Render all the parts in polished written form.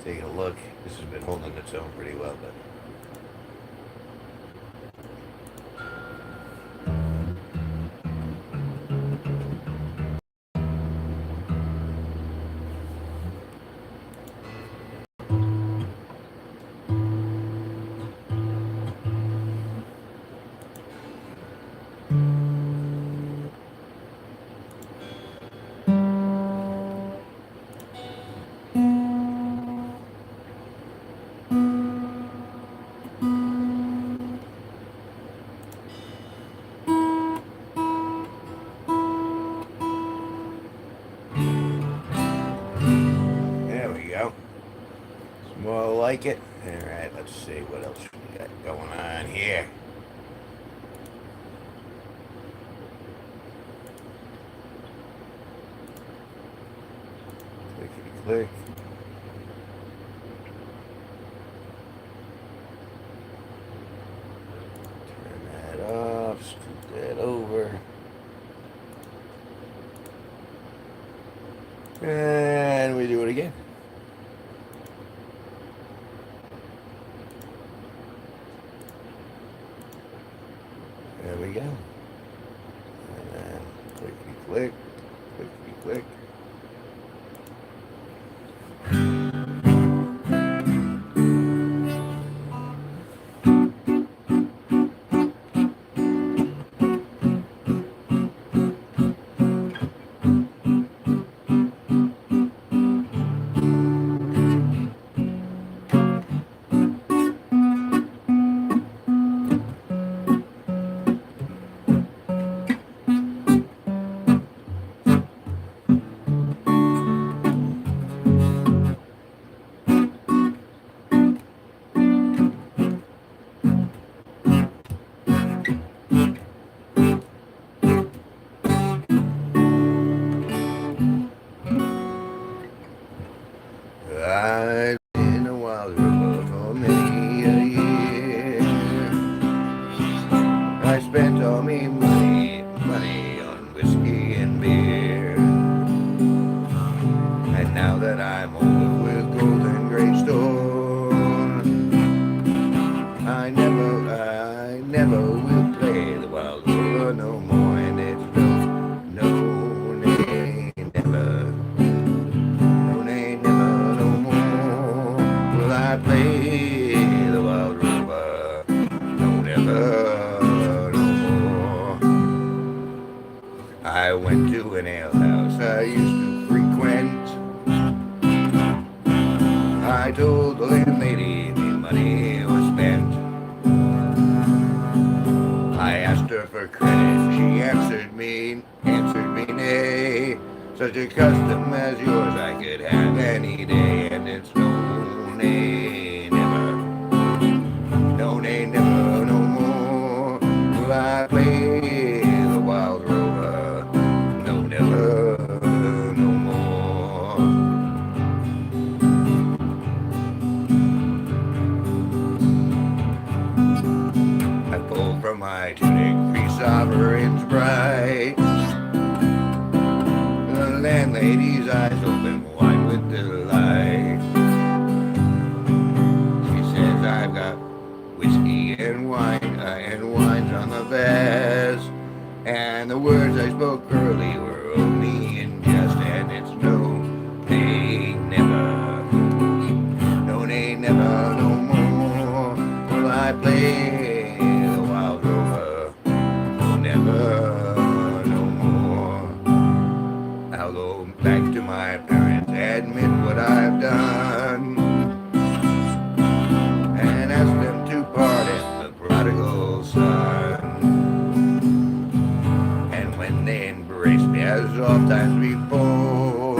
Take a look. This has been holding its own pretty well, but there we go. It's more like it. All right, let's see what else we got going on here. Clickety click. Turn that off. Scoot that over. And we do it again. There we go. And then clickety click, clickety click. I've been a wild river for many a year. I spent all me money on whiskey and beer. And now that I'm older with golden great store, I never will play the wild river no more. And it's no, nay, never. I play the wild river, no never, no more. I went to an alehouse I used to frequent. I told the landlady the money was spent. I asked her for credit, she answered me nay. Such a custom as yours I could have any day, and it's no nay, never, no nay, never, no more. Will I play the wild rover? No, never, no more. I pulled from my tunic 3 sovereigns bright. The landlady's eyes open wide with delight. I've got whiskey and wine, and wine's on the best. And the words I spoke early were only in jest, and it's no, nay, never, no, nay, never, no more. Will I play the wild rover? No, never, no more. I'll go back to my parents, admit what I've done, ask them to pardon the prodigal son. And when they embrace me as oft times before,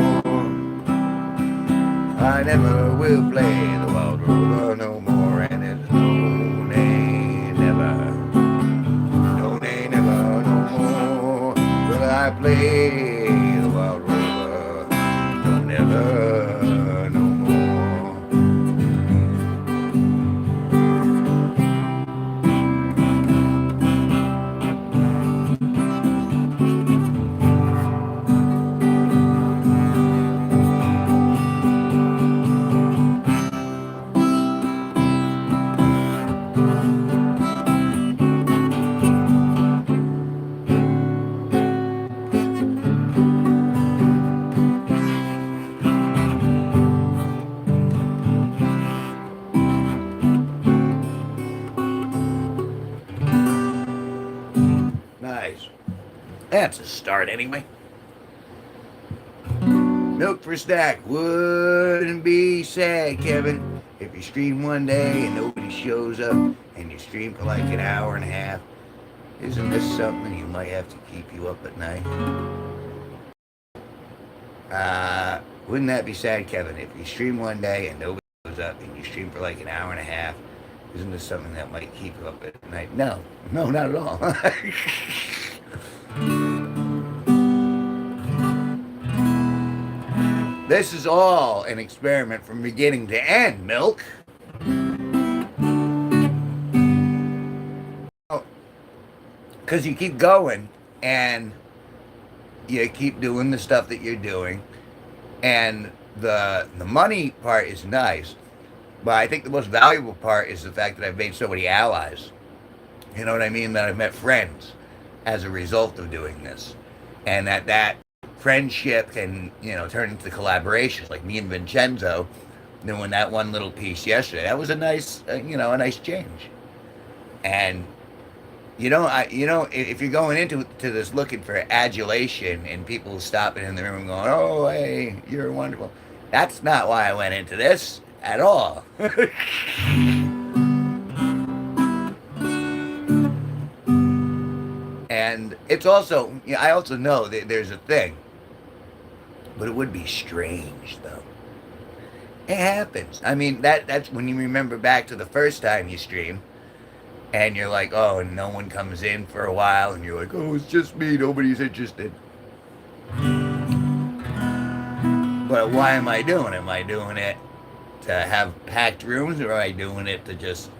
I never will play the wild rover no more. And it's no, nay, never, no, nay, never, no more. Will I play the wild rover? No, never, no more. That's a start anyway. Milk for stack wouldn't be sad, Kevin, if you stream one day and nobody shows up and you stream for like an hour and a half. Isn't this something you might have to keep you up at night? Wouldn't that be sad, Kevin, if you stream one day and nobody shows up and you stream for like an hour and a half? Isn't this something that might keep you up at night? No, not at all. This is all an experiment from beginning to end, Milk. Because you keep going and you keep doing the stuff that you're doing, and the money part is nice, but I think the most valuable part is the fact that I've made so many allies. You know what I mean? That I've met friends as a result of doing this, and that friendship can, turn into collaborations. Like me and Vincenzo doing that one little piece yesterday. That was a nice, a nice change. And if you're going into this looking for adulation and people stopping in the room going, "Oh, hey, you're wonderful," that's not why I went into this at all. And it's also, I also know that there's a thing. But it would be strange, though. It happens. I mean, that's when you remember back to the first time you stream, and you're like, oh, and no one comes in for a while, and you're like, oh, it's just me, nobody's interested. But why am I doing it? Am I doing it to have packed rooms, or am I doing it to just,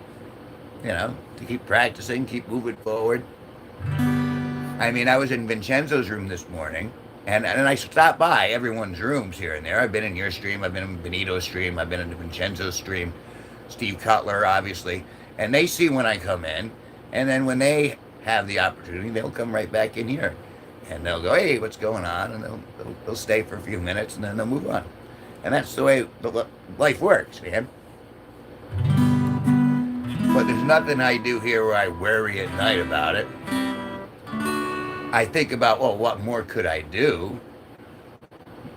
to keep practicing, keep moving forward? I mean, I was in Vincenzo's room this morning, and I stopped by everyone's rooms here and there. I've been in your stream, I've been in Benito's stream, I've been in Vincenzo's stream, Steve Cutler, obviously. And they see when I come in, and then when they have the opportunity, they'll come right back in here. And they'll go, hey, what's going on? And they'll stay for a few minutes, and then they'll move on. And that's the way life works, man. But there's nothing I do here where I worry at night about it. I think about, well, what more could I do?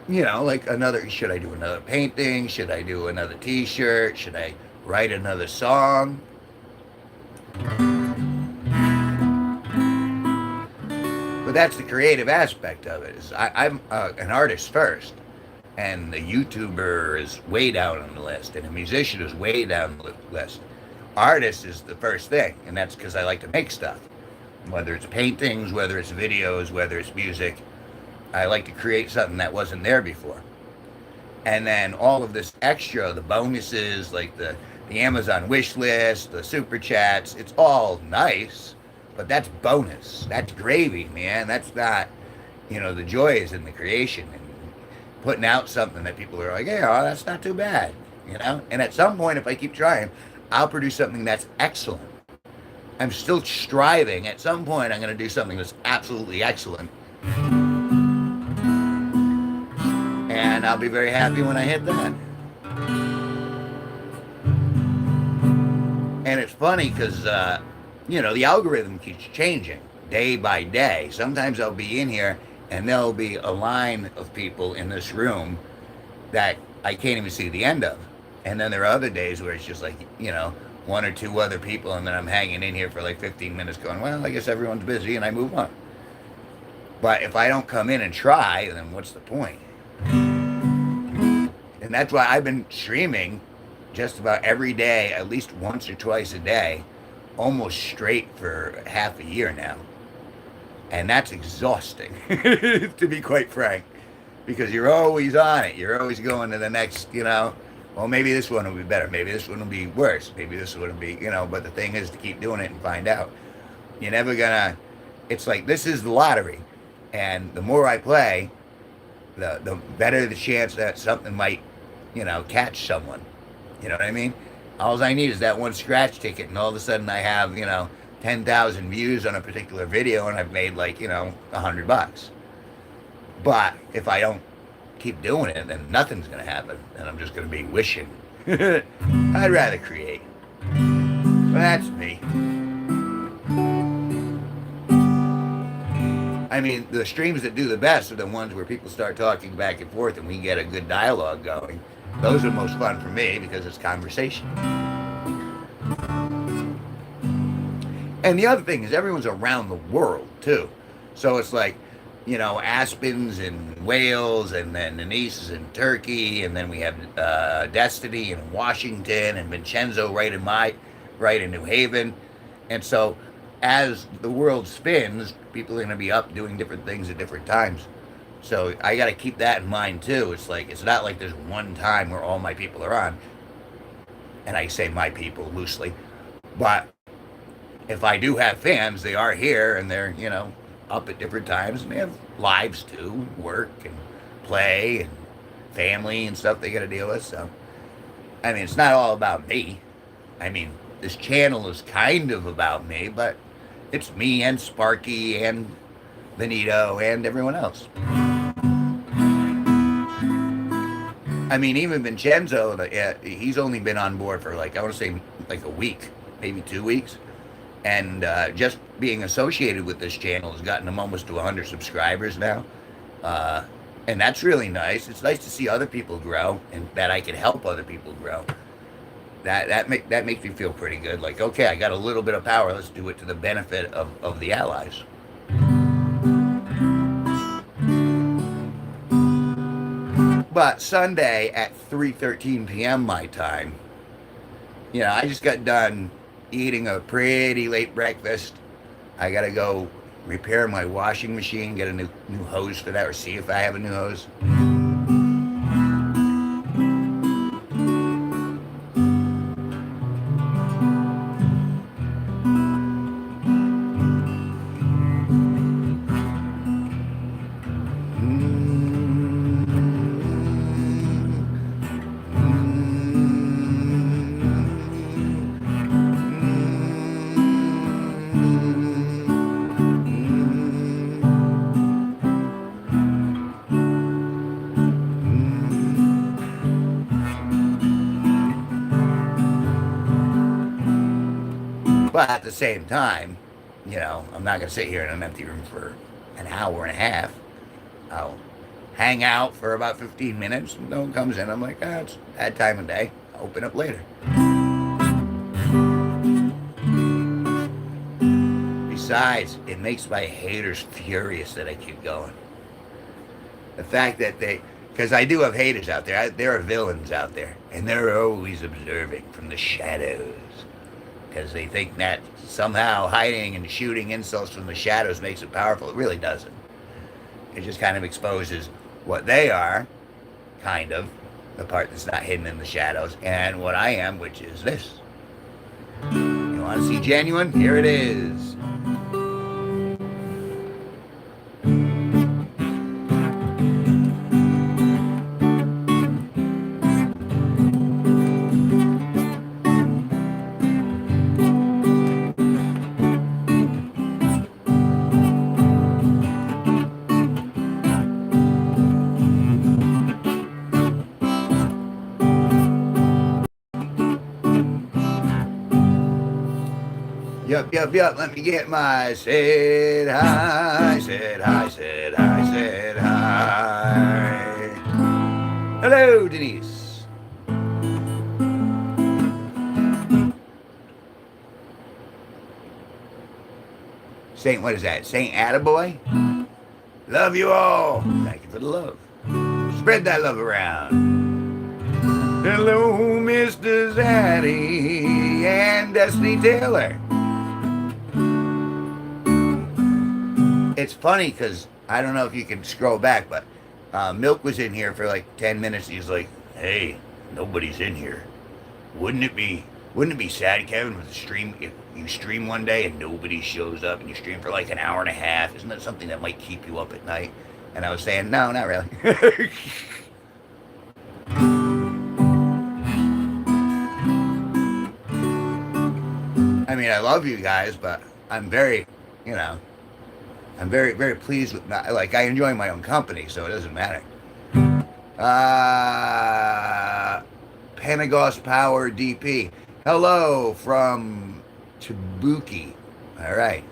Like should I do another painting? Should I do another t-shirt? Should I write another song? But that's the creative aspect of it. I'm an artist first, and the YouTuber is way down on the list, and a musician is way down the list. Artist is the first thing, and that's because I like to make stuff. Whether it's paintings, whether it's videos, whether it's music, I like to create something that wasn't there before. And then all of this extra, the bonuses, like the Amazon wish list, the super chats, it's all nice, but that's bonus. That's gravy, man. That's not, the joy is in the creation and putting out something that people are like, hey, oh, that's not too bad, And at some point, if I keep trying, I'll produce something that's excellent. I'm still striving. At some point, I'm going to do something that's absolutely excellent. And I'll be very happy when I hit that. And it's funny because, the algorithm keeps changing day by day. Sometimes I'll be in here and there'll be a line of people in this room that I can't even see the end of. And then there are other days where it's just like, one or two other people, and then I'm hanging in here for like 15 minutes going, well, I guess everyone's busy, and I move on. But if I don't come in and try, then what's the point? And that's why I've been streaming just about every day, at least once or twice a day, almost straight for half a year now. And that's exhausting, to be quite frank, because you're always on it. You're always going to the next, well, maybe this one will be better. Maybe this one will be worse. Maybe this one will be, but the thing is to keep doing it and find out. You're never gonna, it's like, this is the lottery. And the more I play, the better the chance that something might, catch someone. You know what I mean? All I need is that one scratch ticket, and all of a sudden I have, 10,000 views on a particular video, and I've made like, $100. But if I don't keep doing it, then nothing's going to happen, and I'm just going to be wishing. I'd rather create. But that's me. I mean, the streams that do the best are the ones where people start talking back and forth and we get a good dialogue going. Those are most fun for me because it's conversation. And the other thing is everyone's around the world too. So it's like, you know, Aspen's in Wales, and then Denise is in Turkey, and then we have Destiny in Washington, and Vincenzo right in New Haven. And so as the world spins, people are going to be up doing different things at different times. So I got to keep that in mind too. It's like, it's not like there's one time where all my people are on. And I say my people loosely. But if I do have fans, they are here and they're, you know, up at different times, and they have lives too, work and play and family and stuff they got to deal with. So, I mean, it's not all about me. I mean, this channel is kind of about me, but it's me and Sparky and Benito and everyone else. I mean, even Vincenzo, he's only been on board for like, I want to say like a week, maybe 2 weeks. And just being associated with this channel has gotten him almost to 100 subscribers now. And that's really nice. It's nice to see other people grow and that I can help other people grow. That makes me feel pretty good. Like, okay, I got a little bit of power. Let's do it to the benefit of the allies. But Sunday at 3:13 p.m. my time, you know, I just got done eating a pretty late breakfast. I gotta go repair my washing machine, get a new hose for that, or see if I have a new hose. But at the same time, you know, I'm not going to sit here in an empty room for an hour and a half. I'll hang out for about 15 minutes. And no one comes in. I'm like, it's that time of day. I'll open up later. Besides, it makes my haters furious that I keep going. The fact that because I do have haters out there. There are villains out there. And they're always observing from the shadows. Because they think that somehow hiding and shooting insults from the shadows makes it powerful. It really doesn't. It just kind of exposes what they are, kind of, the part that's not hidden in the shadows, and what I am, which is this. You want to see genuine? Here it is. Yup. Let me get my said hi, said hi, said hi, said hi. Hello, Denise. Saint, what is that? Saint Attaboy? Love you all. Thank you for the love. Spread that love around. Hello, Mr. Zaddy and Destiny Taylor. It's funny because I don't know if you can scroll back, but Milk was in here for like 10 minutes. He's like, "Hey, nobody's in here. Wouldn't it be sad, Kevin, with the stream if you stream one day and nobody shows up and you stream for like an hour and a half? Isn't that something that might keep you up at night?" And I was saying, no, not really. I mean, I love you guys, but I'm very, I'm very, very pleased with like, I enjoy my own company, so it doesn't matter. Panagos Power DP. Hello from Tabuki. All right.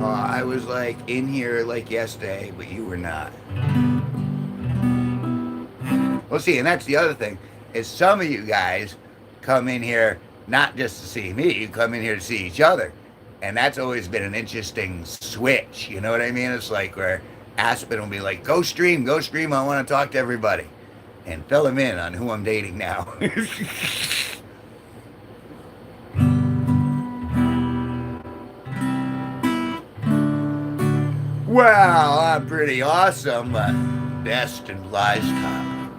I was like in here like yesterday, but you were not. Well, see, and that's the other thing is some of you guys come in here not just to see me, you come in here to see each other, and that's always been an interesting switch. You know what I mean? It's like where Aspen will be like, go stream, I want to talk to everybody," and fill him in on who I'm dating now. Well, I'm pretty awesome, but destined lies come.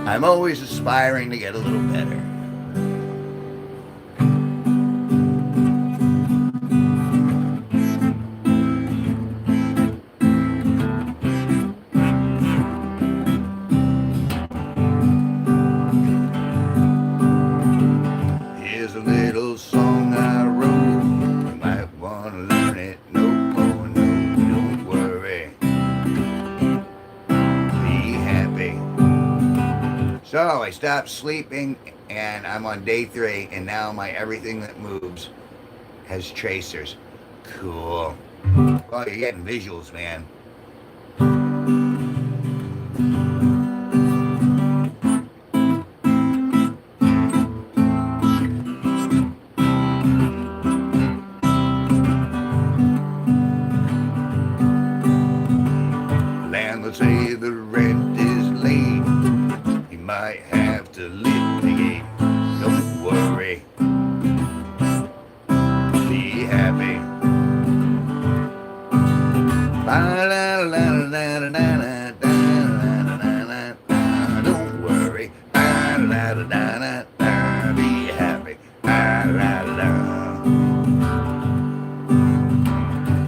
I'm always aspiring to get a little better. Here's a little song I wrote. You might want to learn it. No, oh, no, don't worry. Be happy. So I stopped sleeping and I'm on day 3, and now my everything that moves has tracers. Cool. Oh, you're getting visuals, man. Landlord say the rent is late. You might have to litigate. Don't worry. Be happy. Don't worry. Be happy.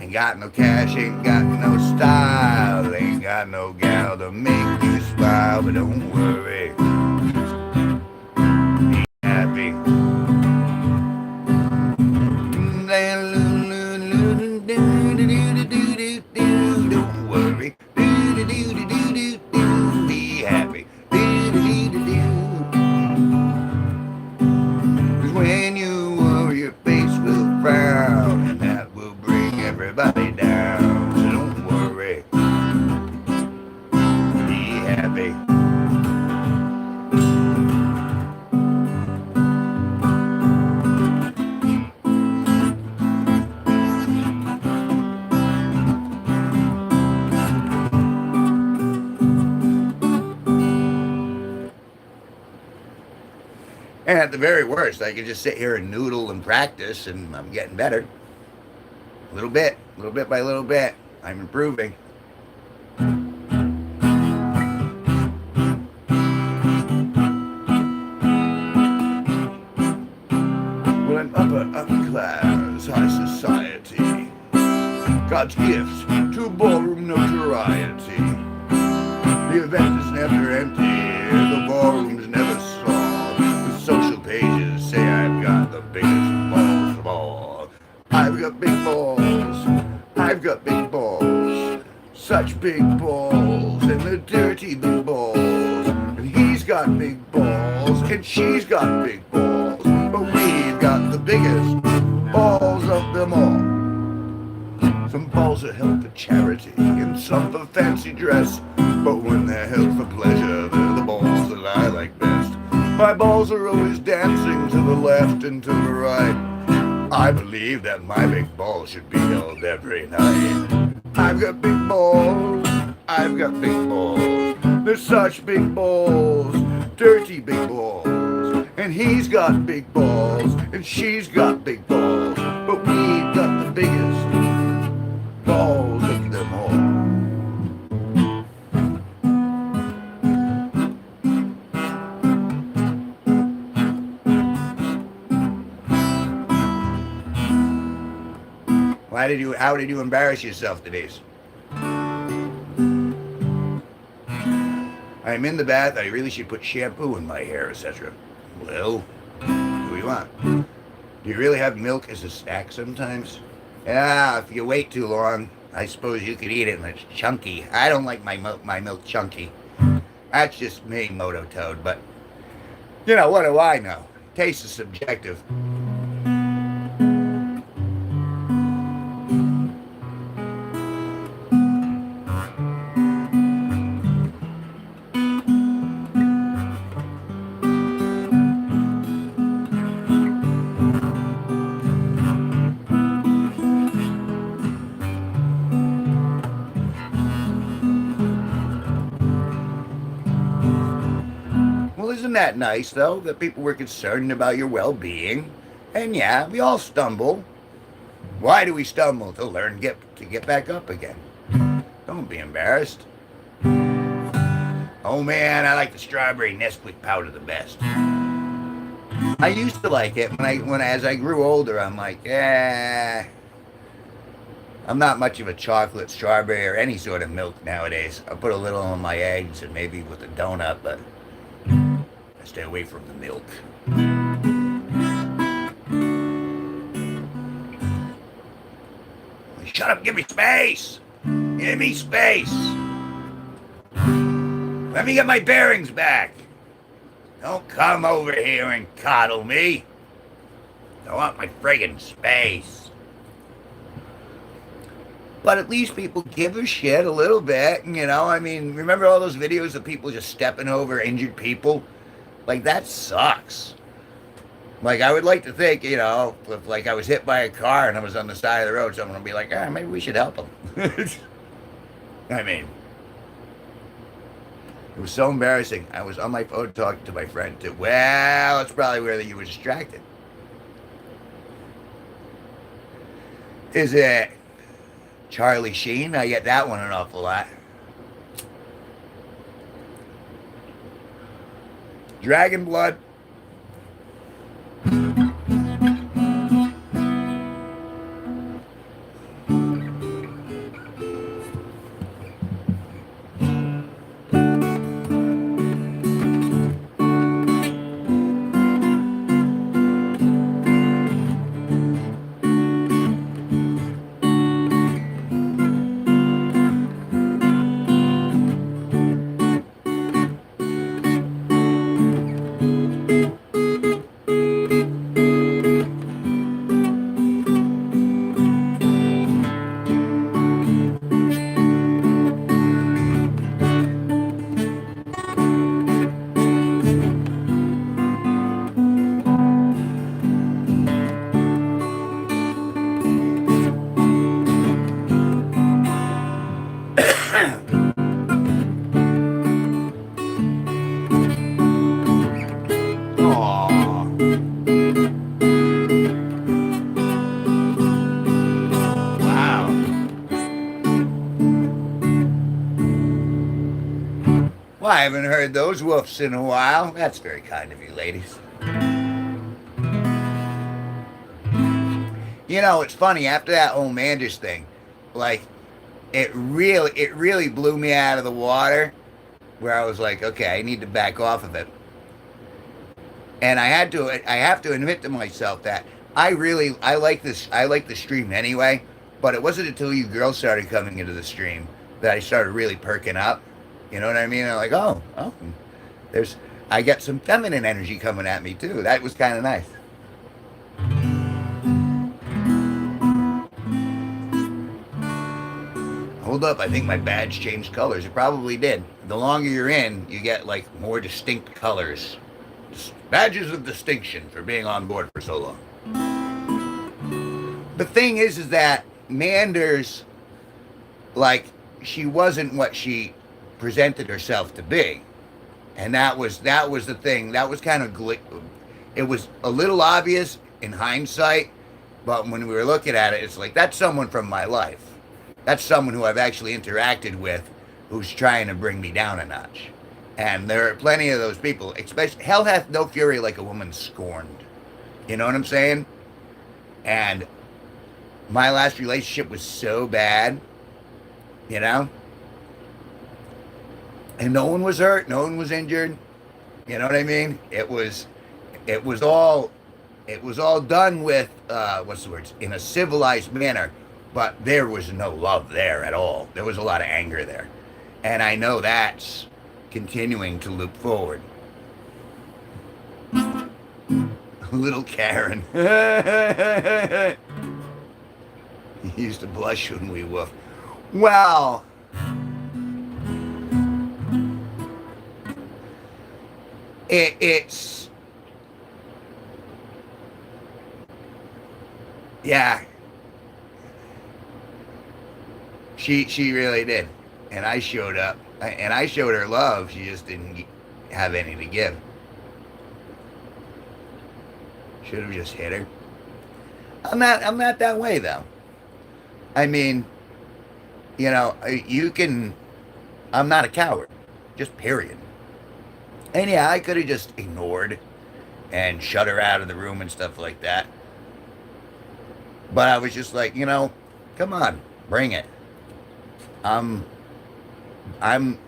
Ain't got no cash, ain't got no style, ain't got no gal to make you smile, but don't worry. Be happy. Don't worry. Be happy. 'Cause when you worry, your face will frown, and that will bring everybody down. So don't worry. Be happy. And at the very worst, I could just sit here and noodle and practice, and I'm getting better. Little bit by little bit. I'm improving. Well, an upper class, high society. God's gift to ballroom notoriety. The event is never empty, the ballroom's never small. The social pages say I've got the biggest balls of all. I've got big balls, I've got big balls, such big balls, and they're dirty big balls. And he's got big balls, and she's got big balls, but we've got the biggest balls of them all. Some balls are held for charity, and some for fancy dress, but when they're held for pleasure, they're the balls that I like best. My balls are always dancing to the left and to the right. I believe that my big balls should be held every night. I've got big balls, I've got big balls. They're such big balls, dirty big balls. And he's got big balls, and she's got big balls, but we've got the biggest balls of them all. How did you embarrass yourself today? I'm in the bath. I really should put shampoo in my hair, etc. Well, what do you want? Do you really have milk as a snack sometimes? Yeah, if you wait too long, I suppose you could eat it and it's chunky. I don't like my milk chunky. That's just me, Moto Toad, but what do I know? Taste is subjective. Well, isn't that nice, though, that people were concerned about your well being? And yeah, we all stumble. Why do we stumble? To learn to get back up again. Don't be embarrassed. Oh man, I like the strawberry Nesquik powder the best. I used to like it when as I grew older. I'm like, I'm not much of a chocolate, strawberry, or any sort of milk nowadays. I put a little on my eggs and maybe with a donut, but I stay away from the milk. Shut up, give me space! Give me space! Let me get my bearings back! Don't come over here and coddle me! I want my friggin' space! But at least people give a shit a little bit, I mean, remember all those videos of people just stepping over injured people? Like, that sucks. Like, I would like to think, if like I was hit by a car and I was on the side of the road, someone would be like, maybe we should help him. I mean, it was so embarrassing. I was on my phone talking to my friend, too. Well, it's probably where you were distracted. Is it Charlie Sheen? I get that one an awful lot. Dragon Blood. Well, I haven't heard those woofs in a while. That's very kind of you, ladies. It's funny, after that whole Manders thing, like, it really blew me out of the water, where I was like, okay, I need to back off of it. And I have to admit to myself that I like the stream anyway, but it wasn't until you girls started coming into the stream that I started really perking up. You know what I mean? I'm like, oh, I got some feminine energy coming at me too. That was kind of nice. Hold up, I think my badge changed colors. It probably did. The longer you're in, you get like more distinct colors. Badges of distinction for being on board for so long. The thing is that Manders, like, she wasn't what she presented herself to be, and that was the thing. That was kind of it was a little obvious in hindsight, but when we were looking at it, it's like, that's someone from my life. That's someone who I've actually interacted with, who's trying to bring me down a notch. And there are plenty of those people, especially, hell hath no fury like a woman scorned. You know what I'm saying? And My last relationship was so bad, you know, and no one was hurt, no one was injured. You know what I mean? It was all, it was all done with what's the words, in a civilized manner, but there was no love there at all. There was a lot of anger there, and I know that's continuing to loop forward. Little Karen. He used to blush when we woofed. Well, it's yeah. She really did, and I showed up, and I showed her love. She just didn't have any to give. Should have just hit her. I'm not that way though. I mean, you know, you can. I'm not a coward, just period. And yeah, I could have just ignored and shut her out of the room and stuff like that. But I was just like, you know, come on, bring it. I'm I'm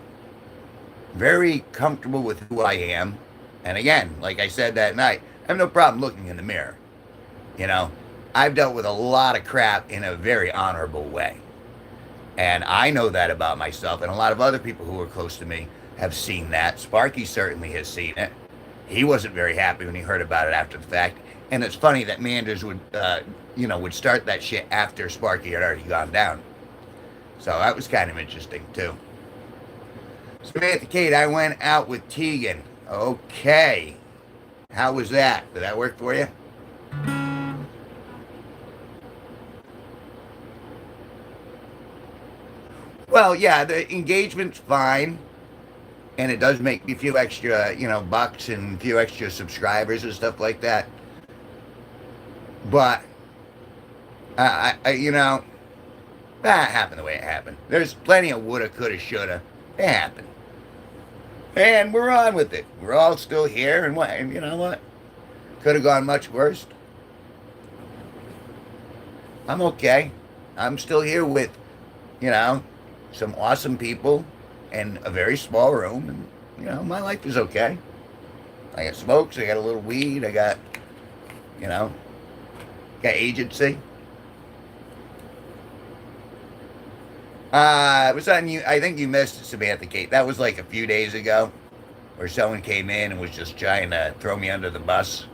very comfortable with who I am. And again, like I said that night, I have no problem looking in the mirror. You know, I've dealt with a lot of crap in a very honorable way. And I know that about myself, and a lot of other people who are close to me have seen that. Sparky certainly has seen it. He wasn't very happy when he heard about it after the fact. And it's funny that Manders would, would start that shit after Sparky had already gone down. So that was kind of interesting too. Samantha Kate, I went out with Tegan. Okay. How was that? Did that work for you? Well, yeah, the engagement's fine. And it does make me a few extra, bucks and a few extra subscribers and stuff like that. But, that happened the way it happened. There's plenty of woulda, coulda, shoulda. It happened. And we're on with it. We're all still here, and you know what? Could have gone much worse. I'm okay. I'm still here with, you know, some awesome people and a very small room, and my life is okay. I got smokes, I got a little weed, I got, you know, got agency. Was on you. I think you missed it, Samantha Kate. That was like a few days ago, where someone came in and was just trying to throw me under the bus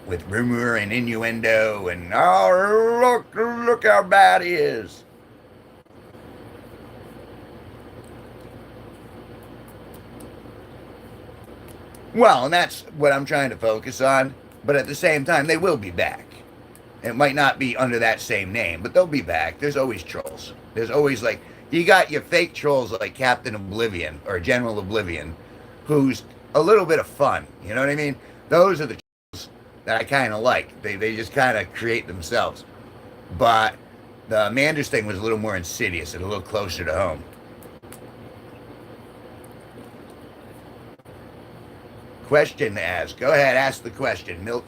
with rumor and innuendo and oh look how bad he is. Well, and that's what I'm trying to focus on. But at the same time, they will be back. It might not be under that same name, but they'll be back. There's always trolls. There's always you got your fake trolls like Captain Oblivion or General Oblivion, who's a little bit of fun. You know what I mean? Those are the trolls that I kind of like. They just kind of create themselves. But the Manders thing was a little more insidious and a little closer to home. Question to ask. Go ahead, ask the question, Milk.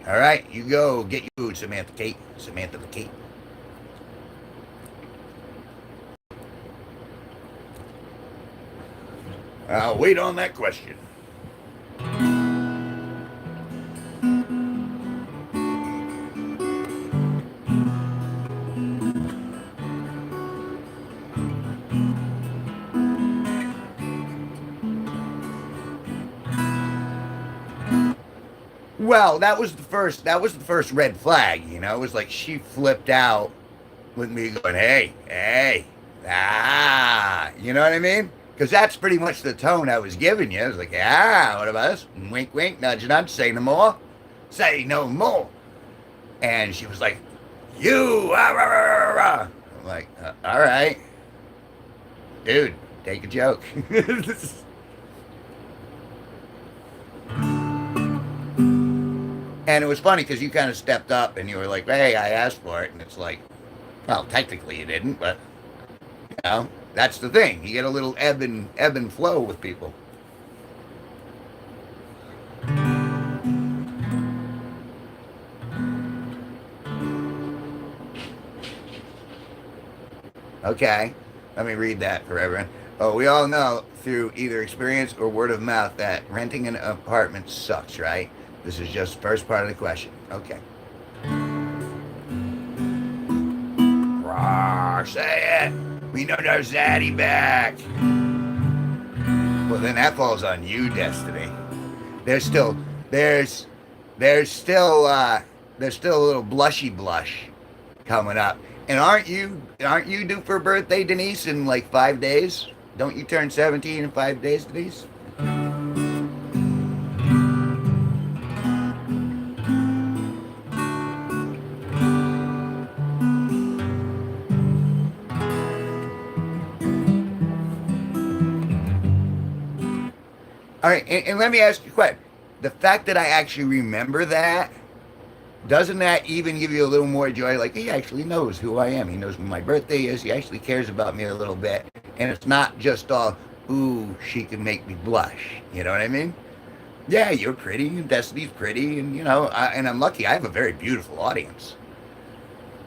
All right, you go. Get your food, Samantha Kate. Samantha the Kate. I'll wait on that question. Well, that was the first. That was the first red flag. It was like she flipped out with me going, "Hey, you know what I mean?" Because that's pretty much the tone I was giving you. I was like, what about this? Wink, wink, nudge, nudge. Say no more. Say no more. And she was like, "You." Rah, rah, rah, rah. I'm like, all right, dude, take a joke. And it was funny because you kind of stepped up and you were like, "Hey, I asked for it," and it's like, well, technically you didn't, but that's the thing. You get a little ebb and flow with people. Okay, let me read that for everyone. Oh, we all know through either experience or word of mouth that renting an apartment sucks, right? This is just the first part of the question. Okay. Rawr, say it. We know there's Zaddy back. Well, then that falls on you, Destiny. There's still, there's, there's still, there's still a little blushy blush coming up. And aren't you due for a birthday, Denise, in like 5 days? Don't you turn 17 in 5 days, Denise? All right, and let me ask you a question. The fact that I actually remember that, doesn't that even give you a little more joy? Like, he actually knows who I am. He knows when my birthday is. He actually cares about me a little bit. And it's not just all, ooh, she can make me blush. You know what I mean? Yeah, you're pretty, and Destiny's pretty, and, and I'm lucky. I have a very beautiful audience,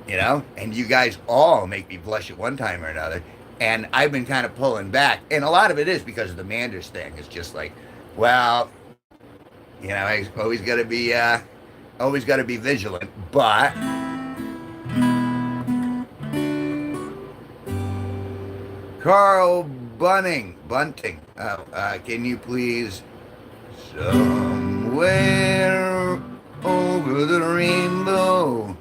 and you guys all make me blush at one time or another. And I've been kind of pulling back. And a lot of it is because of the Manders thing. It's just like, well, I always got to be vigilant. But Carl Bunting, can you please somewhere over the rainbow,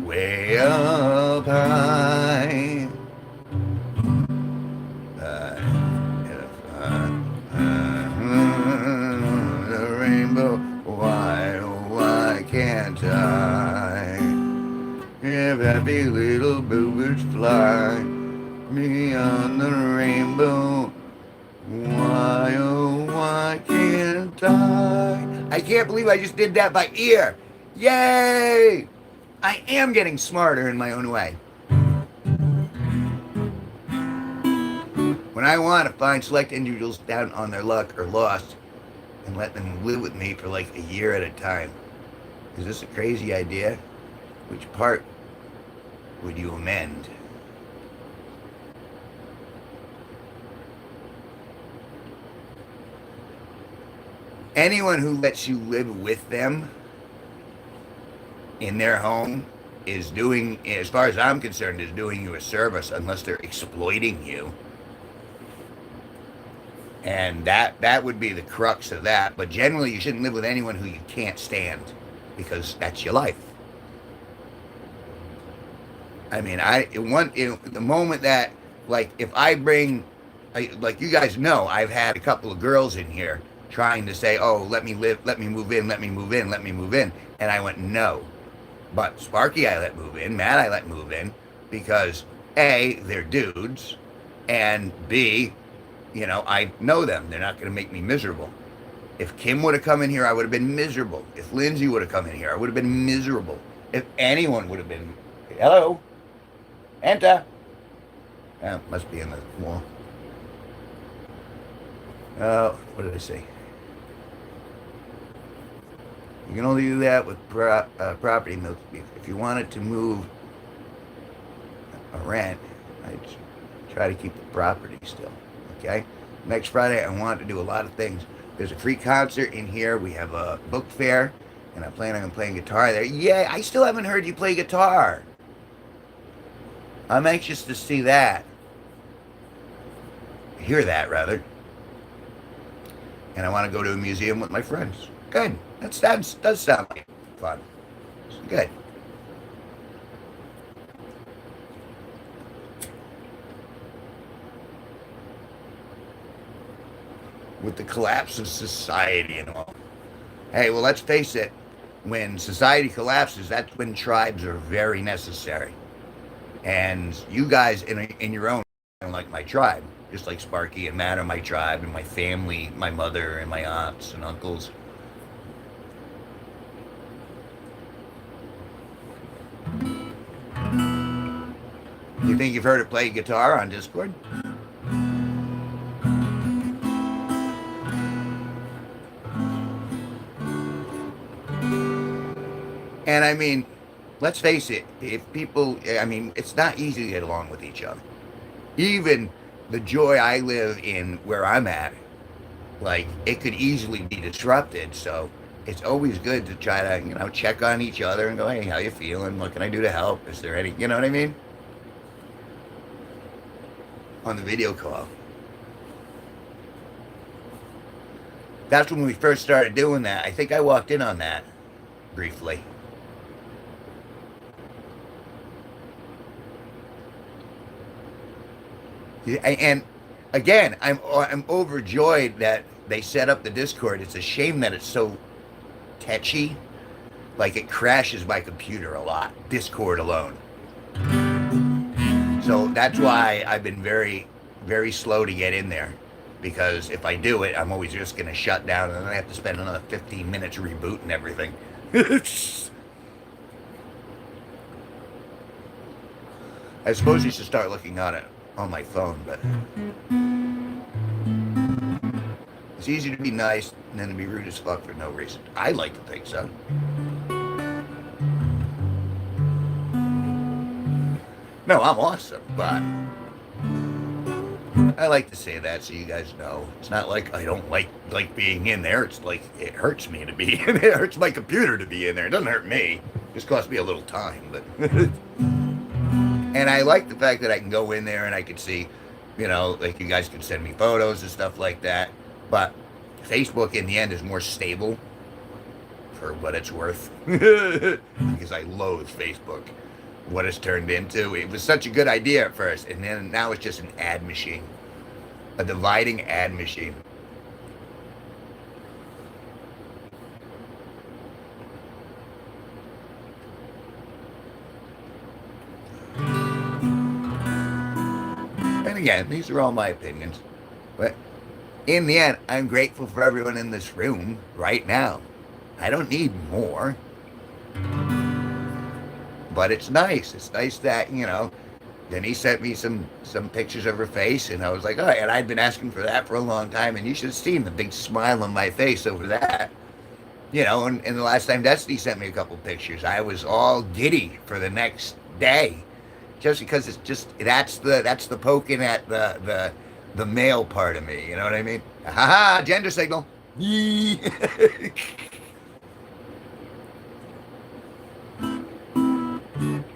way up high? The rainbow, why can't I? If happy little bluebirds fly me on the rainbow, why, oh, why can't I? I can't believe I just did that by ear. Yay! I am getting smarter in my own way. When I want to find select individuals down on their luck or lost and let them live with me for like a year at a time. Is this a crazy idea? Which part would you amend? Anyone who lets you live with them in their home is doing, as far as I'm concerned, is doing you a service unless they're exploiting you. And that would be the crux of that. But generally, you shouldn't live with anyone who you can't stand, because that's your life. I mean, the moment that, like, if I bring, like, you guys know, I've had a couple of girls in here trying to say, oh, let me live, let me move in, let me move in, let me move in. And I went, no. But Sparky, I let move in. Matt, I let move in because A, they're dudes, and B, I know them. They're not going to make me miserable. If Kim would have come in here, I would have been miserable. If Lindsay would have come in here, I would have been miserable. If anyone would have been, hello, enter. Oh, must be in the wall. Oh, what did I say? You can only do that with property milk. If you wanted to move a rent, I'd try to keep the property still. Okay? Next Friday, I want to do a lot of things. There's a free concert in here. We have a book fair, and I plan on playing guitar there. Yeah, I still haven't heard you play guitar. I'm anxious to see that. Hear that, rather. And I want to go to a museum with my friends. Good. That does sound like fun. Good. With the collapse of society and all. Hey, well, let's face it. When society collapses, that's when tribes are very necessary. And you guys, in your own, like my tribe, just like Sparky and Matt are my tribe, and my family, my mother and my aunts and uncles. You think you've heard it play guitar on Discord? And I mean, let's face it, if people, I mean, it's not easy to get along with each other. Even the joy I live in where I'm at, like, it could easily be disrupted. So it's always good to try to, check on each other and go, hey, how you feeling? What can I do to help? Is there any, you know what I mean? On the video call. That's when we first started doing that. I think I walked in on that briefly. And again, I'm overjoyed that they set up the Discord. It's a shame that it's so tetchy. Like it crashes my computer a lot. Discord alone. So that's why I've been very, very slow to get in there. Because if I do it, I'm always just going to shut down and then I have to spend another 15 minutes rebooting everything. I suppose you should start looking on it on my phone, but it's easy to be nice and then to be rude as fuck for no reason. I like to think so. No, I'm awesome, but I like to say that so you guys know. It's not like I don't like being in there. It's like it hurts me to be in there. It hurts my computer to be in there. It doesn't hurt me. It just costs me a little time, but and I like the fact that I can go in there and I can see, like you guys can send me photos and stuff like that. But Facebook in the end is more stable for what it's worth because I loathe Facebook. What it's turned into. It was such a good idea at first, and then now it's just an ad machine, a dividing ad machine. And again, these are all my opinions, but in the end, I'm grateful for everyone in this room right now. I don't need more. But it's nice. It's nice that, then he sent me some pictures of her face, and I was like, all right, and I'd been asking for that for a long time, and you should have seen the big smile on my face over that. And the last time Destiny sent me a couple pictures, I was all giddy for the next day. Just because it's just that's the poking at the male part of me, you know what I mean? Ha ha, gender signal.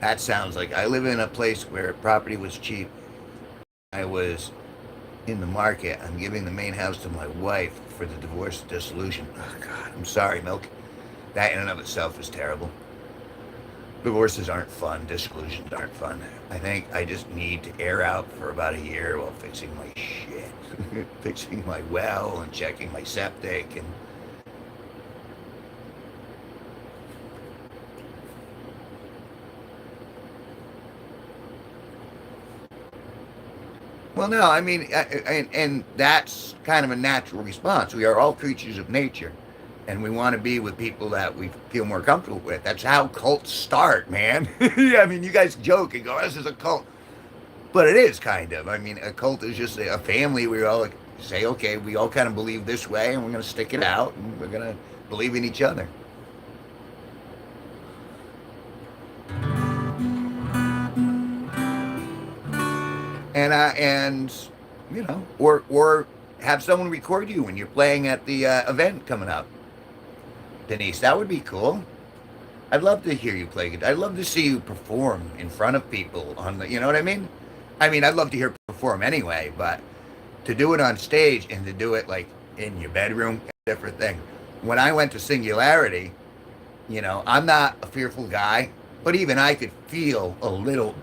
That sounds like I live in a place where property was cheap. I was in the market. I'm giving the main house to my wife for the divorce dissolution. Oh, God, I'm sorry, Milk. That in and of itself is terrible. Divorces aren't fun. Dissolutions aren't fun. I think I just need to air out for about a year while fixing my shit. Fixing my well and checking my septic and well, no, I mean, and that's kind of a natural response. We are all creatures of nature, and we want to be with people that we feel more comfortable with. That's how cults start, man. Yeah, I mean, you guys joke and go, "This is a cult," but it is kind of. I mean, a cult is just a family. We all say, "Okay, we all kind of believe this way, and we're going to stick it out, and we're going to believe in each other." And or have someone record you when you're playing at the event coming up, Denise. That would be cool. I'd love to hear you play it. I'd love to see you perform in front of people on the. You know what I mean? I mean, I'd love to hear you perform anyway, but to do it on stage and to do it like in your bedroom, different thing. When I went to Singularity, I'm not a fearful guy, but even I could feel a little,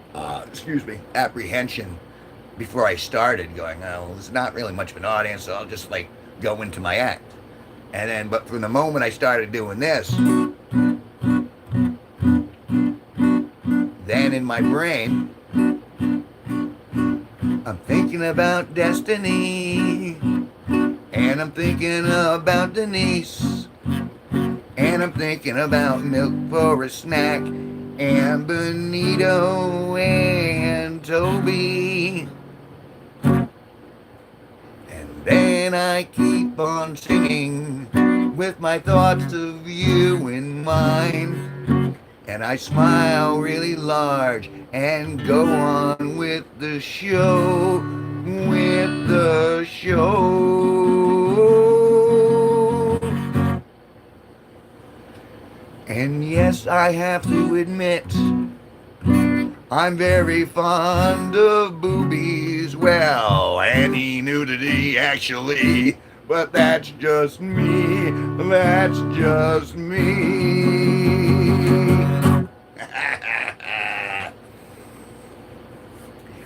apprehension before I started going, oh, well, there's not really much of an audience, so I'll just like go into my act. And then, but from the moment I started doing this, then in my brain, I'm thinking about Destiny, and I'm thinking about Denise, and I'm thinking about Milk for a snack, and Benito and Toby. And then I keep on singing with my thoughts of you in mind. and I smile really large and go on with the show, with the show. And yes, I have to admit, I'm very fond of boobies. Well, any nudity, actually. But that's just me. That's just me.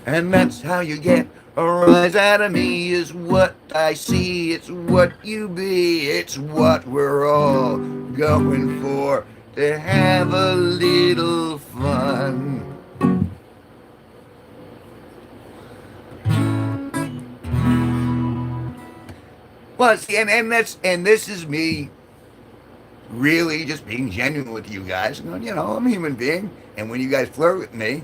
And that's how you get a rise out of me. Is what I see. It's what you be. It's what we're all going for. To have a little fun. Well, see, and this is me really just being genuine with you guys. You know, I'm a human being, and when you guys flirt with me,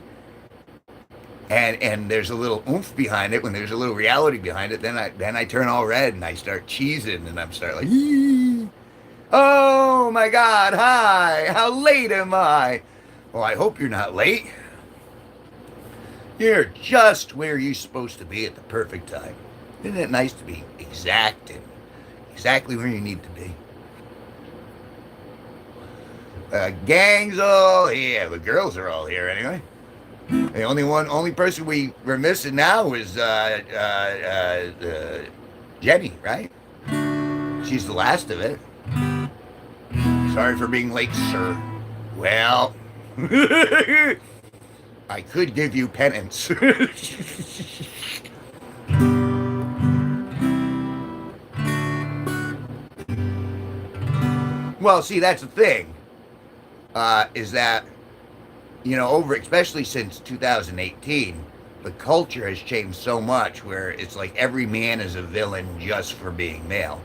and there's a little oomph behind it, when there's a little reality behind it, then I turn all red and I start cheesing and I'm start like, "Yee. Oh my God, hi, how late am I? Well, I hope you're not late. You're just where you're supposed to be at the perfect time. Isn't it nice to be exact and exactly where you need to be? Gang's all here. The girls are all here anyway. The only person we're missing now is Jenny, right? She's the last of it. Sorry for being late, sir. Well, I could give you penance. Well, see, that's the thing. Is that over, especially since 2018, the culture has changed so much where it's like every man is a villain just for being male,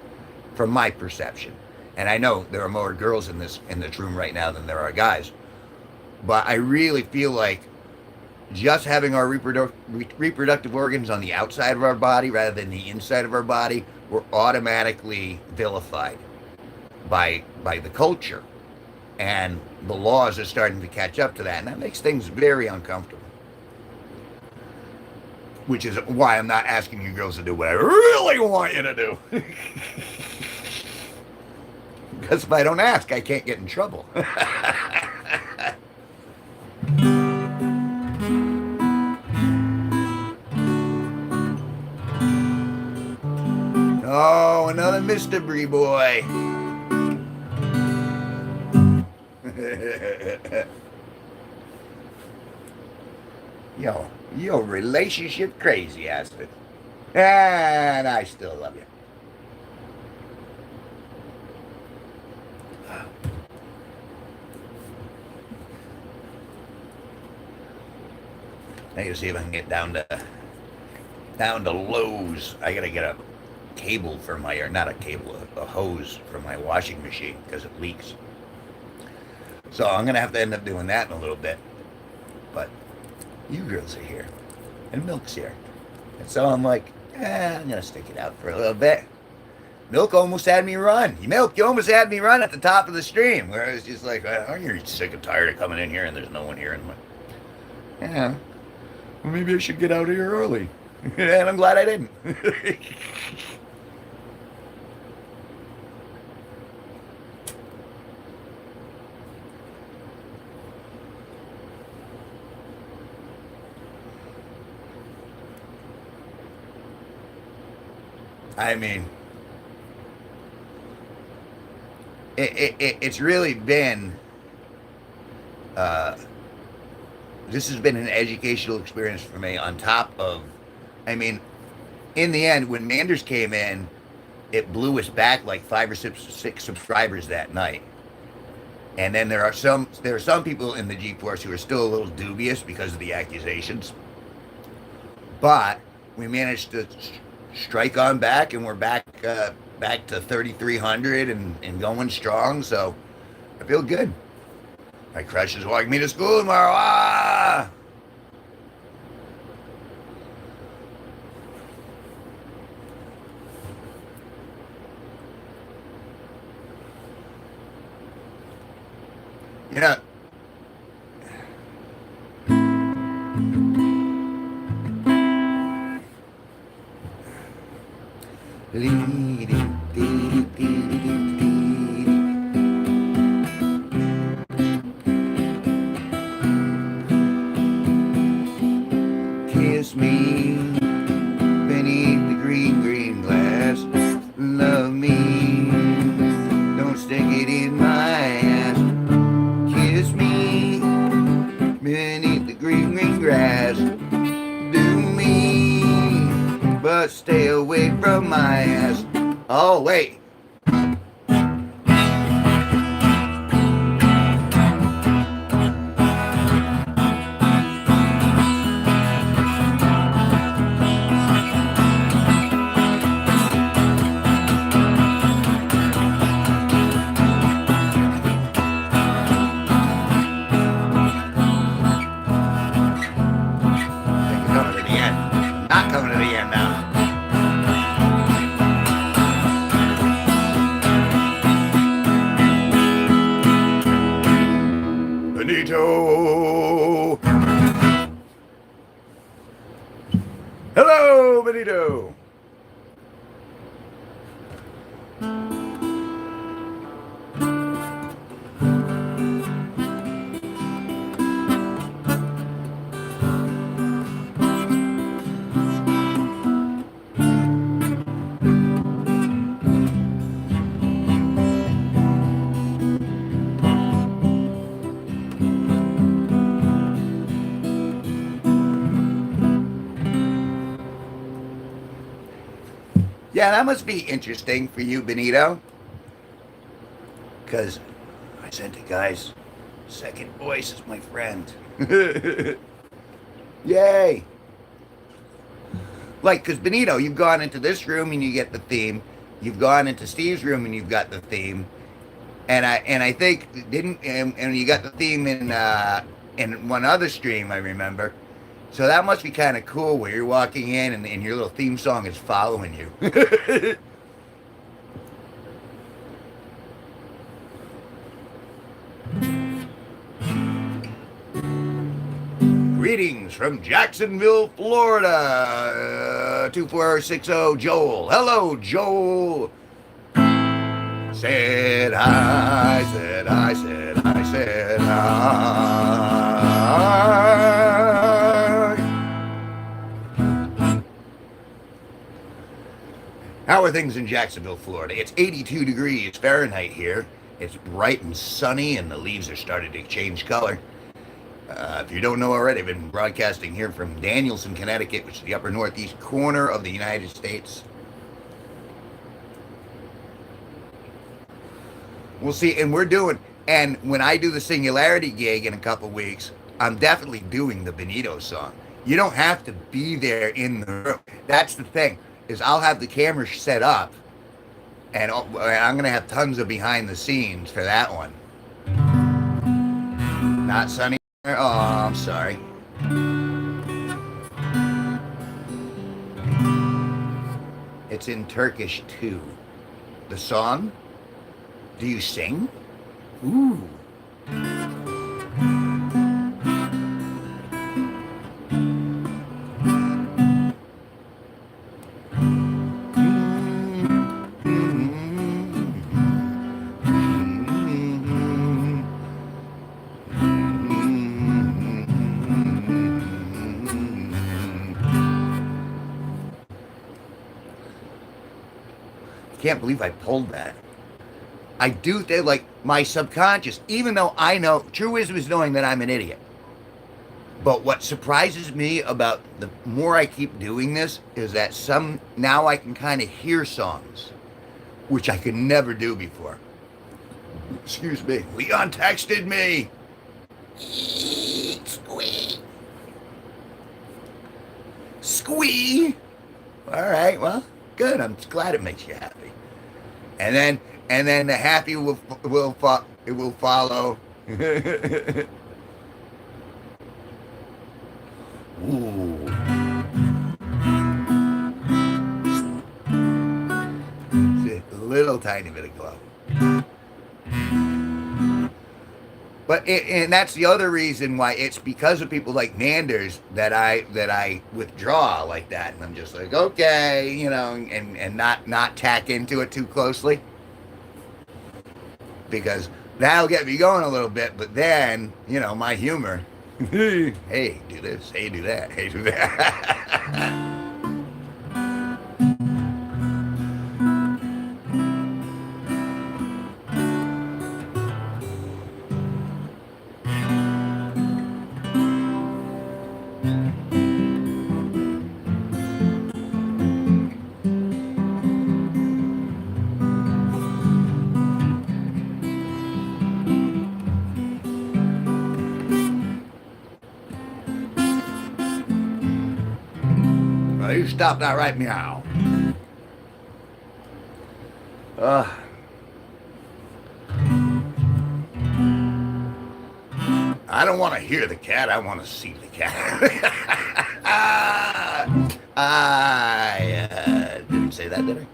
from my perception. And I know there are more girls in this room right now than there are guys, but I really feel like just having our reproductive organs on the outside of our body rather than the inside of our body, we're automatically vilified by the culture, and the laws are starting to catch up to that, and that makes things very uncomfortable. Which is why I'm not asking you girls to do what I really want you to do. Because if I don't ask, I can't get in trouble. Oh, another mystery boy. Yo, relationship crazy, Aspen. And I still love you. I gotta see if I can get down to Lowe's. I gotta get a cable for my, or not a cable, a hose for my washing machine because it leaks. So I'm gonna have to end up doing that in a little bit. But you girls are here, and Milk's here, and so I'm like, I'm gonna stick it out for a little bit. Milk almost had me run. Milk, you almost had me run at the top of the stream, where I was just like, aren't you sick and tired of coming in here and there's no one here? And I'm like, yeah, well, maybe I should get out of here early. And I'm glad I didn't. I mean, it's really been, this has been an educational experience for me on top of, I mean, in the end, when Manders came in, it blew us back like 5 or 6 subscribers that night. And then there are some people in the G-Force who are still a little dubious because of the accusations. But we managed to strike on back, and we're back to 3,300 and going strong. So I feel good. My crush is walking me to school tomorrow. Ah! You know, Kiss me beneath the green, green glass. Love me, don't stick it in my ass. Kiss me beneath the green, green grass. Do me, but stay away from my ass. Oh, wait. Coming to the end. Not coming to the end now. Benito. Hello, Benito. Yeah, that must be interesting for you, Benito. Because I sent a guy's second voice as my friend. Yay! Like, because Benito, you've gone into this room and you get the theme. You've gone into Steve's room and you've got the theme. And I think and you got the theme in one other stream I remember. So that must be kind of cool where you're walking in and your little theme song is following you. Greetings from Jacksonville, Florida. 2460 Joel. Hello, Joel. Said hi, said hi, said hi, said hi. How are things in Jacksonville, Florida? It's 82 degrees Fahrenheit here. It's bright and sunny, and the leaves are starting to change color. If you don't know already, I've been broadcasting here from Danielson, Connecticut, which is the upper northeast corner of the United States. We'll see, and when I do the Singularity gig in a couple weeks, I'm definitely doing the Benito song. You don't have to be there in the room. That's the thing, is I'll have the camera set up, and I'm going to have tons of behind the scenes for that one. Not sunny. Oh, I'm sorry. It's in Turkish too. The song? Do you sing? Ooh. Can't believe I pulled that. I do think, like, my subconscious, even though I know, true wisdom is knowing that I'm an idiot. But what surprises me about the more I keep doing this is that now I can kind of hear songs, which I could never do before. Excuse me. Leon texted me. Squee. Squee. All right, well, good. I'm glad it makes you happy. And then the happy will follow. Ooh. A little tiny bit of glow. And that's the other reason why it's because of people like Nanders that I withdraw like that, and I'm just like, okay, and not tack into it too closely, because that'll get me going a little bit. But then, my humor, hey, do this, hey, do that, hey, do that. Well, you stop that right meow. Uh, I don't want to hear the cat. I want to see the cat. I didn't say that, did I?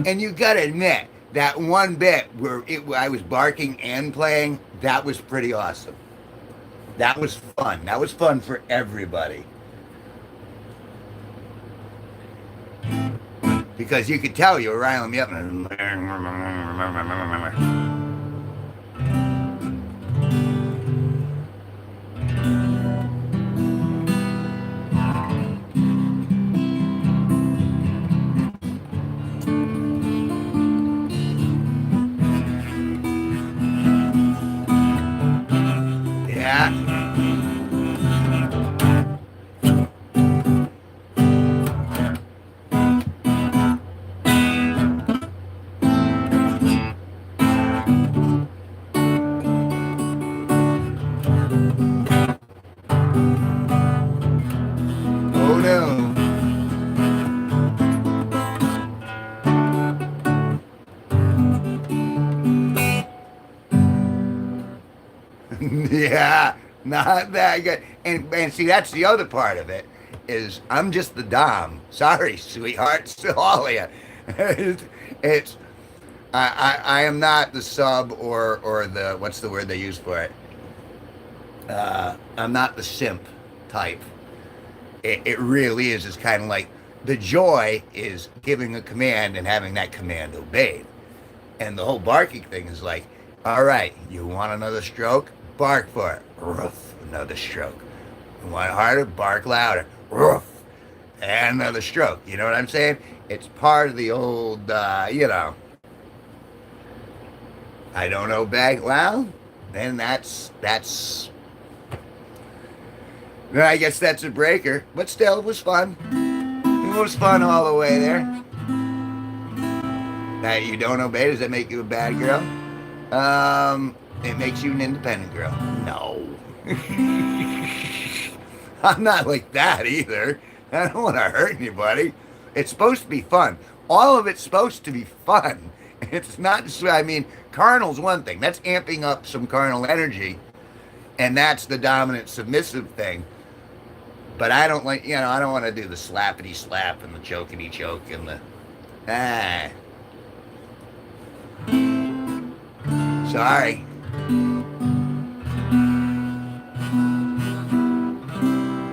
And you gotta admit, that one bit where I was barking and playing, that was pretty awesome. That was fun. That was fun for everybody. Because you could tell you were riling me up. Yeah. Oh no. Yeah, not that good. And see, that's the other part of it is I'm just the dom. Sorry, sweethearts, to all of you. It's I am not the sub or the what's the word they use for it. I'm not the simp type. It really is. It's kind of like the joy is giving a command and having that command obeyed. And the whole barking thing is like, all right, you want another stroke? Bark for it. Roof, another stroke. You want it harder? Bark louder. Roof, and another stroke. You know what I'm saying? It's part of the old, I don't obey. Well, then I guess that's a breaker. But still, it was fun. It was fun all the way there. That you don't obey, does that make you a bad girl? It makes you an independent girl. No. I'm not like that either. I don't want to hurt anybody. It's supposed to be fun. All of it's supposed to be fun. It's not, I mean, carnal's one thing. That's amping up some carnal energy. And that's the dominant submissive thing. But I don't like, I don't want to do the slappity slap and the chokety choke and the, sorry.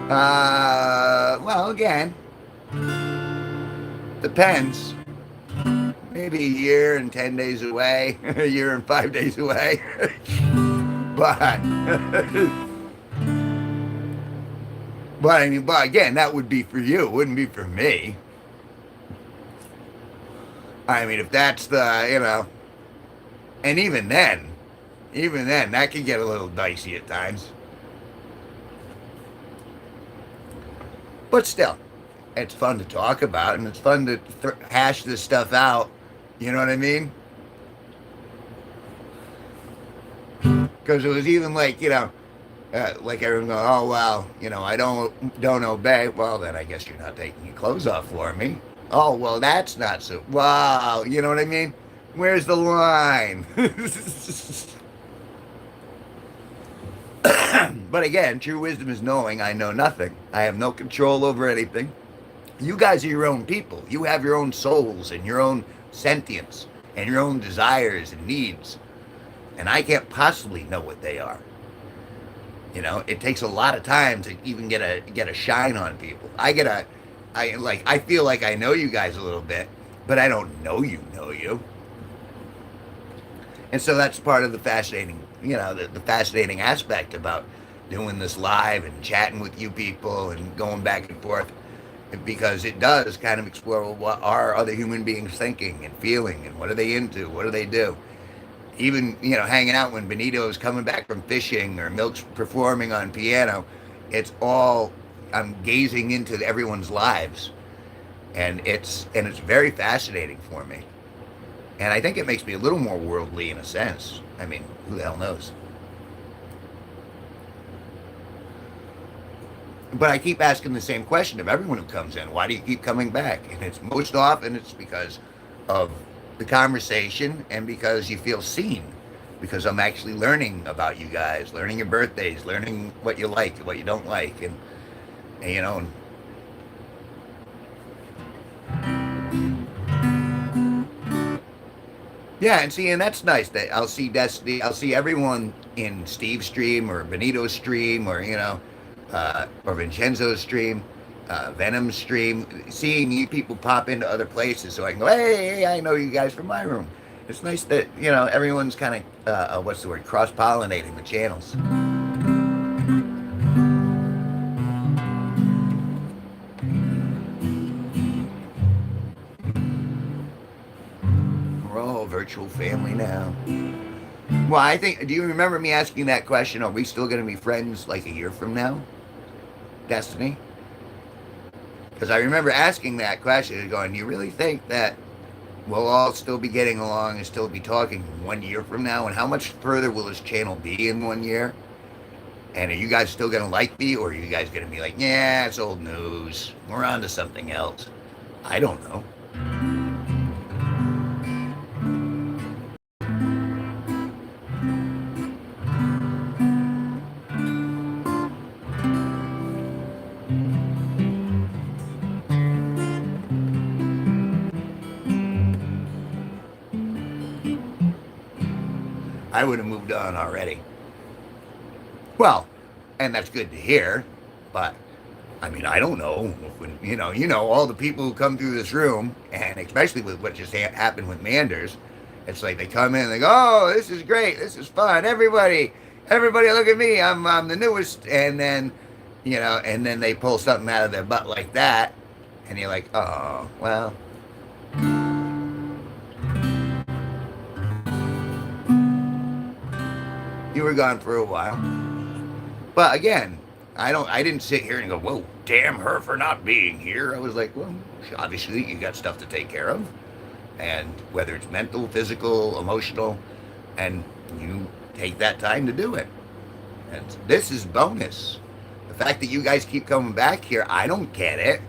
Well, again, depends. Maybe a year and 10 days away, a year and 5 days away. but, but again, that would be for you. It wouldn't be for me. I mean, if that's the, and even then, that can get a little dicey at times. But still, it's fun to talk about, and it's fun to hash this stuff out. You know what I mean? Because it was even like, Like everyone going, oh well, I don't obey. Well, then I guess you're not taking your clothes off for me. Oh well, that's not so. Wow, you know what I mean? Where's the line? But again, true wisdom is knowing I know nothing. I have no control over anything. You guys are your own people. You have your own souls and your own sentience and your own desires and needs. And I can't possibly know what they are. It takes a lot of time to even get a shine on people. I feel like I know you guys a little bit, but I don't know you. And so that's part of the fascinating, the fascinating aspect about doing this live and chatting with you people and going back and forth, because it does kind of explore what are other human beings thinking and feeling and what are they into, what do they do. Even, hanging out when Benito's coming back from fishing or Milk's performing on piano, it's all, I'm gazing into everyone's lives, and it's very fascinating for me. And I think it makes me a little more worldly in a sense. I mean, who the hell knows? But I keep asking the same question of everyone who comes in. Why do you keep coming back? And it's most often it's because of the conversation and because you feel seen. Because I'm actually learning about you guys, learning your birthdays, learning what you like, what you don't like, and yeah, and see, and that's nice that I'll see Destiny, I'll see everyone in Steve's stream or Benito's stream or or Vincenzo's stream, Venom's stream, seeing you people pop into other places, so I can go, hey, I know you guys from my room. It's nice that everyone's kind of what's the word, cross pollinating the channels. We're all a virtual family now. Well, I think. Do you remember me asking that question? Are we still going to be friends like a year from now, Destiny? Because I remember asking that question and going, "Do you really think that we'll all still be getting along and still be talking 1 year from now? And how much further will this channel be in 1 year? And are you guys still going to like me, or are you guys going to be like, yeah, it's old news. We're on to something else? I don't know." I would have moved on already. Well, and that's good to hear, but I mean, I don't know. When, all the people who come through this room, and especially with what just happened with Manders, it's like they come in and they go, "Oh, this is great. This is fun. Everybody, look at me. I'm the newest." And then, and then they pull something out of their butt like that, and you're like, "Oh, well." You were gone for a while. But again, I didn't sit here and go, "Whoa, damn her for not being here." I was like, well, obviously you got stuff to take care of. And whether it's mental, physical, emotional, and you take that time to do it. And this is bonus. The fact that you guys keep coming back here, I don't get it.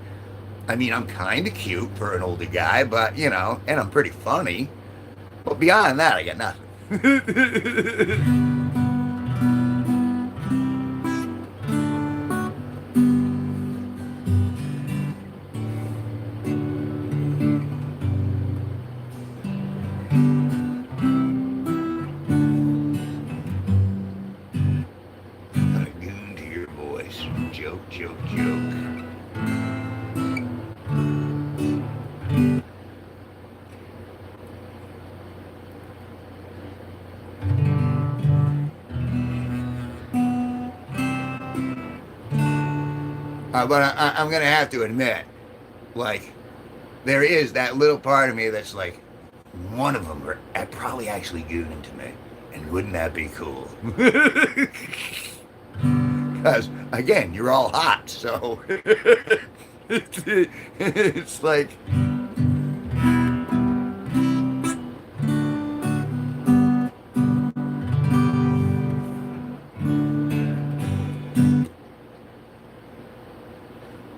I mean, I'm kind of cute for an older guy, but, and I'm pretty funny. But beyond that, I got nothing. Joke, joke, joke. But I'm going to have to admit, like, there is that little part of me that's like, one of them are probably actually gooning to me. And wouldn't that be cool? Because, again, you're all hot, so it's like,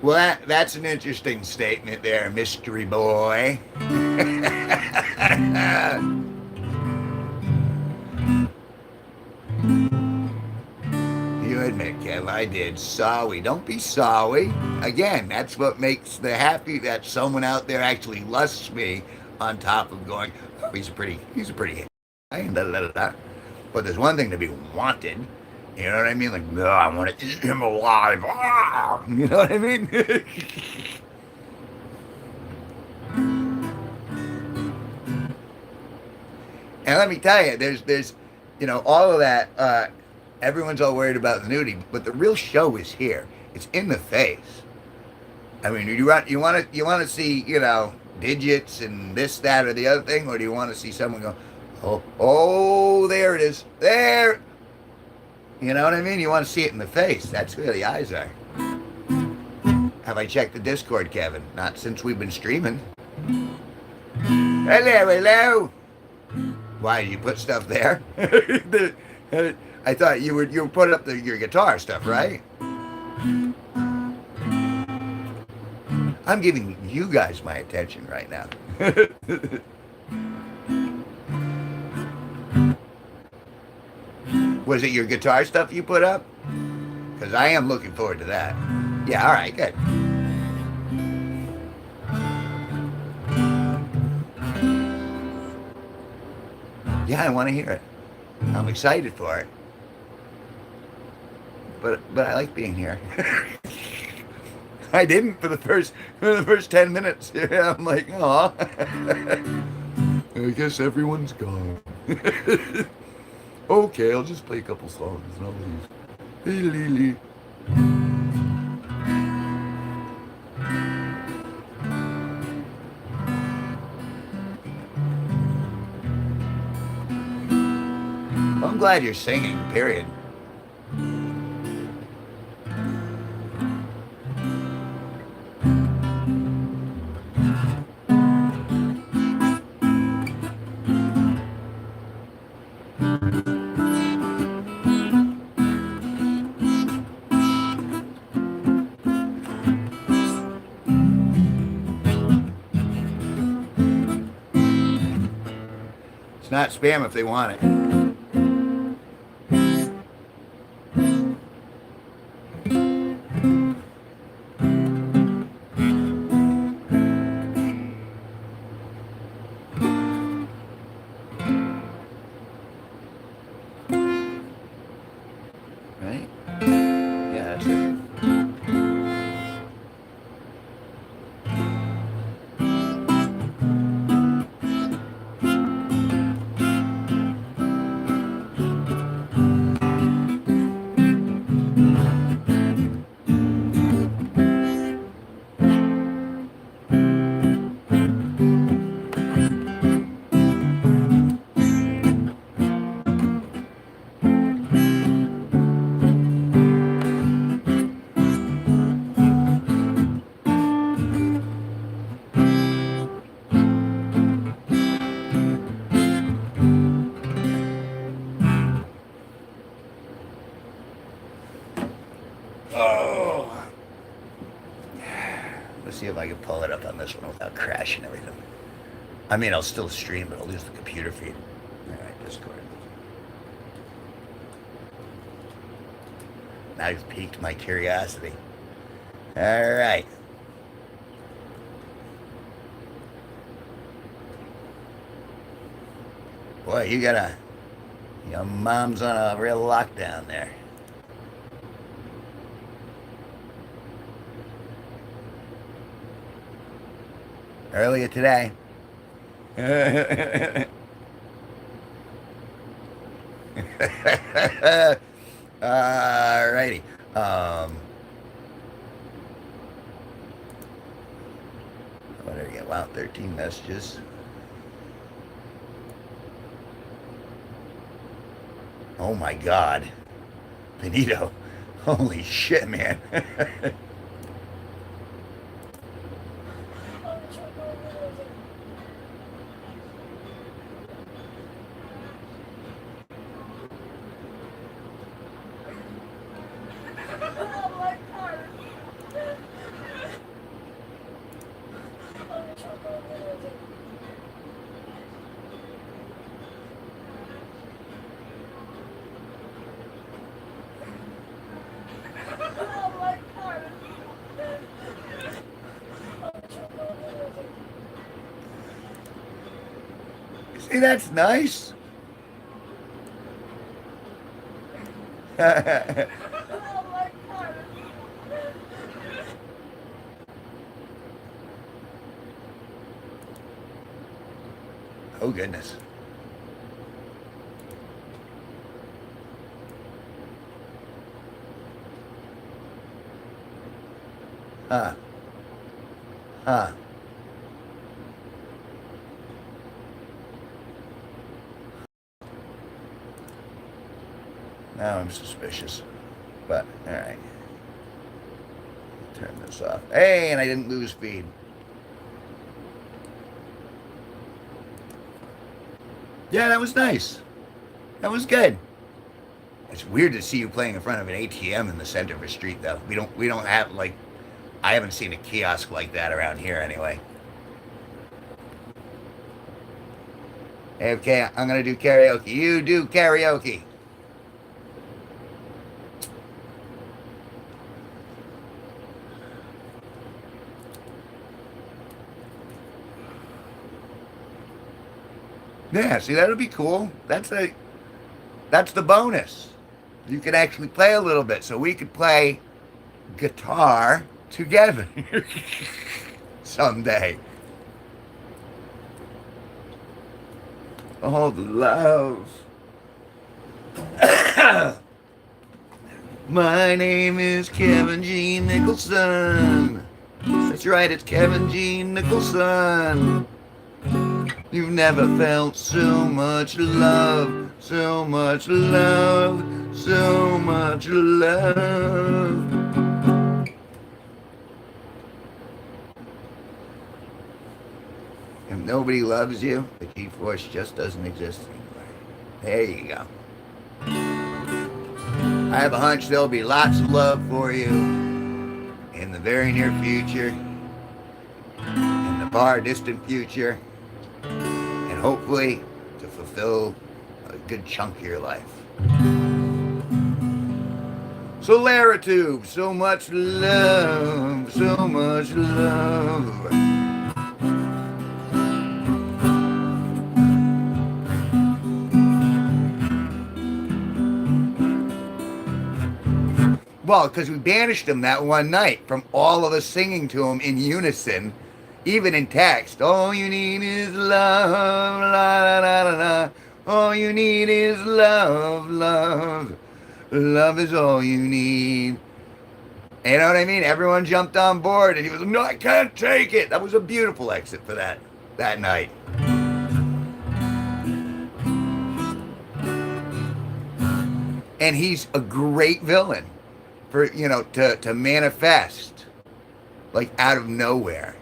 Well, that's an interesting statement there, mystery boy. You admit, Kev, I did. Sorry. Don't be sorry. Again, that's what makes the happy that someone out there actually lusts me on top of going, oh, he's a pretty guy, and da da da da. But there's one thing to be wanted. You know what I mean? Like, no, I want to eat him alive. Ah! You know what I mean? And let me tell you, all of that. Everyone's all worried about the nudity, but the real show is here. It's in the face. I mean, you want to see digits and this, that, or the other thing, or do you want to see someone go, oh, there it is, there. You know what I mean? You want to see it in the face. That's where the eyes are. Have I checked the Discord, Kevin? Not since we've been streaming. Hello, hello. Why, you put stuff there? I thought you put up your guitar stuff, right? I'm giving you guys my attention right now. Was it your guitar stuff you put up? Because I am looking forward to that. Yeah, all right, good. Yeah, I want to hear it. I'm excited for it. But I like being here. I didn't for the first 10 minutes. Yeah, I'm like, oh. I guess everyone's gone. Okay, I'll just play a couple songs and I'll leave. Hey, Lily. I'm glad you're singing, period. It's not spam if they want it. Right? Yeah, that's it. Oh. Let's see if I can pull it up on this one without crashing everything. I mean, I'll still stream, but I'll lose the computer feed. All right, Discord. Now you've piqued my curiosity. All right. Boy, your mom's on a real lockdown there. Earlier today. Alrighty. What did I get? Wow, 13 messages. Oh my God. Benito. Holy shit, man. See, that's nice. Oh, goodness. Huh. Huh. Now I'm suspicious. But, alright. Turn this off. Hey, and I didn't lose speed. Yeah, that was nice. That was good. It's weird to see you playing in front of an ATM in the center of a street, though. We don't have like I haven't seen a kiosk like that around here anyway. Okay, I'm gonna do karaoke. You do karaoke. Yeah, see that'll be cool. That's the bonus. You could actually play a little bit, so we could play guitar together someday. Oh, the love. My name is Kevin G Nicholson. That's right, it's Kevin G Nicholson. You've never felt so much love, so much love, so much love. If nobody loves you, the G-force just doesn't exist anymore. There you go. I have a hunch there'll be lots of love for you in the very near future, in the far distant future, and hopefully to fulfill a good chunk of your life. So Laratube, so much love, so much love. Well, because we banished him that one night from all of us singing to him in unison, even in text. All you need is love, la la la la la. All you need is love, love. Love is all you need. You know what I mean? Everyone jumped on board, and he was like, "No, I can't take it." That was a beautiful exit for that night. And he's a great villain for to manifest like out of nowhere.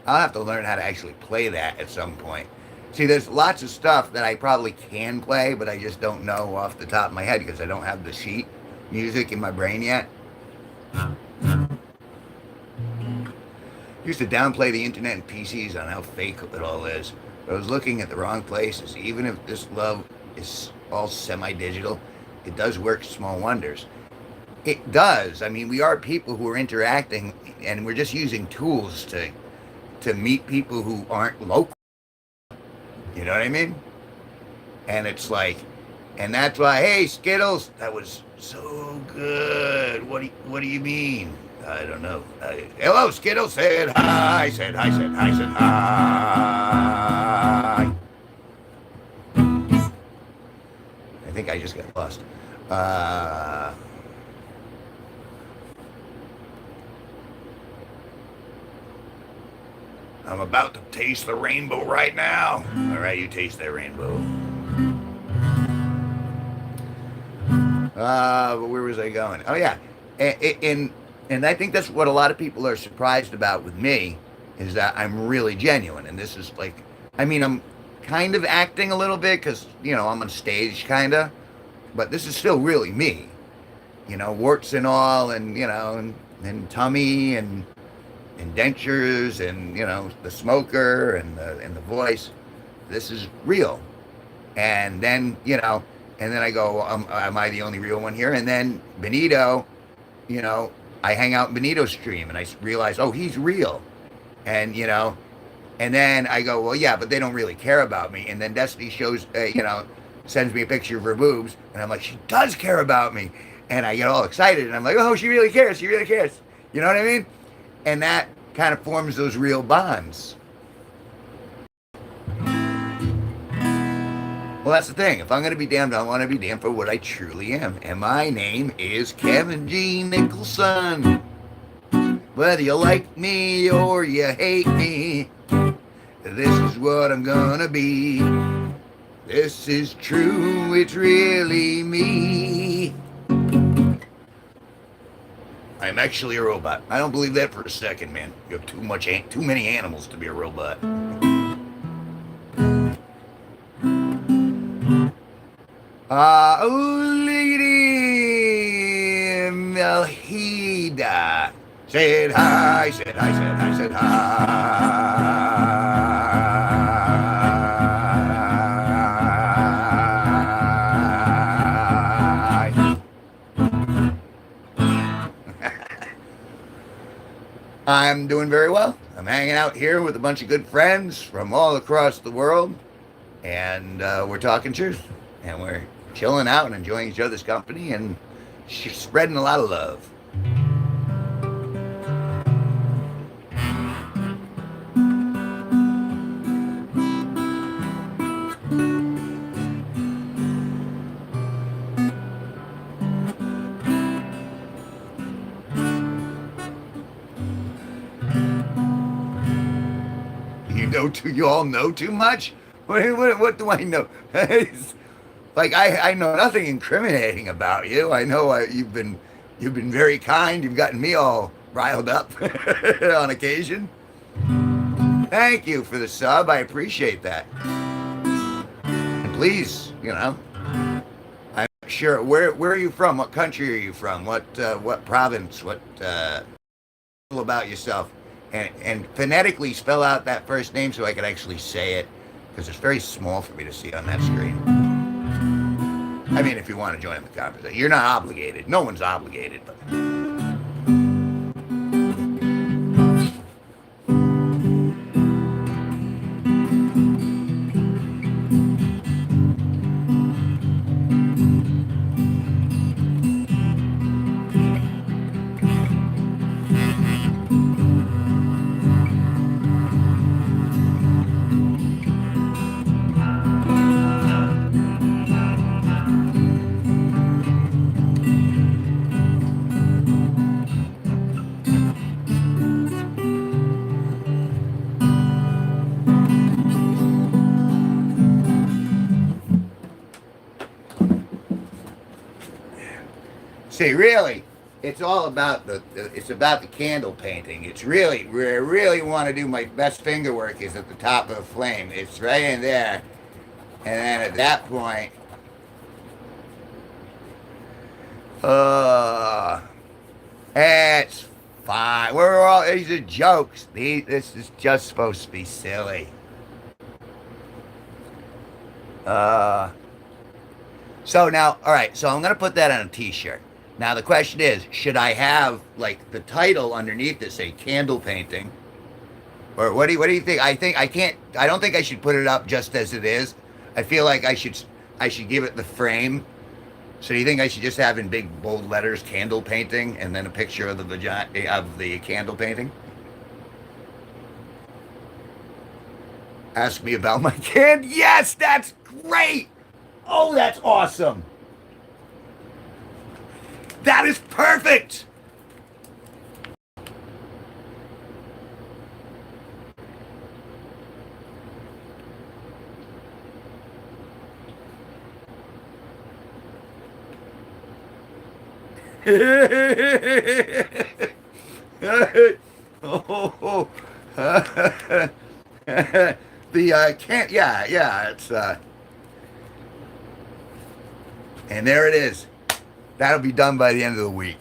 I'll have to learn how to actually play that at some point. See, there's lots of stuff that I probably can play, but I just don't know off the top of my head because I don't have the sheet music in my brain yet. Used to downplay the internet and PCs on how fake it all is. But I was looking at the wrong places. Even if this love is all semi-digital, it does work small wonders. It does. I mean, we are people who are interacting, and we're just using tools to meet people who aren't local. You know what I mean? And it's like, and that's why, hey, Skittles, that was so good. What do you mean? I don't know. Hello, Skittles said hi, said hi, said hi, said hi. I think I just got lost. I'm about to taste the rainbow right now. All right, you taste that rainbow. But where was I going? Oh, yeah. And I think that's what a lot of people are surprised about with me is that I'm really genuine. And this is like, I mean, I'm kind of acting a little bit because, I'm on stage kind of. But this is still really me. warts and all, and and tummy and dentures, and the smoker and the voice. This is real. And then and then I go, am I the only real one here? And then Benito, you know, I hang out in Benito's stream, and I realize, oh, he's real. And and then I go, well, yeah, but they don't really care about me. And then Destiny shows, sends me a picture of her boobs, and I'm like, she does care about me. And I get all excited, and I'm like, oh, she really cares. She really cares. You know what I mean? And that kind of forms those real bonds. Well, that's the thing. If I'm going to be damned, I want to be damned for what I truly am. And my name is Kevin G Nicholson. Whether you like me or you hate me, this is what I'm going to be. This is true, it's really me. I'm actually a robot. I don't believe that for a second, man. You have too many animals to be a robot. Lady Melhida said hi, said hi, said hi, said hi. I'm doing very well. I'm hanging out here with a bunch of good friends from all across the world, and we're talking truth, and we're chilling out and enjoying each other's company, and spreading a lot of love. You all know too much? What do I know? Like I know nothing incriminating about you. I know you've been very kind. You've gotten me all riled up on occasion. Thank you for the sub. I appreciate that. And please, I'm sure. Where are you from? What country are you from? What province? What about yourself? And phonetically spell out that first name so I could actually say it, because it's very small for me to see on that screen. I mean, if you want to join the conversation, you're not obligated. No one's obligated. But... See, really, it's all about it's about the candle painting. It's really, where I really want to do my best finger work is at the top of the flame. It's right in there. And then at that point, it's fine. These are jokes. This is just supposed to be silly. So now, all right, so I'm going to put that on a t-shirt. Now the question is, should I have like the title underneath it say candle painting? Or what do you think? I don't think I should put it up just as it is. I feel like I should give it the frame. So do you think I should just have in big bold letters candle painting and then a picture of the candle painting? Ask me about my kid. Yes, that's great. Oh, that's awesome. That is perfect. Oh, the can't. Yeah. It's and there it is. That'll be done by the end of the week.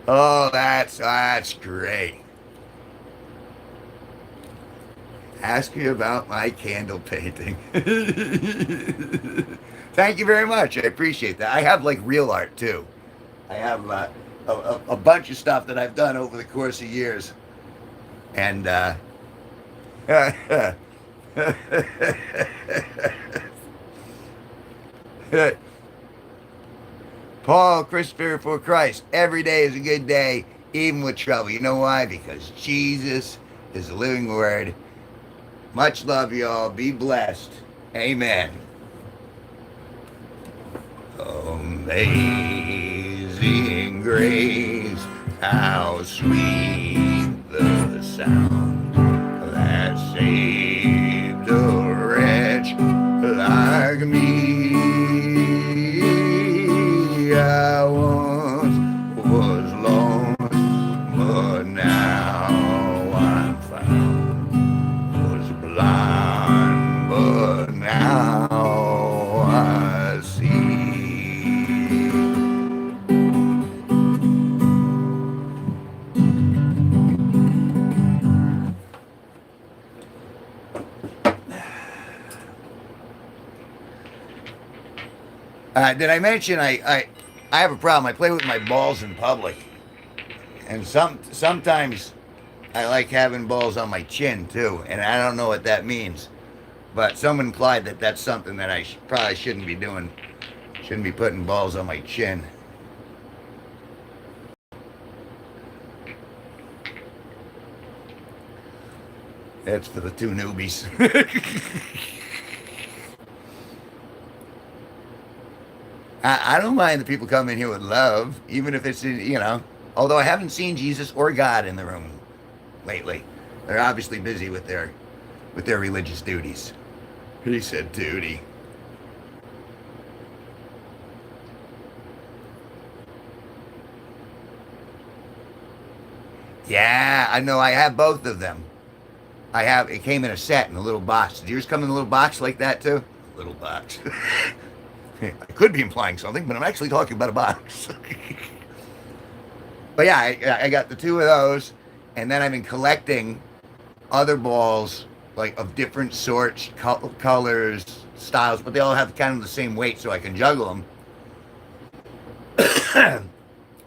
Oh, that's great. Ask me about my candle painting. Thank you very much. I appreciate that. I have like real art too. I have a bunch of stuff that I've done over the course of years, and Paul Christopher for Christ. Every day is a good day, even with trouble. You know why? Because Jesus is the living word. Much love, y'all. Be blessed. Amen. Amazing grace, how sweet the sound that saved a wretch like me. I once was lost, but now I'm found. Was blind, but now I see. Did I mention I have a problem? I play with my balls in public, and sometimes I like having balls on my chin too, and I don't know what that means. But someone implied that that's something that I probably shouldn't be doing. Shouldn't be putting balls on my chin. That's for the two newbies. I don't mind the people coming here with love, even if it's, although I haven't seen Jesus or God in the room lately. They're obviously busy with their religious duties. He said duty. Yeah, I know. I have both of them. It came in a set in a little box. Did yours come in a little box like that too? A little box. I could be implying something, but I'm actually talking about a box. But yeah, I got the two of those, and then I've been collecting other balls like of different sorts, colors, styles, but they all have kind of the same weight, so I can juggle them.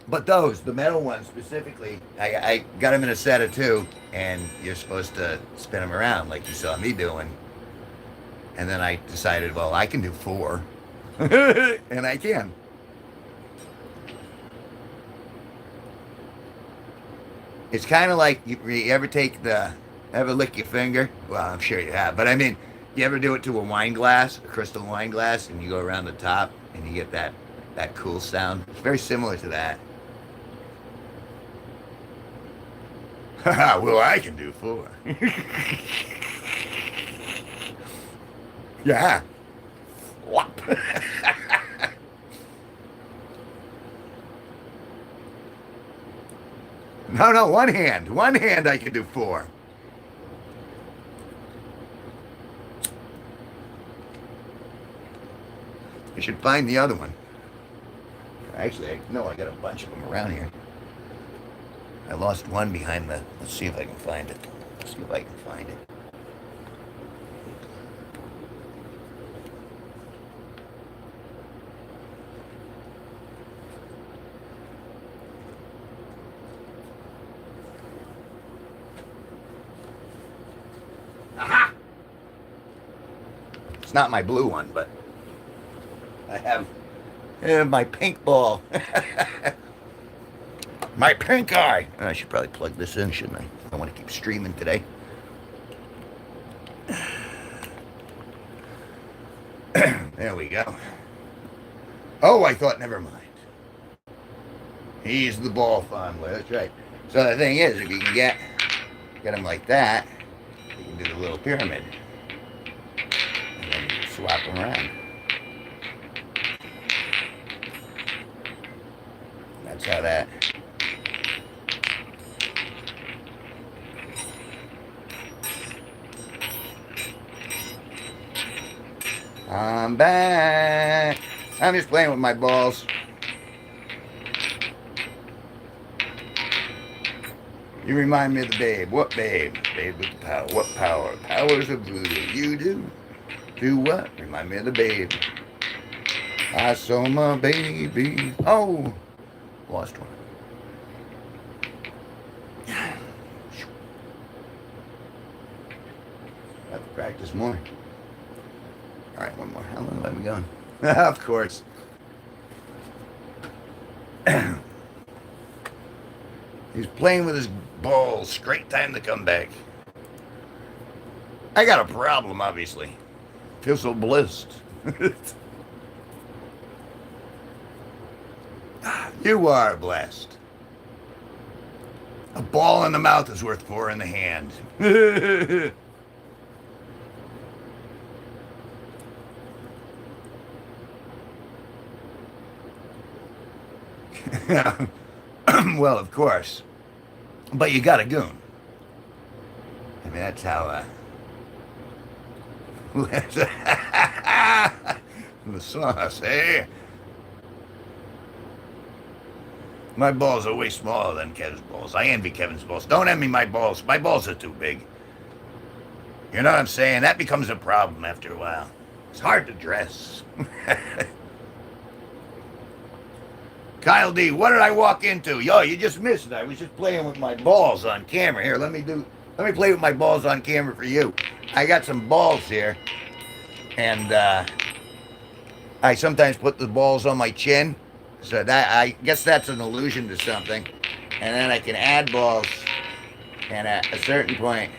But the metal ones specifically, I got them in a set of two, and you're supposed to spin them around like you saw me doing. And then I decided, well, I can do four, and I can. It's kind of like you ever lick your finger? Well, I'm sure you have, but I mean, you ever do it to a wine glass, a crystal wine glass, and you go around the top and you get that cool sound? It's very similar to that. Well, I can do four. Yeah. Whop. No, one hand. One hand I can do four. I should find the other one. Actually, I got a bunch of them around here. I lost one behind the... Let's see if I can find it. Let's see if I can find it. Aha! It's not my blue one, but I have my pink ball. My pink eye. I should probably plug this in, shouldn't I? I want to keep streaming today. There we go. Oh, I thought, never mind. He's the ball fondler. That's right. So the thing is, if you can get them like that, you can do the little pyramid. And then you can swap them around. That's how that... I'm back. I'm just playing with my balls. You remind me of the babe. What babe? Babe with the power. What power? Powers of voodoo. You do? Do what? Remind me of the babe. I saw my baby. Oh, lost one. Have to practice more. All right, one more. How long have I been going? Of course. He's playing with his balls. Great time to come back. I got a problem, obviously. Feel so blessed. You are blessed. A ball in the mouth is worth four in the hand. Well, of course. But you got a goon. I mean, that's how, the sauce, eh? My balls are way smaller than Kevin's balls. I envy Kevin's balls. Don't envy my balls. My balls are too big. You know what I'm saying? That becomes a problem after a while. It's hard to dress. Kyle D, what did I walk into? Yo, you just missed it. I was just playing with my balls on camera. Here, let me play with my balls on camera for you. I got some balls here. And I sometimes put the balls on my chin. So that, I guess that's an allusion to something. And then I can add balls. And at a certain point,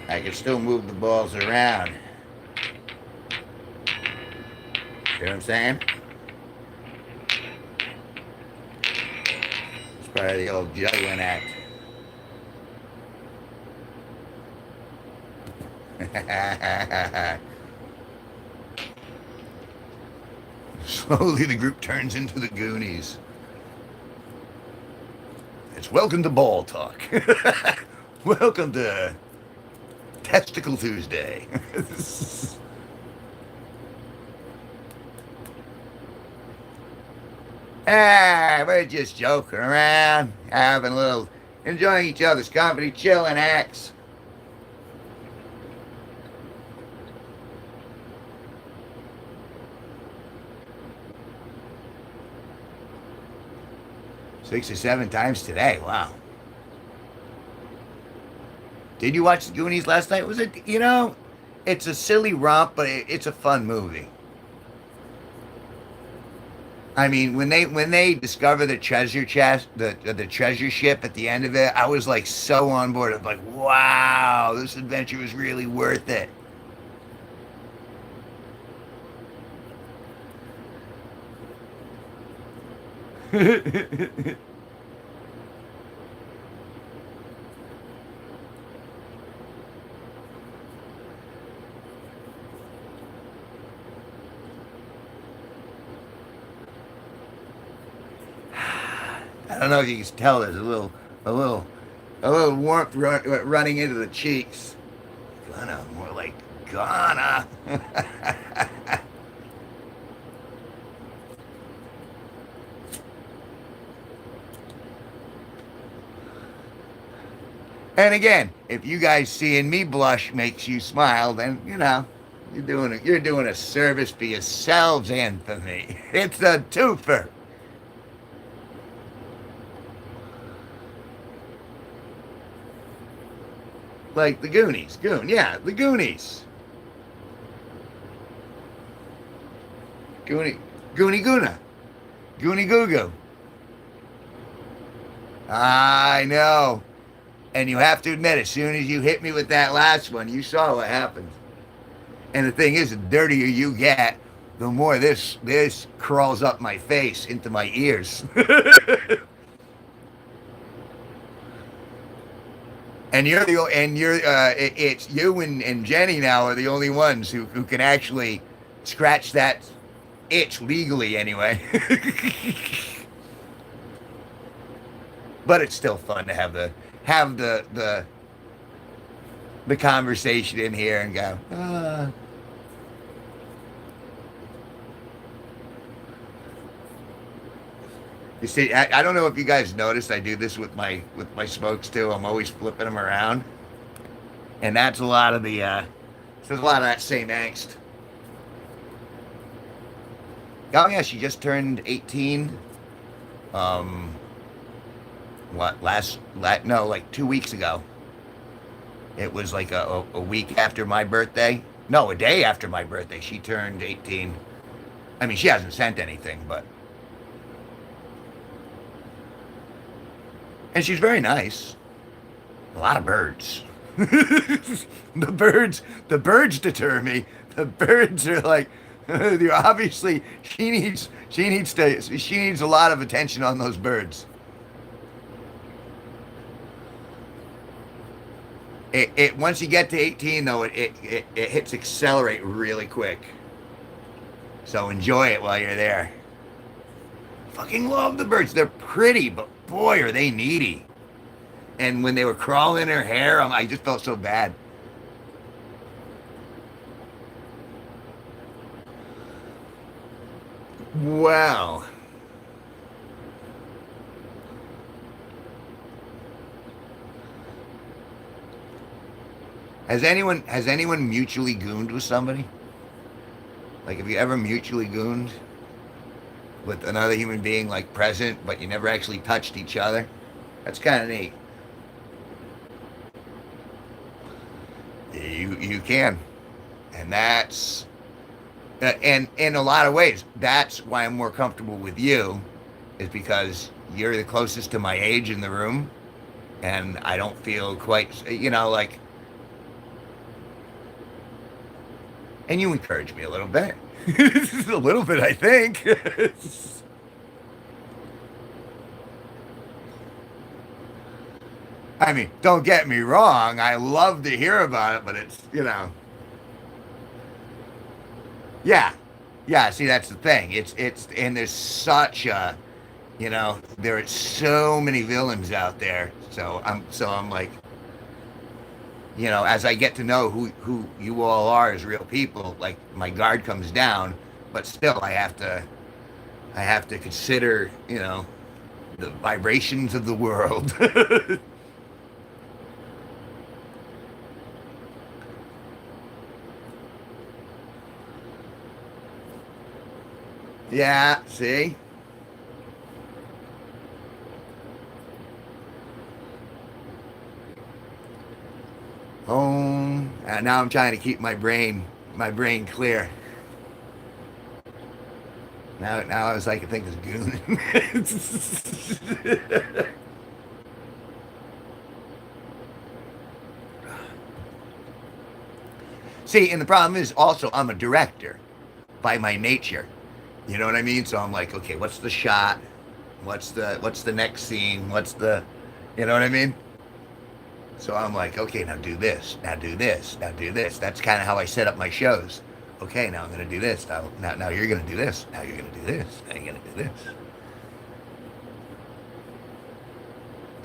I can still move the balls around. See what I'm saying? It's part of the old juggling act. Slowly the group turns into the Goonies. It's welcome to Ball Talk. Welcome to Testicle Tuesday. We're just joking around, having a little, enjoying each other's company, chilling acts. Six or seven times today. Wow. Did you watch the Goonies last night? Was it, it's a silly romp, but it's a fun movie. I mean, when they discover the treasure chest, the treasure ship at the end of it, I was like so on board. I was like, wow, this adventure was really worth it. I don't know if you can tell. There's a little warmth running into the cheeks. Gonna, more like gonna. And again, if you guys seeing me blush makes you smile, then you're doing a service for yourselves and for me. It's a twofer. Like the Goonies. The Goonies. Goonie Goona. Goonie Goo Goo. I know. And you have to admit, as soon as you hit me with that last one, you saw what happened. And the thing is, the dirtier you get, the more this crawls up my face into my ears. And it's you and Jenny now are the only ones who can actually scratch that itch legally anyway. But it's still fun to have the conversation in here and go, You see, I don't know if you guys noticed. I do this with my smokes too. I'm always flipping them around, and that's a lot of the. There's a lot of that same angst. Oh yeah, she just turned 18. Um, what no, like 2 weeks ago. It was like a week after my birthday. No, a day after my birthday. She turned 18. I mean, she hasn't sent anything, but and she's very nice. A lot of birds. The birds deter me. The birds are like, they're obviously she needs a lot of attention on those birds. It once you get to 18 though, it hits accelerate really quick. So enjoy it while you're there. Fucking love the birds. They're pretty, but boy, are they needy. And when they were crawling in her hair, I just felt so bad. Wow. Has anyone mutually gooned with somebody? Like, have you ever mutually gooned with another human being, like present, but you never actually touched each other? That's kind of neat. You can, and that's and in a lot of ways, that's why I'm more comfortable with you, is because you're the closest to my age in the room, and I don't feel quite, like, and you encourage me a little bit, a little bit, I think. I mean, don't get me wrong, I love to hear about it, but yeah, yeah. See, that's the thing. And there's such a, there are so many villains out there. So I'm like, as I get to know who you all are as real people, like my guard comes down, but still I have to consider, the vibrations of the world. Yeah, see? And now I'm trying to keep my brain clear. Now I was like, I think it's goon. See, and the problem is also I'm a director by my nature. You know what I mean? So I'm like, okay, what's the shot? What's the next scene? You know what I mean? So I'm like, okay, now do this, now do this, now do this. That's kind of how I set up my shows. Okay, now I'm gonna do this. Now you're gonna do this. Now you're gonna do this. Now you're gonna do this.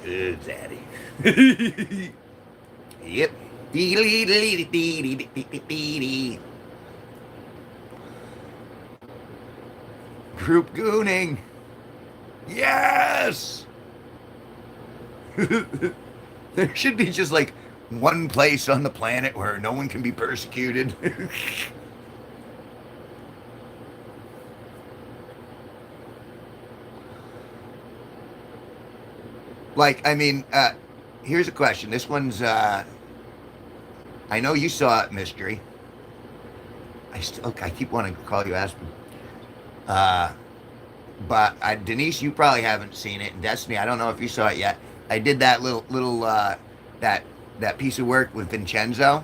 Good, Zaddy. Yep. Group gooning. Yes. There should be just like one place on the planet where no one can be persecuted. Like, I mean, here's a question. This one's, I know you saw it, Mystery. I keep wanting to call you Aspen. Uh, but Denise, you probably haven't seen it. And Destiny, I don't know if you saw it yet. I did that little that that piece of work with Vincenzo,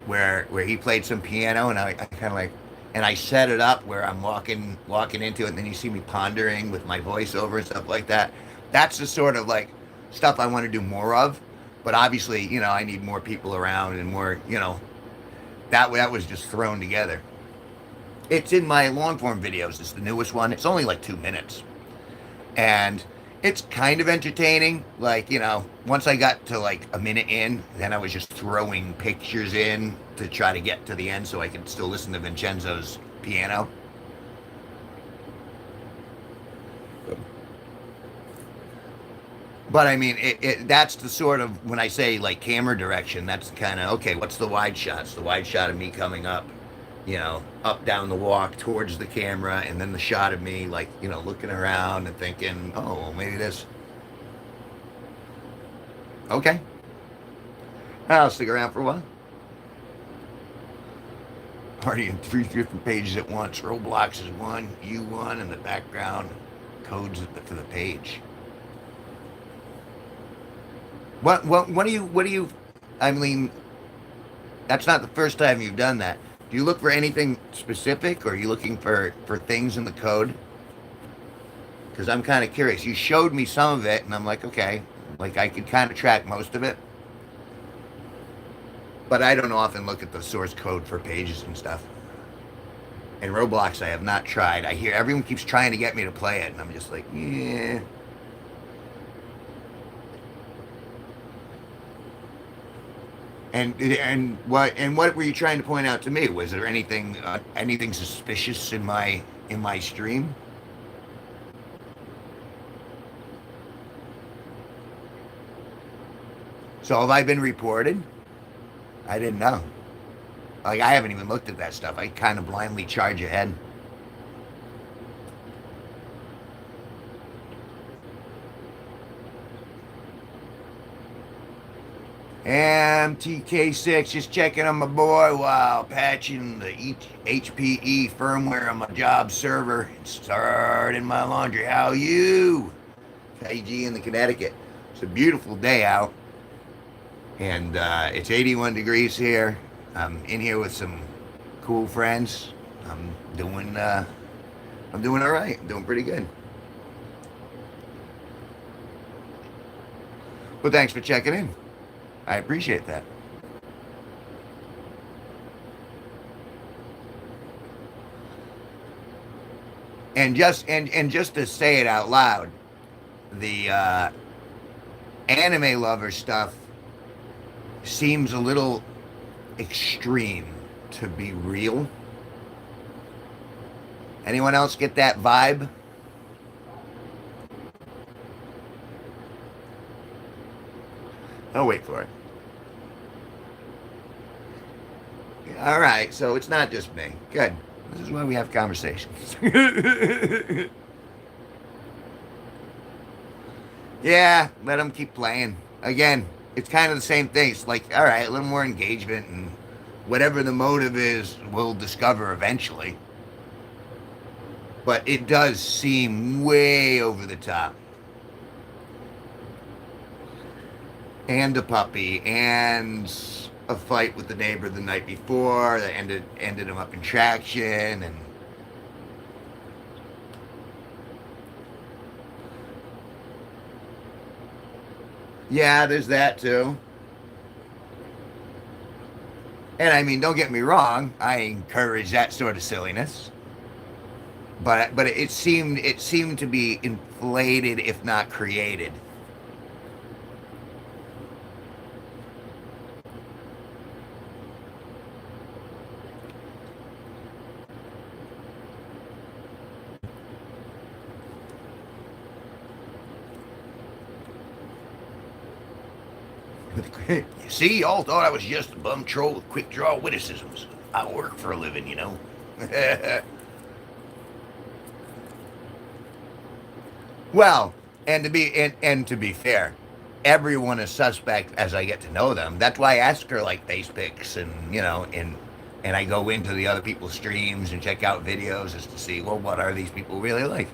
where he played some piano, and I kind of like, and I set it up where I'm walking into it, and then you see me pondering with my voiceover and stuff like that. That's the sort of like stuff I want to do more of. But obviously, I need more people around and more, that was just thrown together. It's in my long form videos. It's the newest one. It's only like 2 minutes. And it's kind of entertaining. Like, once I got to like a minute in, then I was just throwing pictures in to try to get to the end so I could still listen to Vincenzo's piano. But I mean, that's the sort of, when I say like camera direction, that's kind of, okay, what's the wide shot? It's the wide shot of me coming up, up down the walk towards the camera, and then the shot of me, like, looking around and thinking, oh, well, maybe this. Okay. I'll stick around for a while. Party in 3 different pages at once. Roblox is one, you one, and the background codes for the page. What do you, I mean, that's not the first time you've done that. Do you look for anything specific, or are you looking for things in the code? Because I'm kind of curious. You showed me some of it, and I'm like, okay, like I could kind of track most of it. But I don't often look at the source code for pages and stuff. In Roblox, I have not tried. I hear everyone keeps trying to get me to play it, and I'm just like, yeah. And what were you trying to point out to me? Was there anything suspicious in my stream? So have I been reported? I didn't know. Like, I haven't even looked at that stuff. I kind of blindly charge ahead. MTK6, just checking on my boy while patching the HPE firmware on my job server and starting my laundry. How are you? KG in the Connecticut. It's a beautiful day out, and it's 81 degrees here. I'm in here with some cool friends. I'm doing all right. I'm doing pretty good. Well, thanks for checking in. I appreciate that. And just to say it out loud, the anime lover stuff seems a little extreme to be real. Anyone else get that vibe? I'll wait for it. All right, so it's not just me. Good. This is why we have conversations. Yeah, let them keep playing. Again, it's kind of the same thing. It's like, all right, a little more engagement, and whatever the motive is, we'll discover eventually. But it does seem way over the top. And a puppy, and a fight with the neighbor the night before that ended him up in traction, and yeah, there's that too. And I mean, don't get me wrong, I encourage that sort of silliness. But it seemed to be inflated, if not created. You see, y'all thought I was just a bum troll with quick draw witticisms. I work for a living, you know. Well, and to be fair, everyone is suspect as I get to know them. That's why I ask her like face pics, and and I go into the other people's streams and check out videos just to see, well, what are these people really like?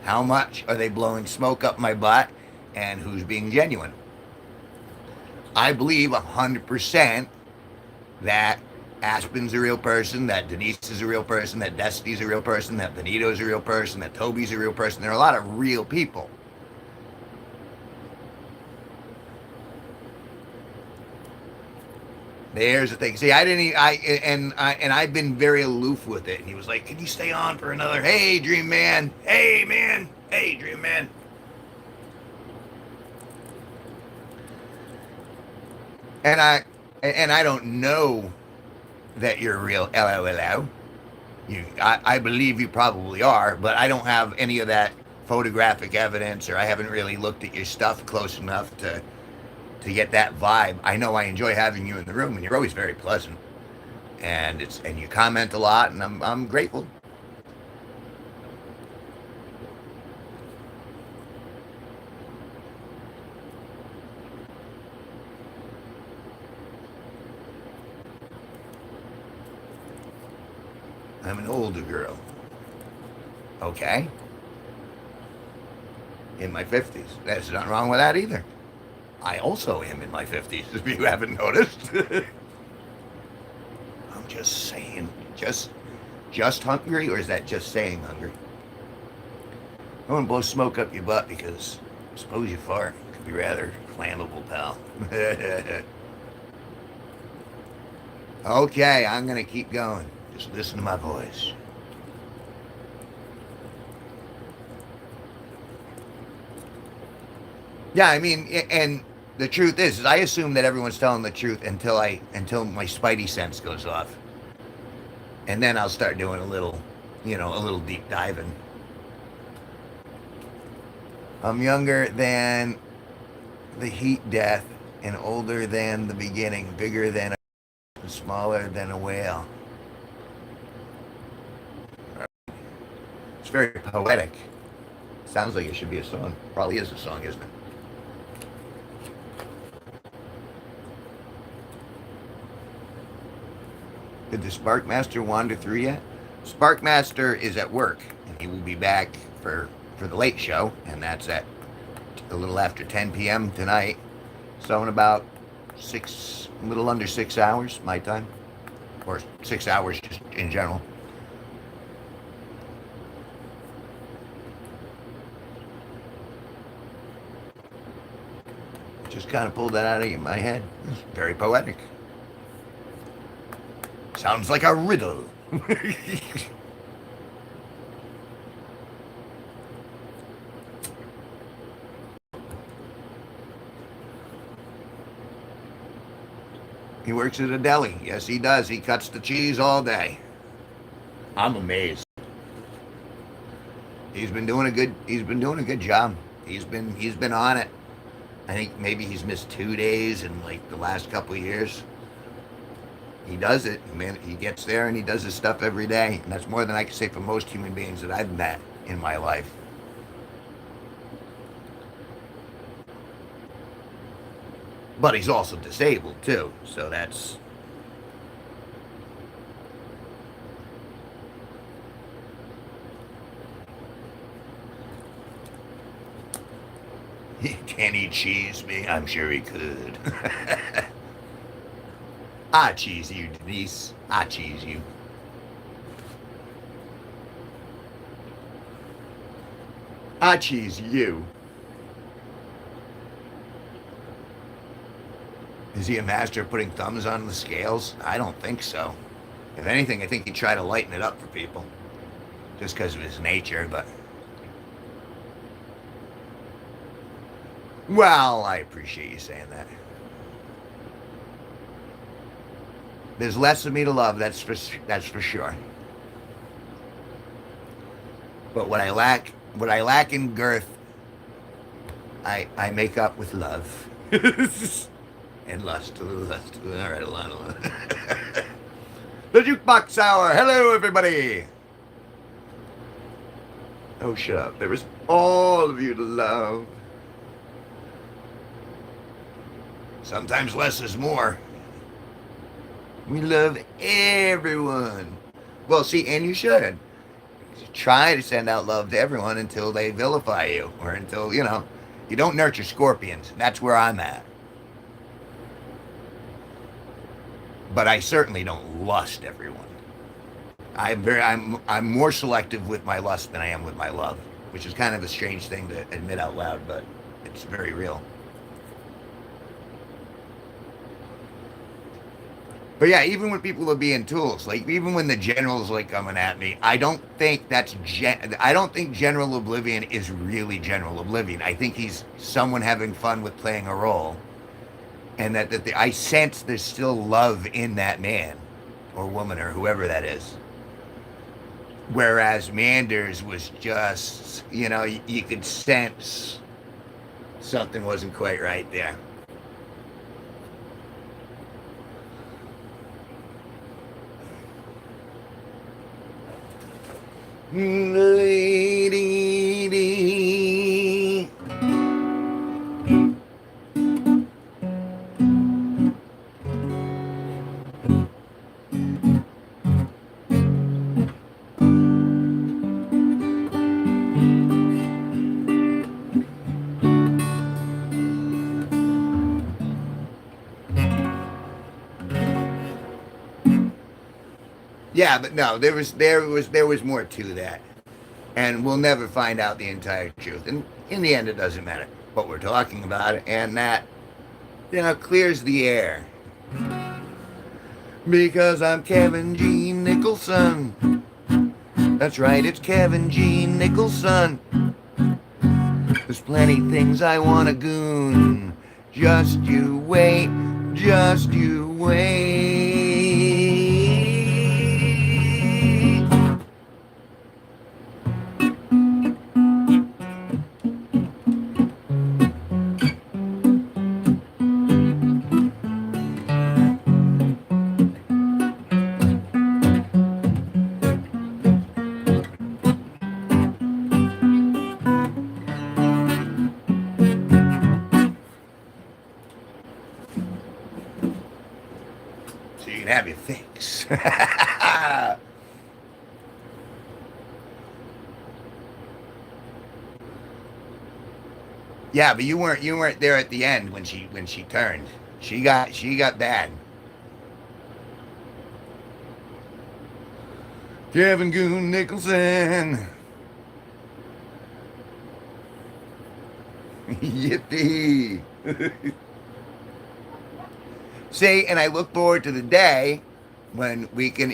How much are they blowing smoke up my butt, and who's being genuine? I believe 100% that Aspen's a real person, that Denise is a real person, that Destiny's a real person, that Benito's a real person, that Toby's a real person. There are a lot of real people. There's the thing. See, I didn't. I've been very aloof with it. And he was like, "Can you stay on for another? Hey, Dream Man. Hey, man. Hey, Dream Man." And I don't know that you're real. LOLO. I believe you probably are, but I don't have any of that photographic evidence, or I haven't really looked at your stuff close enough to get that vibe. I know I enjoy having you in the room, and you're always very pleasant, and you comment a lot, and I'm grateful. I'm an older girl. Okay. In my 50s. There's nothing wrong with that either. I also am in my 50s, if you haven't noticed. I'm just saying. Just hungry, or is that just saying hungry? I want to blow smoke up your butt because suppose you fart. It could be rather flammable, pal. Okay, I'm going to keep going. Just listen to my voice. Yeah, I mean, and the truth is I assume that everyone's telling the truth until my spidey sense goes off, and then I'll start doing a little deep diving. I'm younger than the heat death, and older than the beginning, bigger than a smaller than a whale. It's very poetic. Sounds like it should be a song. Probably is a song, isn't it? Did the Sparkmaster wander through yet? Sparkmaster is at work, and he will be back for the late show, and that's at a little after 10 p.m. tonight. So in about a little under 6 hours, my time, or 6 hours just in general. Just kind of pulled that out of my head. It's very poetic. Sounds like a riddle. He works at a deli. Yes, he does. He cuts the cheese all day. I'm amazed. He's been doing a good job. He's been on it. I think maybe he's missed 2 days in like the last couple of years. He does it. Man, he gets there and he does his stuff every day. And that's more than I can say for most human beings that I've met in my life. But he's also disabled too. So that's... Can he cheese me? I'm sure he could. I cheese you, Denise. I cheese you. I cheese you. Is he a master of putting thumbs on the scales? I don't think so. If anything, I think he'd try to lighten it up for people. Just because of his nature, but... Well, I appreciate you saying that. There's less of me to love, that's for sure. But what I lack in girth, I make up with love. And lust. All right, Alana. The Jukebox Hour. Hello, everybody. Oh, shut up. There is all of you to love. Sometimes less is more. We love everyone. Well, see, and you should. Try to send out love to everyone until they vilify you, or until, you don't nurture scorpions. That's where I'm at. But I certainly don't lust everyone. I'm more selective with my lust than I am with my love, which is kind of a strange thing to admit out loud, but it's very real. But yeah, even when people are being tools, like even when the general's like coming at me, I don't think General Oblivion is really General Oblivion. I think he's someone having fun with playing a role, and I sense there's still love in that man, or woman, or whoever that is. Whereas Manders was just, you could sense something wasn't quite right there. Lady. Yeah, but no, there was more to that, and we'll never find out the entire truth. And in the end, it doesn't matter what we're talking about, and that clears the air. Because I'm Kevin G Nicholson. That's right, it's Kevin G Nicholson. There's plenty things I wanna goon. Just you wait, just you wait. So you can have your fix. Yeah, but you weren't there at the end when she turned. She got bad. Kevin Goon Nicholson. Yippee. See, and I look forward to the day when we can,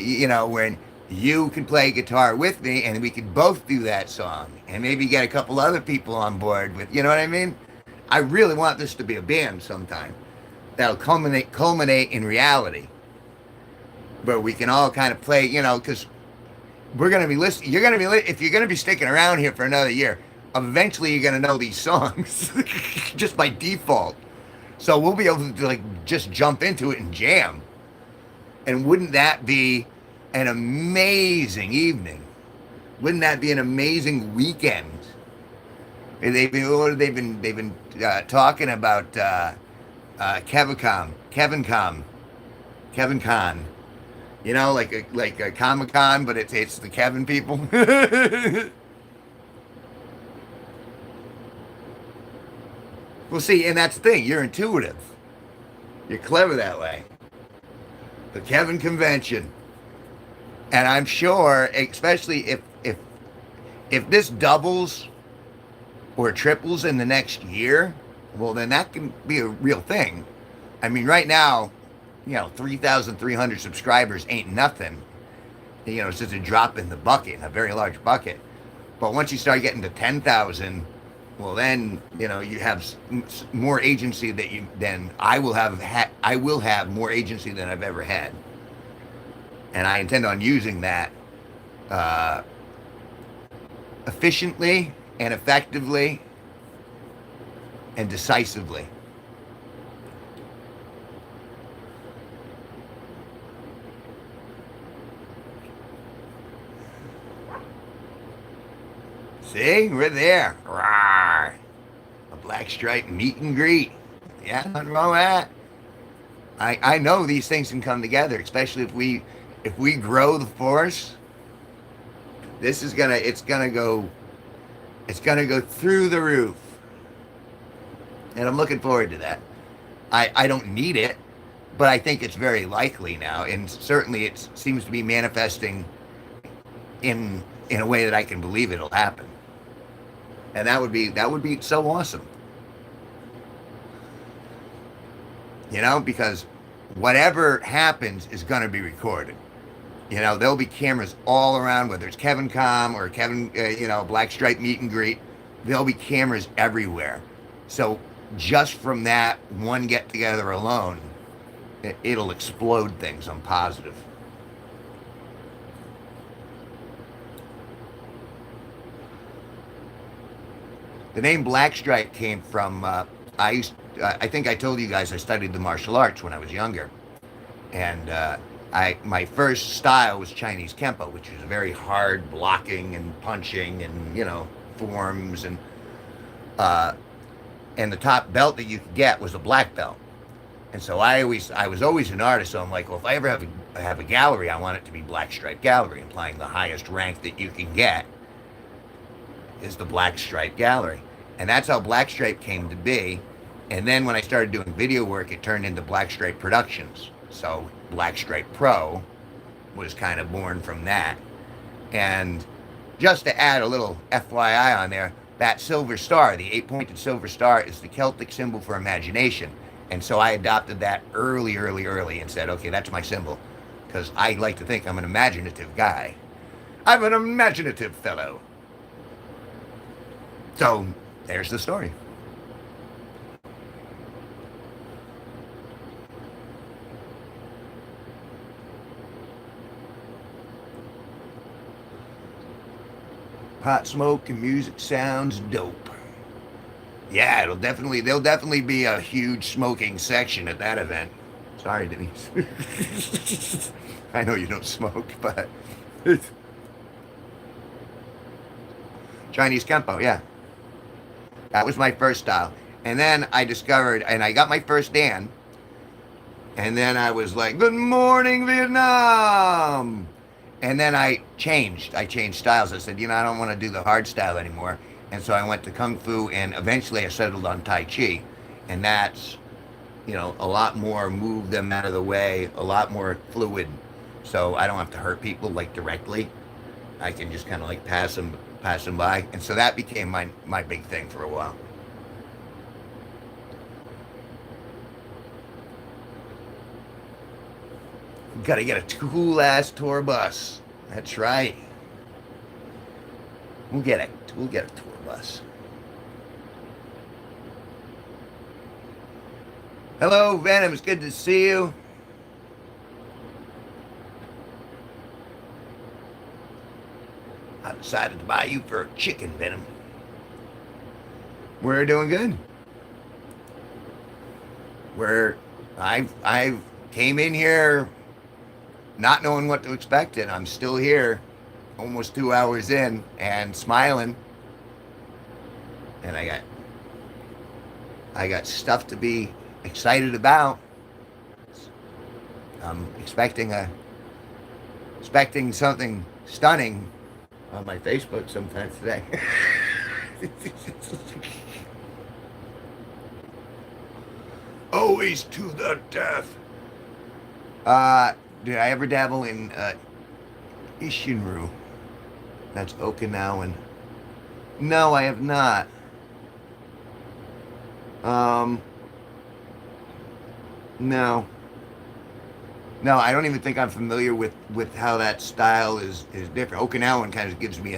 when you can play guitar with me and we can both do that song and maybe get a couple other people on board with, you know what I mean? I really want this to be a band sometime that'll culminate in reality where we can all kind of play, because we're going to be listening. You're going to be, if you're going to be sticking around here for another year, eventually you're going to know these songs just by default. So we'll be able to just jump into it and jam. And wouldn't that be an amazing evening? Wouldn't that be an amazing weekend? They've been talking about Kevin Con. Like a Comic Con, but it's the Kevin people. Well, see, and that's the thing. You're intuitive. You're clever that way. The Kevin Convention, and I'm sure, especially if this doubles or triples in the next year, well, then that can be a real thing. I mean, right now, 3,300 subscribers ain't nothing. It's just a drop in the bucket, a very large bucket. But once you start getting to 10,000, well, then you have more agency than I will have. I will have more agency than I've ever had, and I intend on using that efficiently and effectively and decisively. See, we're there. Rawr. A black stripe meet and greet. Yeah, nothing wrong with that. I know these things can come together, especially if we grow the force. It's gonna go through the roof, and I'm looking forward to that. I don't need it, but I think it's very likely now, and certainly it seems to be manifesting in a way that I can believe it'll happen. And that would be so awesome. Because whatever happens is going to be recorded. There'll be cameras all around, whether it's Kevin Com or Kevin, Black Stripe meet and greet. There'll be cameras everywhere. So just from that one get together alone, it'll explode things. I'm positive. The name Black Stripe came from I think I told you guys I studied the martial arts when I was younger, and I my first style was Chinese Kempo, which was very hard blocking and punching and forms uh, and the top belt that you could get was a black belt. And so I was always an artist, so I'm like, well, if I ever have a gallery, I want it to be Black Stripe Gallery, implying the highest rank that you can get is the Black Stripe Gallery. And that's how Black Stripe came to be. And then when I started doing video work, it turned into Black Stripe Productions. So Black Stripe Pro was kind of born from that. And just to add a little FYI on there, that silver star, the 8-pointed silver star, is the Celtic symbol for imagination. And so I adopted that early and said, okay, that's my symbol. Because I like to think I'm an imaginative guy. I'm an imaginative fellow. So there's the story. Pot smoke and music sounds dope. Yeah, there'll definitely be a huge smoking section at that event. Sorry, Denise. I know you don't smoke, but Chinese Kempo, yeah. That was my first style. And then I discovered, and I got my first Dan, and then I was like, good morning, Vietnam. And then I changed styles. I said, I don't want to do the hard style anymore. And so I went to Kung Fu, and eventually I settled on Tai Chi. And that's, a lot more move them out of the way, a lot more fluid. So I don't have to hurt people like directly. I can just kind of like pass them by. And so that became my big thing for a while. Gotta get a cool ass tour bus. That's right. We'll get a tour bus. Hello, Venom. It's good to see you. I decided to buy you for a chicken, Venom. We're doing good. I've came in here not knowing what to expect, and I'm still here, almost 2 hours in, and smiling. And I got stuff to be excited about. I'm expecting something stunning on my Facebook sometime today. Always to the death. Did I ever dabble in Ishinru? That's Okinawan. No, I have not. No. No, I don't even think I'm familiar with how that style is different. Okinawan kind of gives me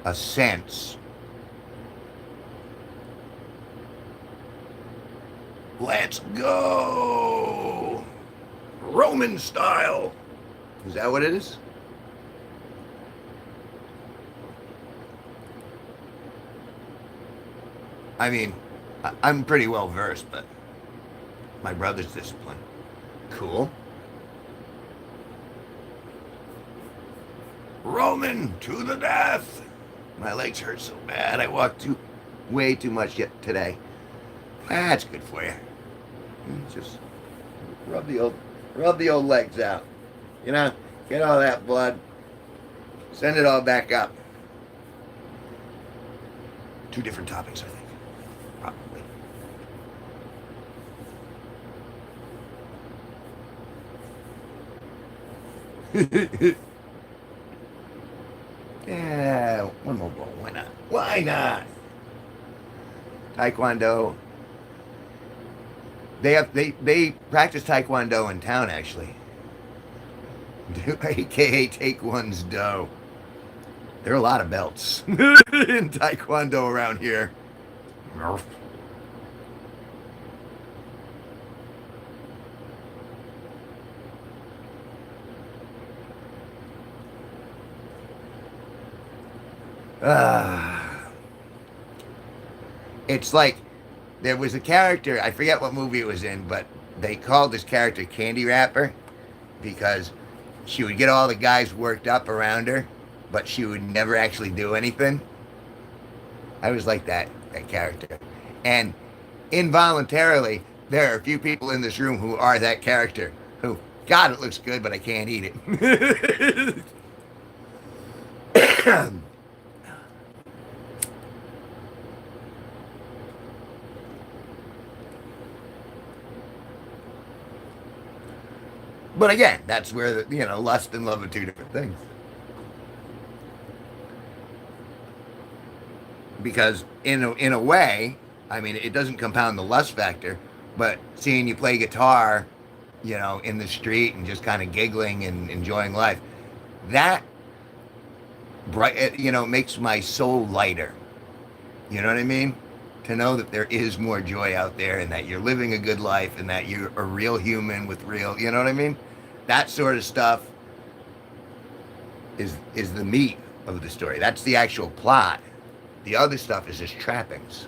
a sense. Let's go! Roman style. Is that what it is? I mean, I'm pretty well versed, but my brother's discipline. Cool. Roman to the death. My legs hurt so bad. I walked way too much yet today. That's good for you. Just rub the old legs out. Get all that blood. Send it all back up. 2 different topics, I think. Probably. Yeah, one more ball. Why not? Why not? Taekwondo. They practice Taekwondo in town, actually. AKA take one's dough. There are a lot of belts in Taekwondo around here. It's like there was a character, I forget what movie it was in, but they called this character Candy Wrapper because she would get all the guys worked up around her, but she would never actually do anything. I was like that character. And involuntarily, there are a few people in this room who are that character. Who, God, it looks good, but I can't eat it. But again, that's where lust and love are two different things. Because in a way, I mean, it doesn't compound the lust factor, but seeing you play guitar, in the street and just kind of giggling and enjoying life, that bright, makes my soul lighter. You know what I mean? To know that there is more joy out there and that you're living a good life and that you're a real human with real, you know what I mean? That sort of stuff is the meat of the story. That's the actual plot. The other stuff is just trappings.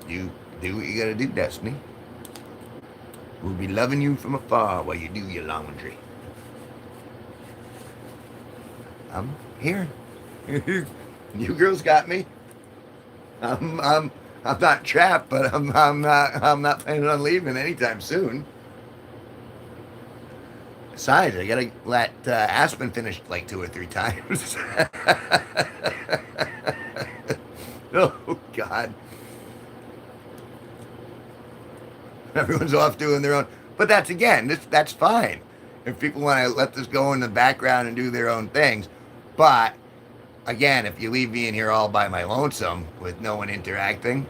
You do what you gotta do, Destiny. We'll be loving you from afar while you do your laundry. I'm here. You girls got me. I'm not trapped, but I'm not planning on leaving anytime soon. Besides, I gotta let Aspen finish like 2 or 3 times. Oh God. Everyone's off doing their own. But that's fine. If people want to let this go in the background and do their own things. But again, if you leave me in here all by my lonesome with no one interacting,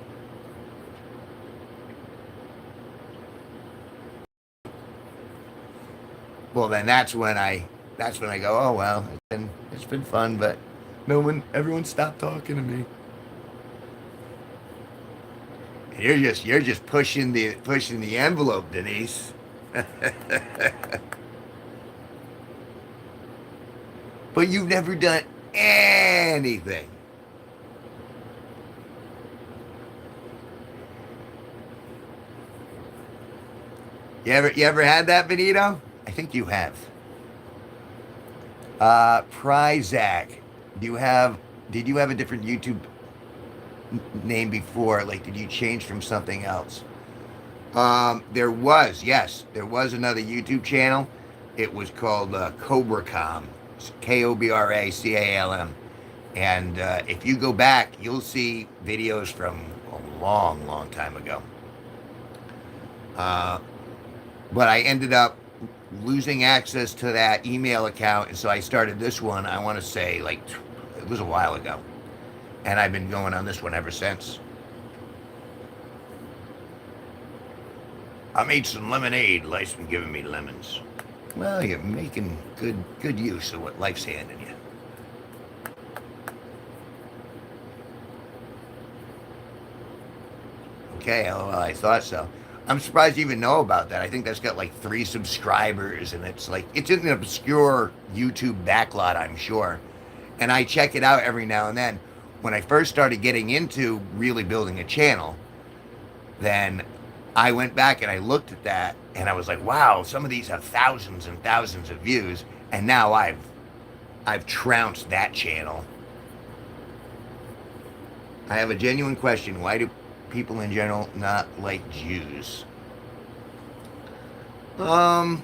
well, then that's when I go, oh well, it's been fun, but everyone stopped talking to me. You're just pushing the envelope, Denise. But you've never done anything. You ever had that, Benito? I think you have. Pryzak. Did you have a different YouTube name before? Like, did you change from something else? There was another YouTube channel. It was called CobraCom, KOBRACALM, and if you go back, you'll see videos from a long, long time ago. But I ended up losing access to that email account, and so I started this one. I want to say like it was a while ago, and I've been going on this one ever since. I made some lemonade. Life's been giving me lemons. Well, you're making good use of what life's handing you. Okay, well, I thought so. I'm surprised you even know about that. I think that's got like 3 subscribers, and it's in an obscure YouTube backlot, I'm sure. And I check it out every now and then. When I first started getting into really building a channel, then I went back and I looked at that, and I was like, wow, some of these have thousands and thousands of views, and now I've trounced that channel. I have a genuine question. Why do people in general not like Jews? I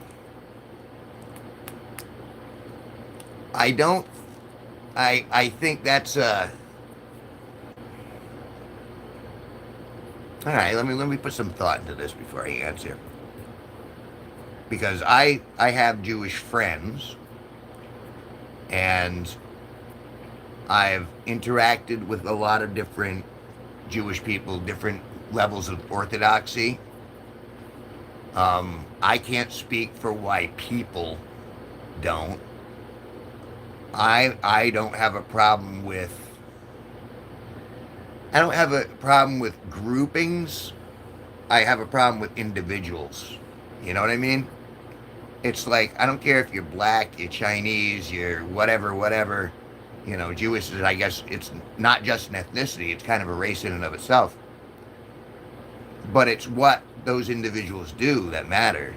don't. I think that's all right. Let me put some thought into this before I answer, because I have Jewish friends, and I've interacted with a lot of different Jewish people, different levels of orthodoxy. I can't speak for why people don't. I don't have a problem with groupings I have a problem with individuals. You know what I mean? It's like I don't care if you're black, you're Chinese, you're whatever, whatever. You know, Jewish is, I guess, it's not just an ethnicity; it's kind of a race in and of itself. But it's what those individuals do that matter.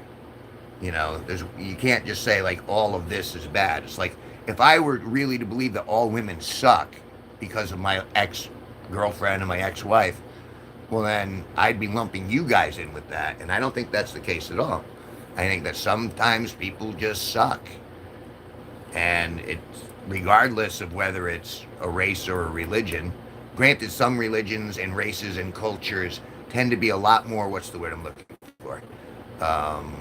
You know, you can't just say like all of this is bad. It's like if I were really to believe that all women suck because of my ex girlfriend and my ex wife, well then I'd be lumping you guys in with that, and I don't think that's the case at all. I think that sometimes people just suck, and it's regardless of whether it's a race or a religion. Granted, some religions and races and cultures tend to be a lot more. What's the word I'm looking for? Um,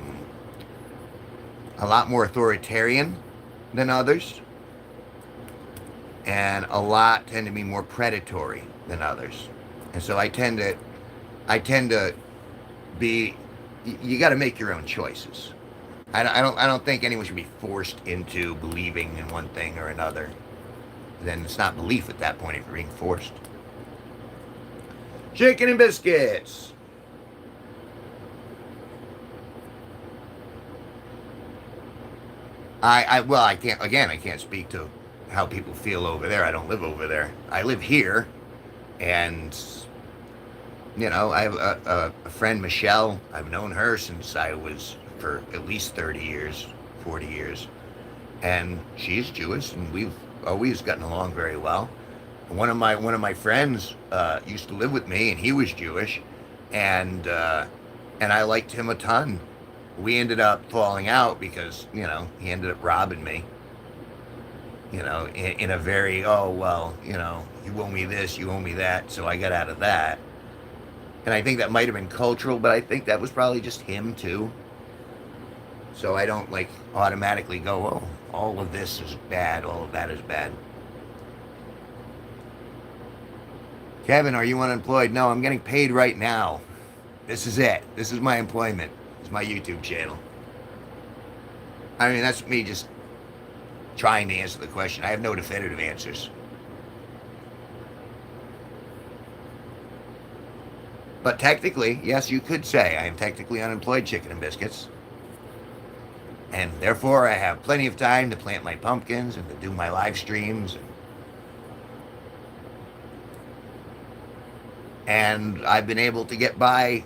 a lot more authoritarian than others, and a lot tend to be more predatory than others. And so I tend to be. You got to make your own choices. I don't think anyone should be forced into believing in one thing or another. Then it's not belief at that point if you're being forced. Chicken and biscuits. I can't, again, I can't speak to how people feel over there. I don't live over there. I live here, and I have a friend, Michelle. I've known her since I was for at least 30 years, 40 years, and she's Jewish, and we've always gotten along very well. One of my friends used to live with me, and he was Jewish, and I liked him a ton. We ended up falling out because he ended up robbing me. In a very, oh well, you owe me this, you owe me that, so I got out of that. And I think that might have been cultural, but I think that was probably just him too. So I don't like automatically go, oh, all of this is bad, all of that is bad. Kevin, are you unemployed? No, I'm getting paid right now. This is it. This is my employment. It's my YouTube channel. I mean, that's me just trying to answer the question. I have no definitive answers. But technically, yes, you could say I am technically unemployed, chicken and biscuits. And therefore, I have plenty of time to plant my pumpkins and to do my live streams. And I've been able to get by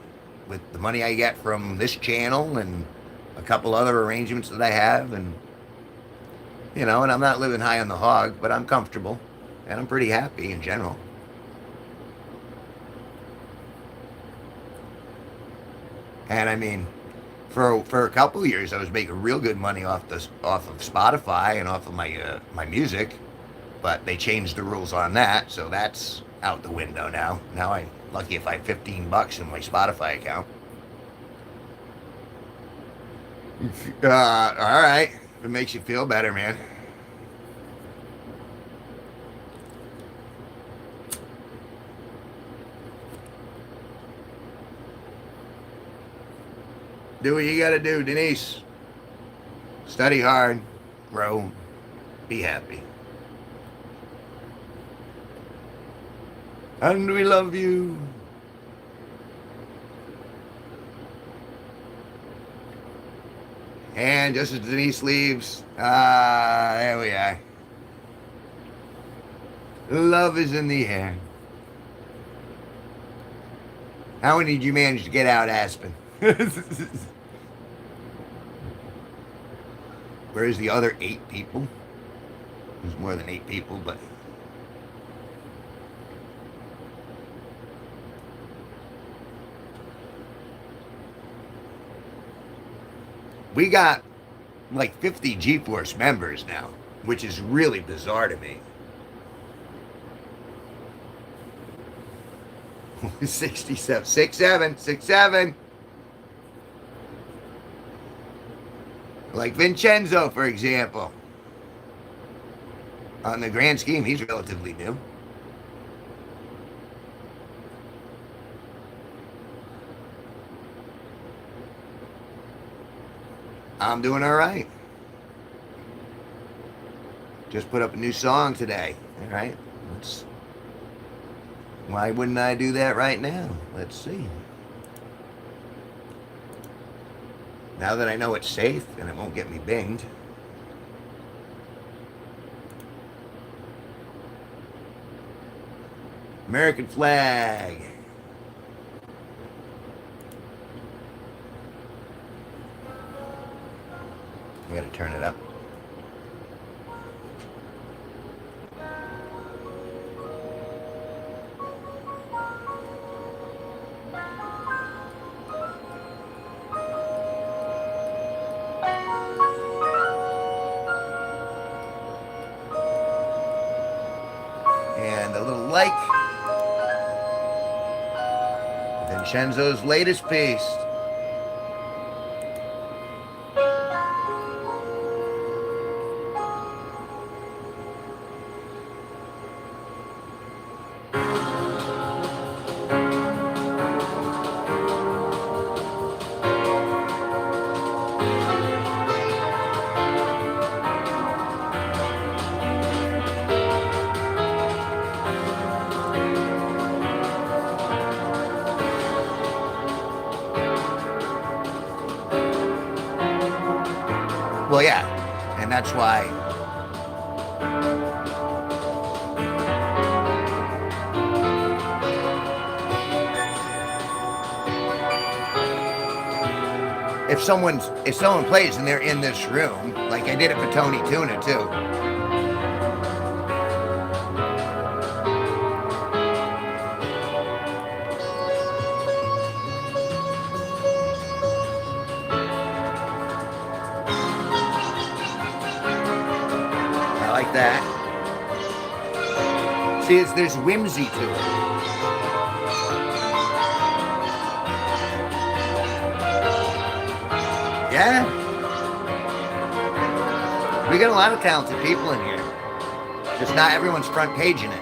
with the money I get from this channel and a couple other arrangements that I have. And I'm not living high on the hog, but I'm comfortable. And I'm pretty happy in general. And I mean, for a couple of years, I was making real good money off of Spotify and off of my music, but they changed the rules on that, so that's out the window now. Now I'm lucky if I have $15 in my Spotify account. All right, if it makes you feel better, man. Do what you gotta do, Denise. Study hard, grow, be happy. And we love you. And just as Denise leaves, there we are. Love is in the air. How many did you manage to get out, Aspen? Where's the other 8 people? There's more than 8 people, but we got like 50 G-Force members now, which is really bizarre to me. 67, 67, 67. Like Vincenzo, for example. On the grand scheme, he's relatively new. I'm doing all right. Just put up a new song today. All right. Why wouldn't I do that right now? Let's see. Now that I know it's safe and it won't get me binged. American flag. I gotta turn it up. And a little like Vincenzo's latest piece. Well, yeah, and that's why if someone plays and they're in this room, like I did it for Tony Tuna too. That. See, there's whimsy to it. Yeah. We got a lot of talented people in here. Just not everyone's front paging it.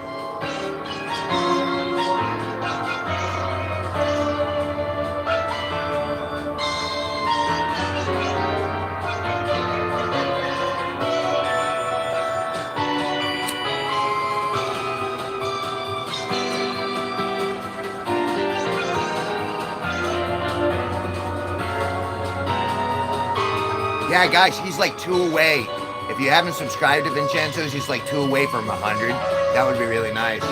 Yeah, guys, he's like 2 away. If you haven't subscribed to Vincenzo's, he's like 2 away from 100. That would be really nice.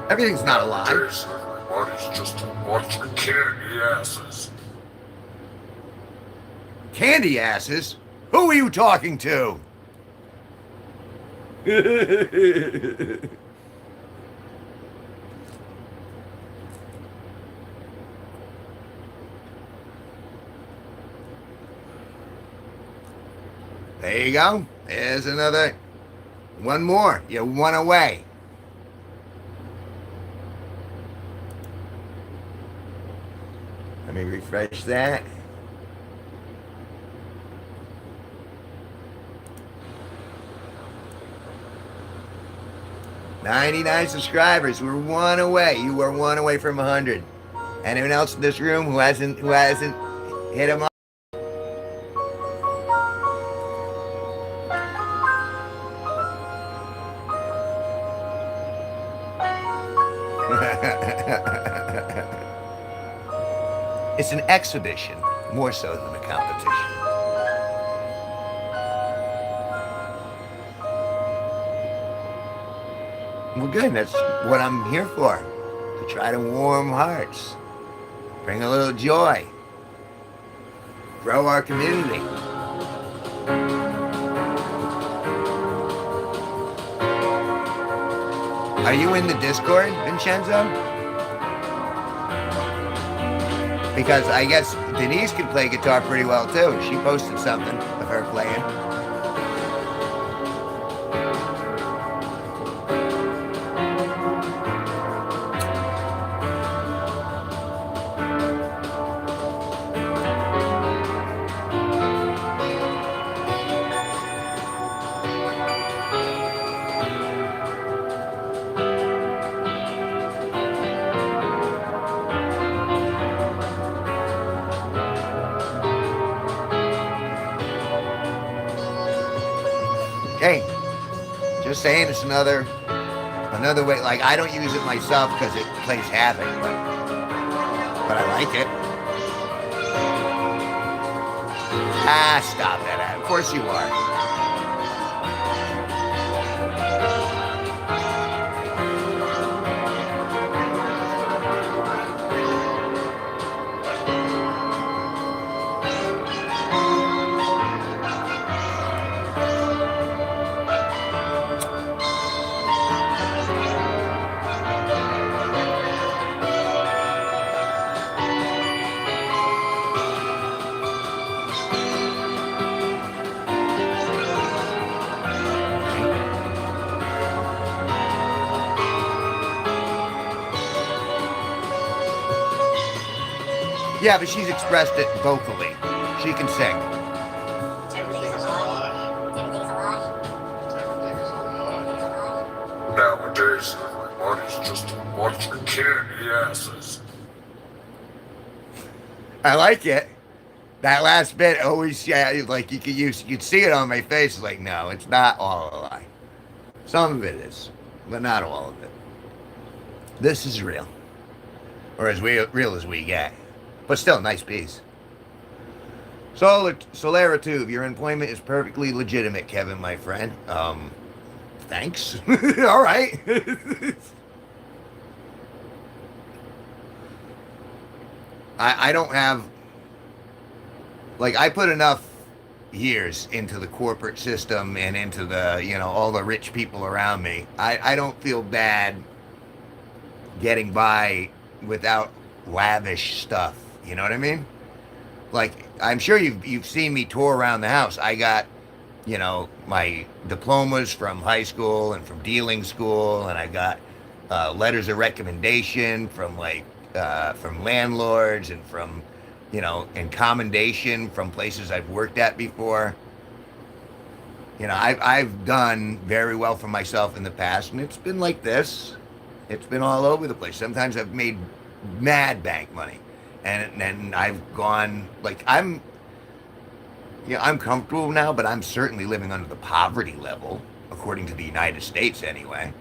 Everything's not a lie. Everybody's just a bunch of candy asses. Candy asses? Who are you talking to? There you go. There's another. One more. You're 1 away. Let me refresh that. $99 subscribers. We're 1 away. You are 1 away from 100. Anyone else in this room who hasn't hit them up? It's an exhibition, more so than a competition. Well, good. That's what I'm here for. To try to warm hearts. Bring a little joy. Grow our community. Are you in the Discord, Vincenzo? Because I guess Denise can play guitar pretty well too. She posted something of her playing. Hey, just saying, it's another Another way, like I don't use it myself because it plays havoc, but I like it. Ah, stop that. Of course you are. Yeah, but she's expressed it vocally. She can sing. Everything's a lie. Everything is a lie. Nowadays, everybody's just a bunch of candy asses. I like it. That last bit always, yeah, like you could see it on my face. Like, no, it's not all a lie. Some of it is, but not all of it. This is real, or as real as we get. But still, nice piece. Solera Tube, your employment is perfectly legitimate, Kevin, my friend. Thanks. All right. I don't have, like, I put enough years into the corporate system and into the, all the rich people around me. I don't feel bad getting by without lavish stuff. You know what I mean? Like, I'm sure you've seen me tour around the house. I got, my diplomas from high school and from dealing school, and I got letters of recommendation from from landlords and from, and commendation from places I've worked at before. I've done very well for myself in the past, and it's been like this. It's been all over the place. Sometimes I've made mad bank money. And I've gone, like, I'm comfortable now, but I'm certainly living under the poverty level, according to the United States anyway.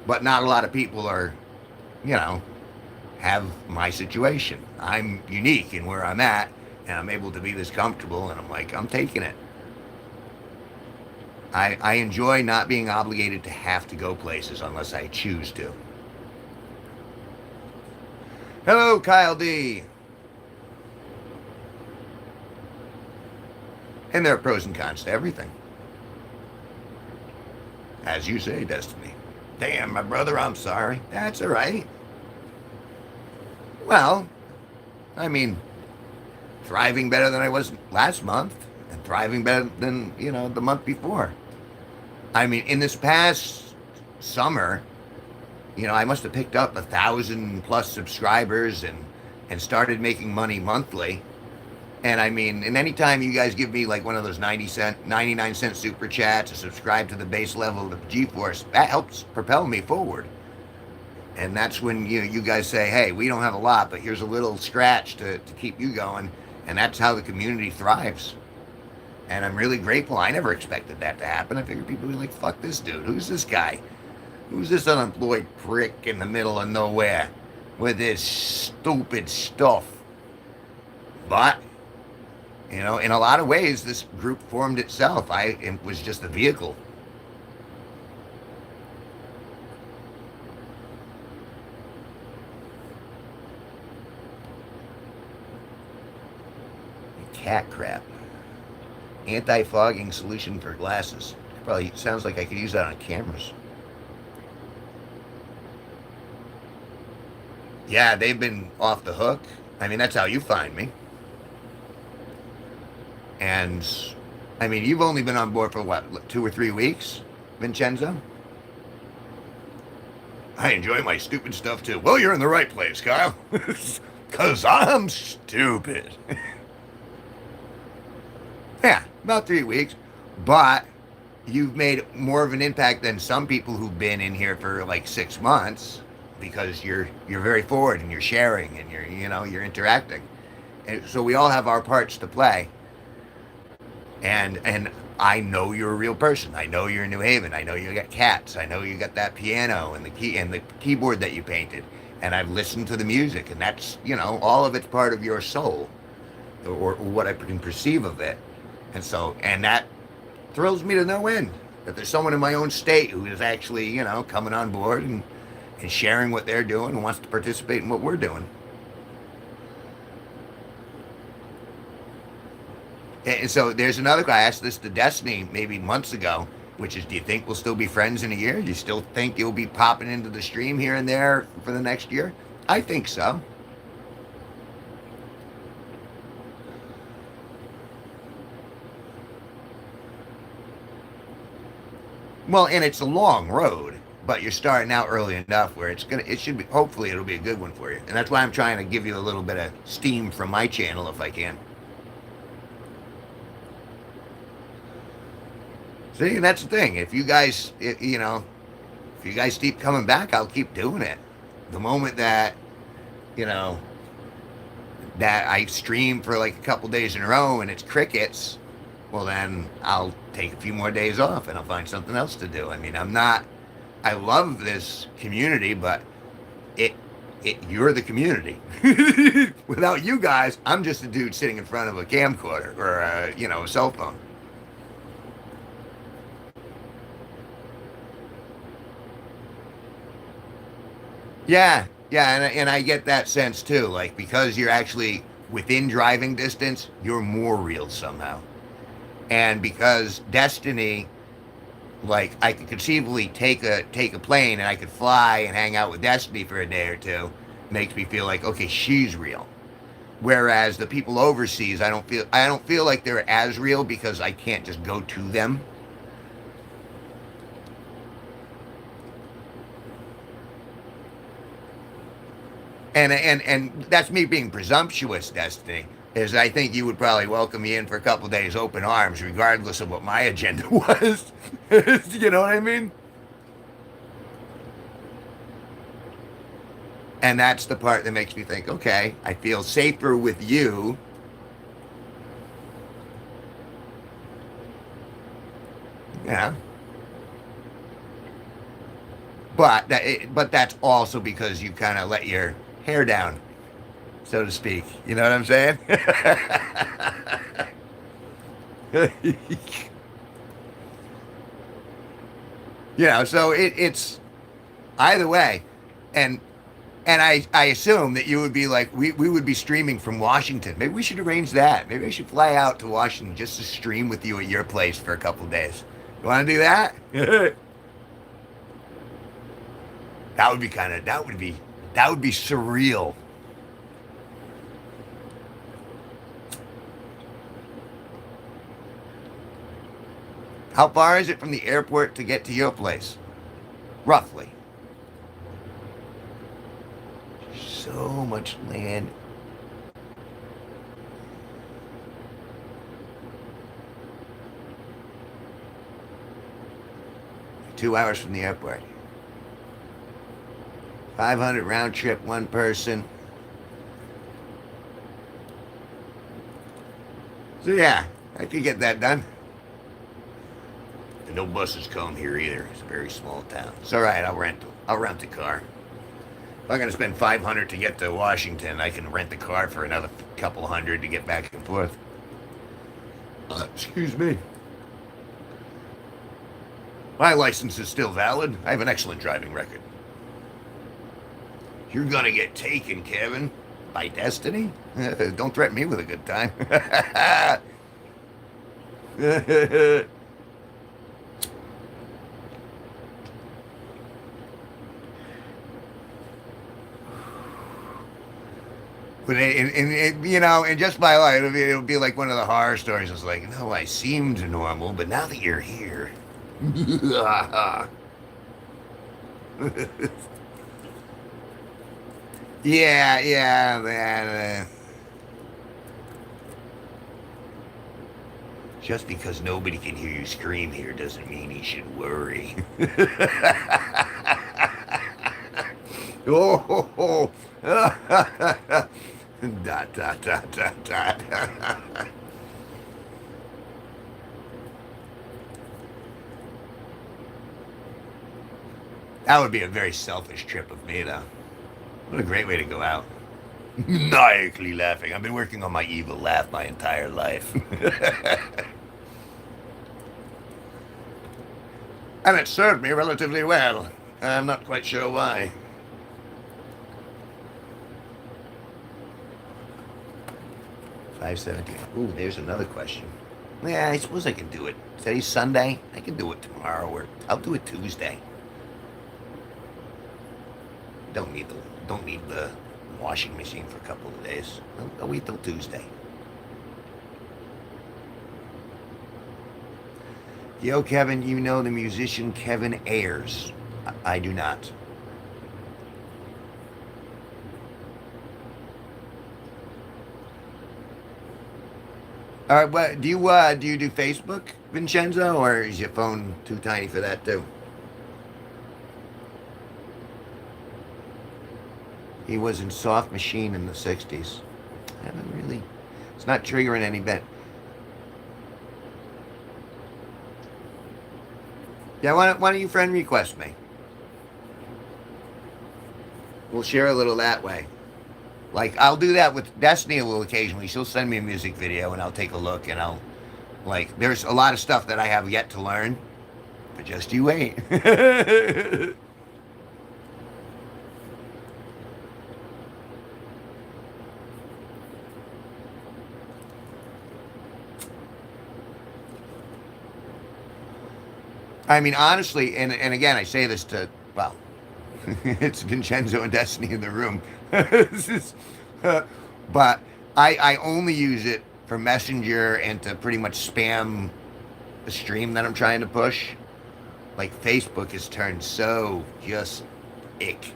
But not a lot of people are, have my situation. I'm unique in where I'm at, and I'm able to be this comfortable, and I'm like, I'm taking it. I enjoy not being obligated to have to go places unless I choose to. Hello, Kyle D. And there are pros and cons to everything. As you say, Destiny. Damn, my brother, I'm sorry. That's all right. Well, I mean, thriving better than I was last month, and thriving better than, the month before. I mean, in this past summer, I must have picked up 1,000+ subscribers and started making money monthly. And I mean, and anytime you guys give me like one of those 99-cent super chats to subscribe to the base level of GeForce, that helps propel me forward. And that's when you guys say, hey, we don't have a lot, but here's a little scratch to keep you going. And that's how the community thrives. And I'm really grateful. I never expected that to happen. I figured people would be like, fuck this dude. Who's this guy? Who's this unemployed prick in the middle of nowhere with this stupid stuff? But, in a lot of ways, this group formed itself. It was just a vehicle. Cat crap. Anti-fogging solution for glasses. Probably sounds like I could use that on cameras. Yeah, they've been off the hook. I mean, that's how you find me. And, I mean, you've only been on board for what, 2 or 3 weeks, Vincenzo? I enjoy my stupid stuff too. Well, you're in the right place, Kyle. Because I'm stupid. Yeah, about 3 weeks. But you've made more of an impact than some people who've been in here for like 6 months. Because you're very forward and you're sharing and you're interacting, and so we all have our parts to play. And I know you're a real person. I know you're in New Haven. I know you got cats. I know you got that piano and the keyboard that you painted. And I've listened to the music, and that's, all of it's part of your soul, or what I can perceive of it. And that thrills me to no end that there's someone in my own state who is actually, coming on board and sharing what they're doing and wants to participate in what we're doing. And so there's another guy. I asked this to Destiny maybe months ago, which is, do you think we'll still be friends in a year? Do you still think you'll be popping into the stream here and there for the next year? I think so. Well, and it's a long road, but you're starting out early enough where it should be, hopefully it'll be a good one for you. And that's why I'm trying to give you a little bit of steam from my channel if I can. See, that's the thing. If you guys, if you guys keep coming back, I'll keep doing it. The moment that, you know, that I stream for like a couple days in a row and it's crickets, well, then I'll take a few more days off and I'll find something else to do. I mean, I love this community, but you're the community. Without you guys, I'm just a dude sitting in front of a camcorder or a cell phone. Yeah, yeah, and I get that sense too. Like, because you're actually within driving distance, you're more real somehow. And because Destiny, like, I could conceivably take a plane and I could fly and hang out with Destiny for a day or two, makes me feel like, okay, she's real. Whereas the people overseas, I don't feel like they're as real because I can't just go to them. And that's me being presumptuous, Destiny. Is I think you would probably welcome me in for a couple of days open arms, regardless of what my agenda was. You know what I mean? And that's the part that makes me think, okay, I feel safer with you. Yeah. But that's also because you kind of let your hair down, so to speak. You know what I'm saying? So it's either way, and and I assume that you would be like, we would be streaming from Washington. Maybe we should arrange that. Maybe I should fly out to Washington just to stream with you at your place for a couple of days. You want to do that? That would be surreal. How far is it from the airport to get to your place? Roughly. So much land. 2 hours from the airport. 500 round trip, one person. So yeah, I could get that done. And no buses come here either. It's a very small town. It's all right. I'll rent a car. If I'm gonna spend 500 to get to Washington, I can rent the car for another couple hundred to get back and forth. Excuse me. My license is still valid. I have an excellent driving record. You're gonna get taken, Kevin. By Destiny? Don't threaten me with a good time. But and just by life, it'll be like one of the horror stories. It's like, no, I seemed normal, but now that you're here, yeah, man. Just because nobody can hear you scream here doesn't mean you should worry. Oh, dot dot dot dot dot. That would be a very selfish trip of me, though. What a great way to go out. Maniacally laughing. I've been working on my evil laugh my entire life. And it served me relatively well. I'm not quite sure why. $5.17. Ooh, there's another question. Yeah, I suppose I can do it. Today's Sunday. I can do it tomorrow, or I'll do it Tuesday. Don't need the washing machine for a couple of days. I'll wait till Tuesday. Yo, Kevin, you know the musician Kevin Ayers? I do not. All right, what do you do Facebook, Vincenzo, or is your phone too tiny for that too? He was in Soft Machine in the '60s. I haven't really. It's not triggering any bit. Yeah, why don't you friend request me? We'll share a little that way. Like, I'll do that with Destiny a little occasionally. She'll send me a music video and I'll take a look and I'll, like, there's a lot of stuff that I have yet to learn. But just you wait. I mean, honestly, and again, I say this to, well, it's Vincenzo and Destiny in the room. This is, but I only use it for Messenger and to pretty much spam the stream that I'm trying to push. Like Facebook has turned so just ick.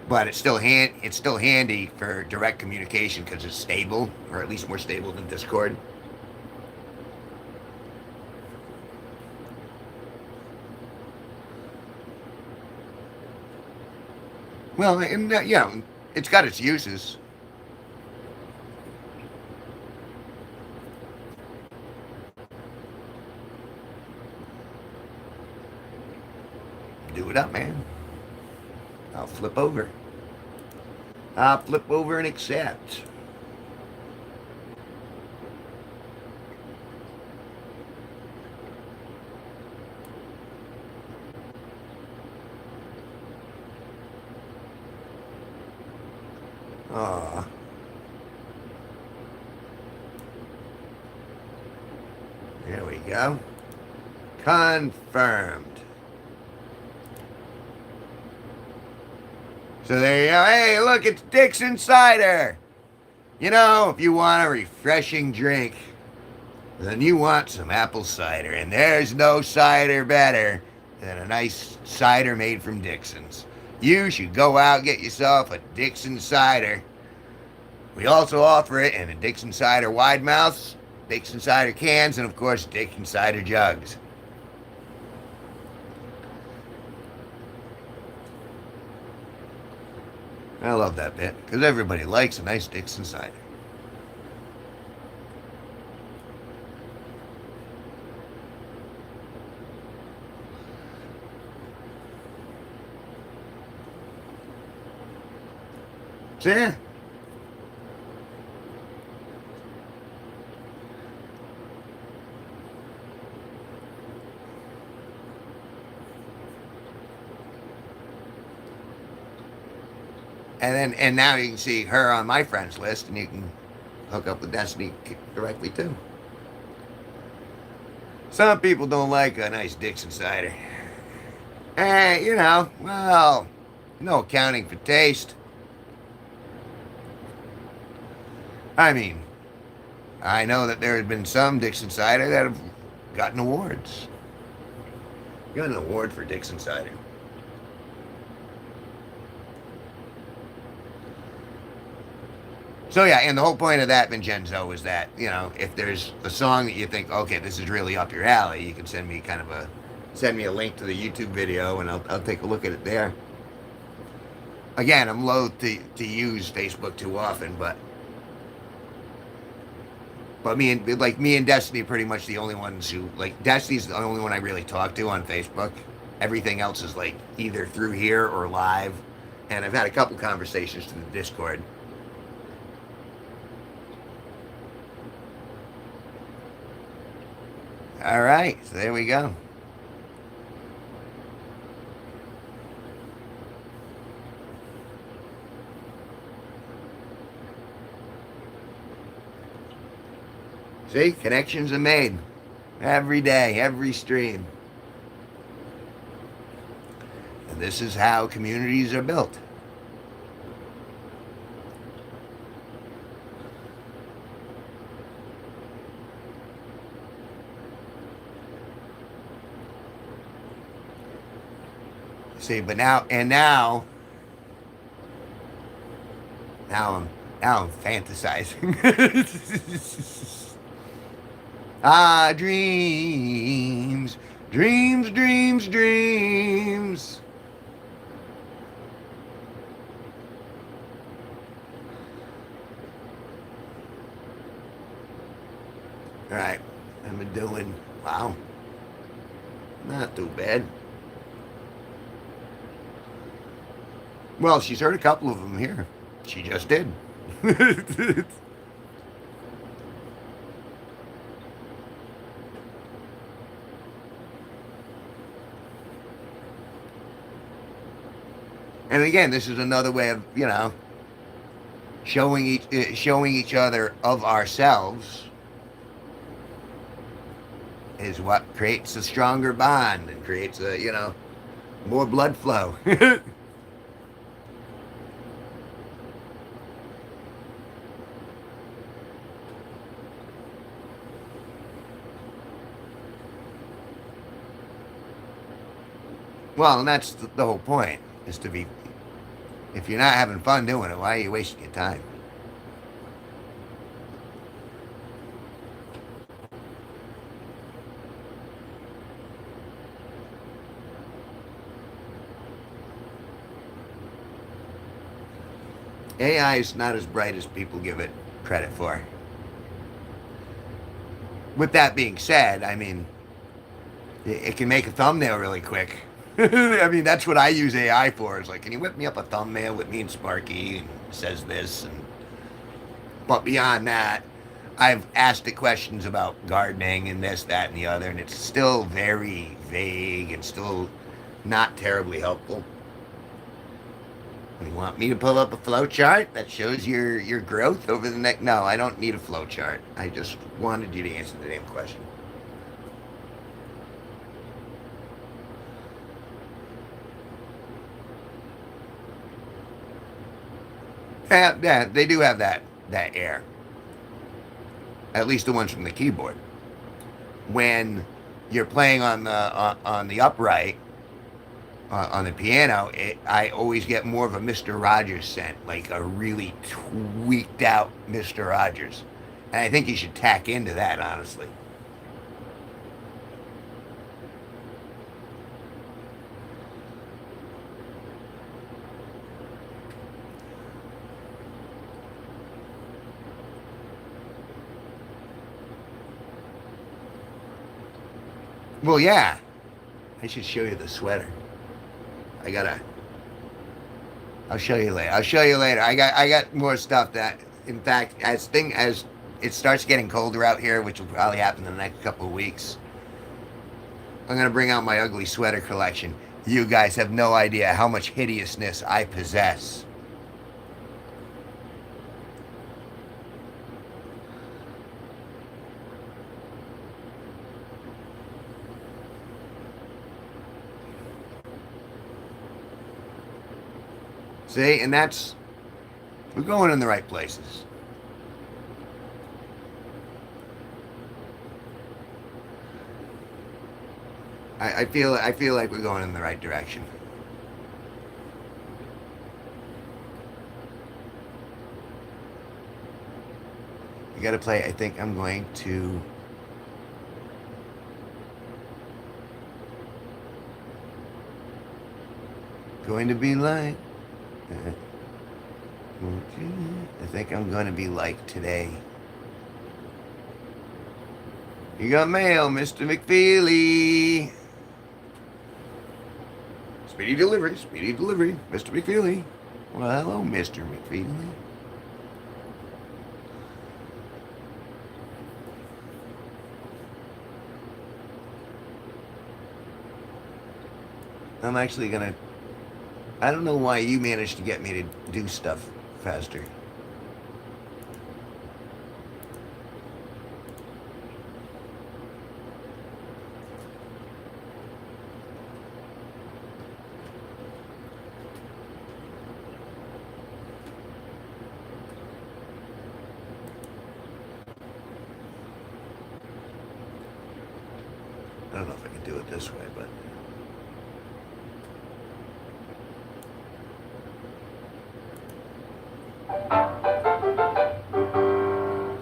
But it's still handy for direct communication because it's stable, or at least more stable than Discord. Well, and it's got its uses. Do it up, man. I'll flip over. I'll flip over and accept. Aw. There we go. Confirmed. So there you go. Hey, look, it's Dixon Cider. You know, if you want a refreshing drink, then you want some apple cider. And there's no cider better than a nice cider made from Dixon's. You should go out and get yourself a Dixon Cider. We also offer it in a Dixon Cider wide mouths, Dixon Cider cans, and of course, Dixon Cider jugs. I love that bit because everybody likes a nice Dixon Cider. So yeah. And now you can see her on my friends list, and you can hook up with Destiny directly too. Some people don't like a nice Dixon Cider. Hey, well, no accounting for taste. I mean, I know that there have been some Dixon Cider that have gotten awards. Got an award for Dixon Cider. So yeah, and the whole point of that, Vincenzo, is that, if there's a song that you think, okay, this is really up your alley, you can send me a link to the YouTube video, and I'll take a look at it there. Again, I'm loath to use Facebook too often, but me and Destiny are pretty much the only ones who, like, Destiny's the only one I really talk to on Facebook. Everything else is like either through here or live. And I've had a couple conversations through the Discord. All right, so there we go. See, connections are made every day, every stream. And this is how communities are built. See, but now I'm fantasizing. Ah, dreams, dreams, dreams, dreams. All right, I'm doing, wow, not too bad. Well, she's heard a couple of them here. She just did. And again, this is another way of, showing each other of ourselves is what creates a stronger bond and creates a, more blood flow. Well, and that's the whole point, is to be, if you're not having fun doing it, why are you wasting your time? AI is not as bright as people give it credit for. With that being said, I mean, it can make a thumbnail really quick. I mean, that's what I use AI for. Is like, can you whip me up a thumbnail with me and Sparky and says this? And but beyond that, I've asked it questions about gardening and this, that, and the other, and it's still very vague and still not terribly helpful. You want me to pull up a flow chart that shows your growth over the next? No, I don't need a flow chart. I just wanted you to answer the damn question. Yeah, they do have that air. At least the ones from the keyboard. When you're playing on the upright on the piano, I always get more of a Mr. Rogers scent, like a really tweaked out Mr. Rogers. And I think you should tack into that, honestly. Well, yeah. I should show you the sweater. I gotta. I'll show you later. I'll show you later. I got more stuff that, in fact, as it starts getting colder out here, which will probably happen in the next couple of weeks, I'm gonna bring out my ugly sweater collection. You guys have no idea how much hideousness I possess. See, and we're going in the right places. I feel like we're going in the right direction. You got to play. I think I'm going to be like. I think I'm going to be like today. You got mail, Mr. McFeely. Speedy delivery, Mr. McFeely. Well, hello, Mr. McFeely. I'm actually gonna. I don't know why you managed to get me to do stuff faster. I don't know if I can do it this way, but.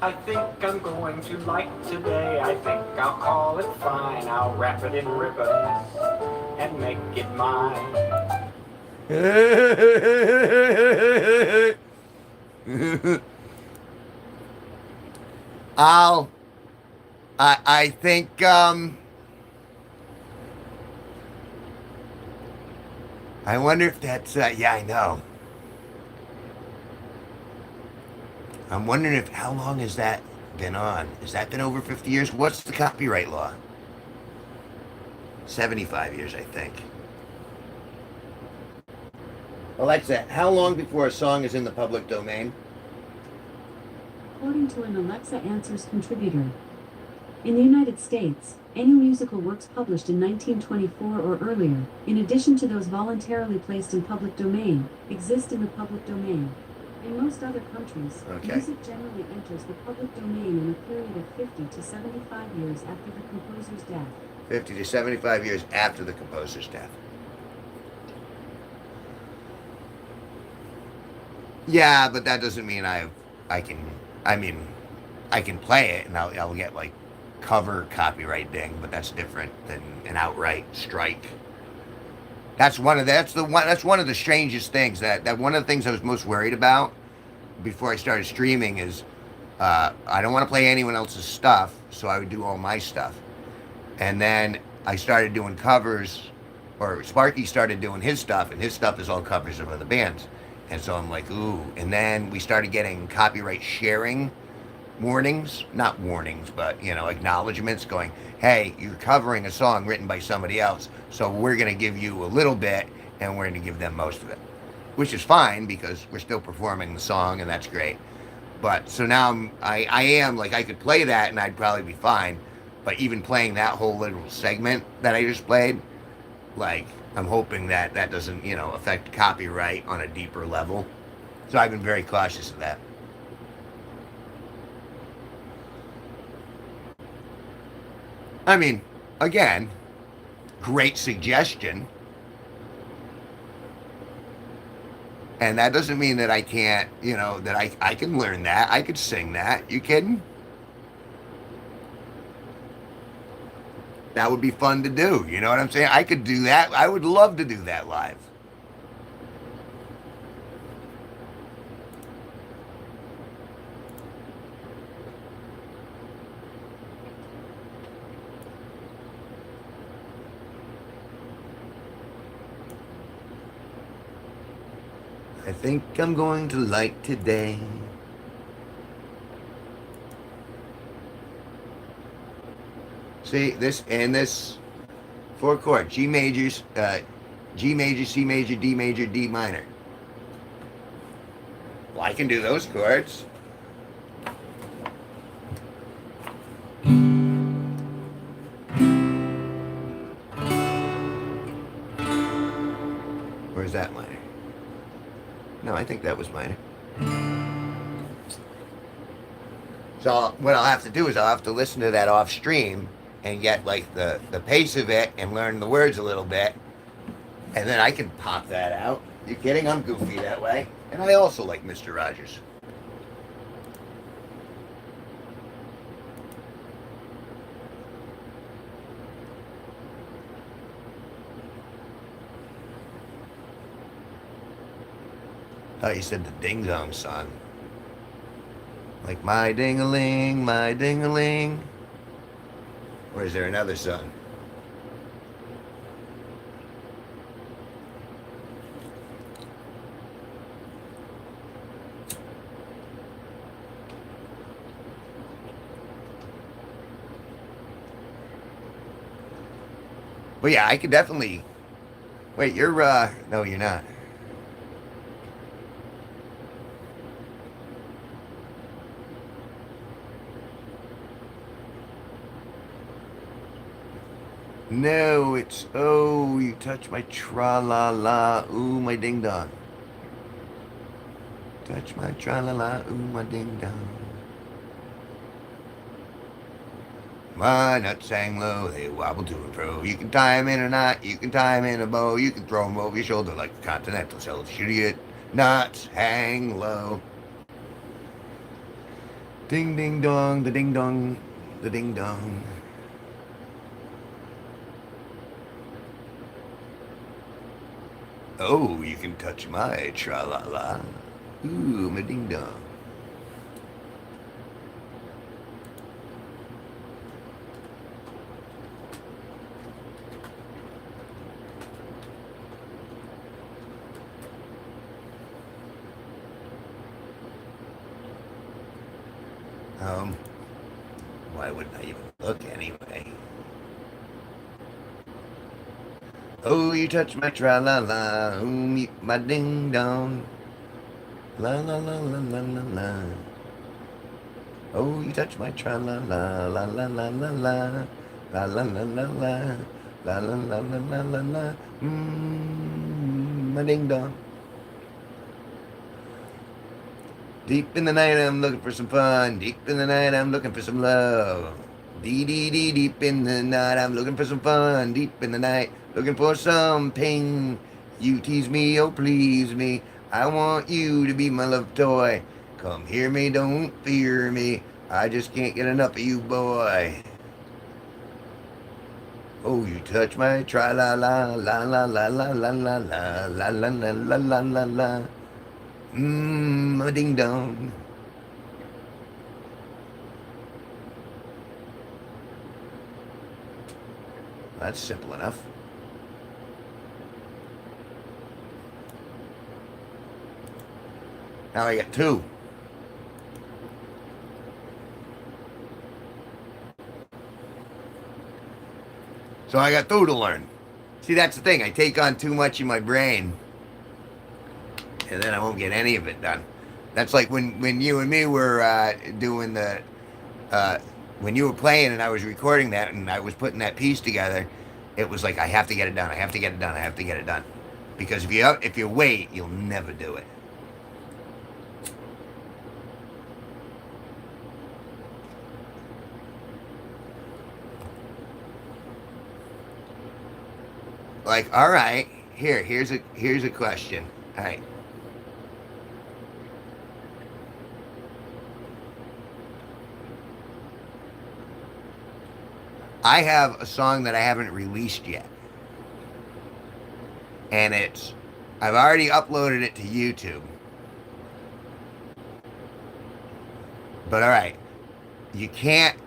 I think I'm going to light today. I think I'll call it fine. I'll wrap it in ribbons and make it mine. I think I wonder if that's yeah, I know. I'm wondering if how long has that been on? Has that been over 50 years? What's the copyright law? 75 years, I think. Alexa, how long before a song is in the public domain? According to an Alexa Answers contributor, in the United States, any musical works published in 1924 or earlier, in addition to those voluntarily placed in public domain, exist in the public domain. In most other countries, music generally enters the public domain in a period of 50 to 75 years after the composer's death. 50 to 75 years after the composer's death. Yeah, but that doesn't mean I can play it and I'll get like cover copyright ding, but that's different than an outright strike. That's one of the strangest things that one of the things I was most worried about before I started streaming is I don't want to play anyone else's stuff, so I would do all my stuff. And then I started doing covers, or Sparky started doing his stuff, and his stuff is all covers of other bands. And so I'm like, ooh. And then we started getting copyright sharing warnings, not warnings, but, acknowledgments going, hey, you're covering a song written by somebody else, so we're going to give you a little bit, and we're going to give them most of it. Which is fine, because we're still performing the song, and that's great. But, so now I am, like, I could play that, and I'd probably be fine. But even playing that whole little segment that I just played, like, I'm hoping that doesn't, affect copyright on a deeper level. So I've been very cautious of that. I mean, again, great suggestion. And that doesn't mean that I can't, that I can learn that. I could sing that. You kidding? That would be fun to do. You know what I'm saying? I could do that. I would love to do that live. I think I'm going to light today. See, this 4 chord, G majors, G major, C major, D minor. Well, I can do those chords. Or is that minor? No, I think that was minor. So what I'll have to do is I'll have to listen to that off stream and get like the pace of it and learn the words a little bit. And then I can pop that out. You kidding? I'm goofy that way. And I also like Mr. Rogers. Oh, you said the Ding Dong song. Like my ding-a-ling, my ding-a-ling. Or is there another song? But yeah, I could definitely. Wait, you're no, you're not. No, it's oh, you touch my tra la la, ooh my ding dong. Touch my tra la la, ooh my ding dong. My nuts hang low, they wobble to and fro. You can tie 'em in a knot, you can tie 'em in a bow, you can throw 'em over your shoulder like a continental shelf. Shoot it, nuts hang low. Ding ding dong, the ding dong, the ding dong. Oh, you can touch my tra la la. Ooh, my ding dong. Um, why wouldn't I even look anyway? Oh, you touch my tra la la, ooh, my ding dong. La la la la la la la. Oh, you touch my tra la la la la la la la la la la la la la la la la la la la. My ding dong. Deep in the night, I'm looking for some fun. Deep in the night, I'm looking for some love. Dee dee dee, deep in the night, I'm looking for some fun. Deep in the night, looking for some pain. You tease me, oh please me. I want you to be my love toy. Come hear me, don't fear me. I just can't get enough of you, boy. Oh, you touch my tra la la la la la la la la la la la la la la la la. A ding dong. That's simple enough. Now I got two. So I got two to learn. See, that's the thing. I take on too much in my brain, and then I won't get any of it done. That's like when you and me were doing the when you were playing and I was recording that and I was putting that piece together. It was like I have to get it done. I have to get it done. I have to get it done. Because if you wait, you'll never do it. Like, all right, here's a question. All right. I have a song that I haven't released yet. And I've already uploaded it to YouTube. But all right, you can't.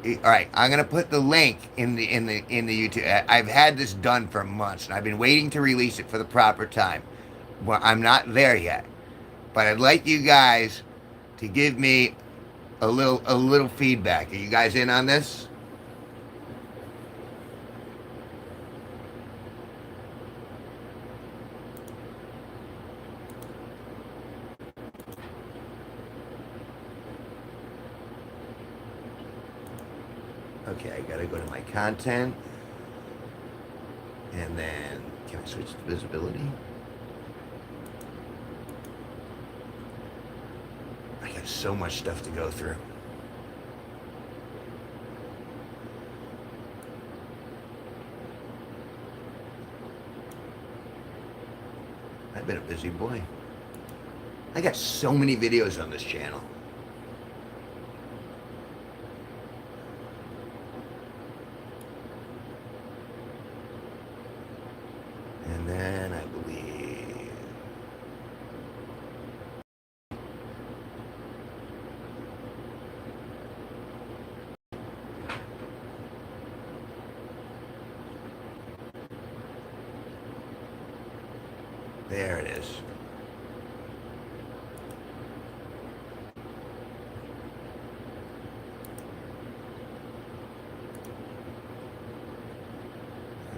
All right, I'm gonna put the link in the YouTube. I've had this done for months, and I've been waiting to release it for the proper time. Well, I'm not there yet, but I'd like you guys to give me a little feedback. Are you guys in on this? Okay, I gotta go to my content. And then, can I switch to visibility? I got so much stuff to go through. I've been a busy boy. I got so many videos on this channel. And then I believe there it is.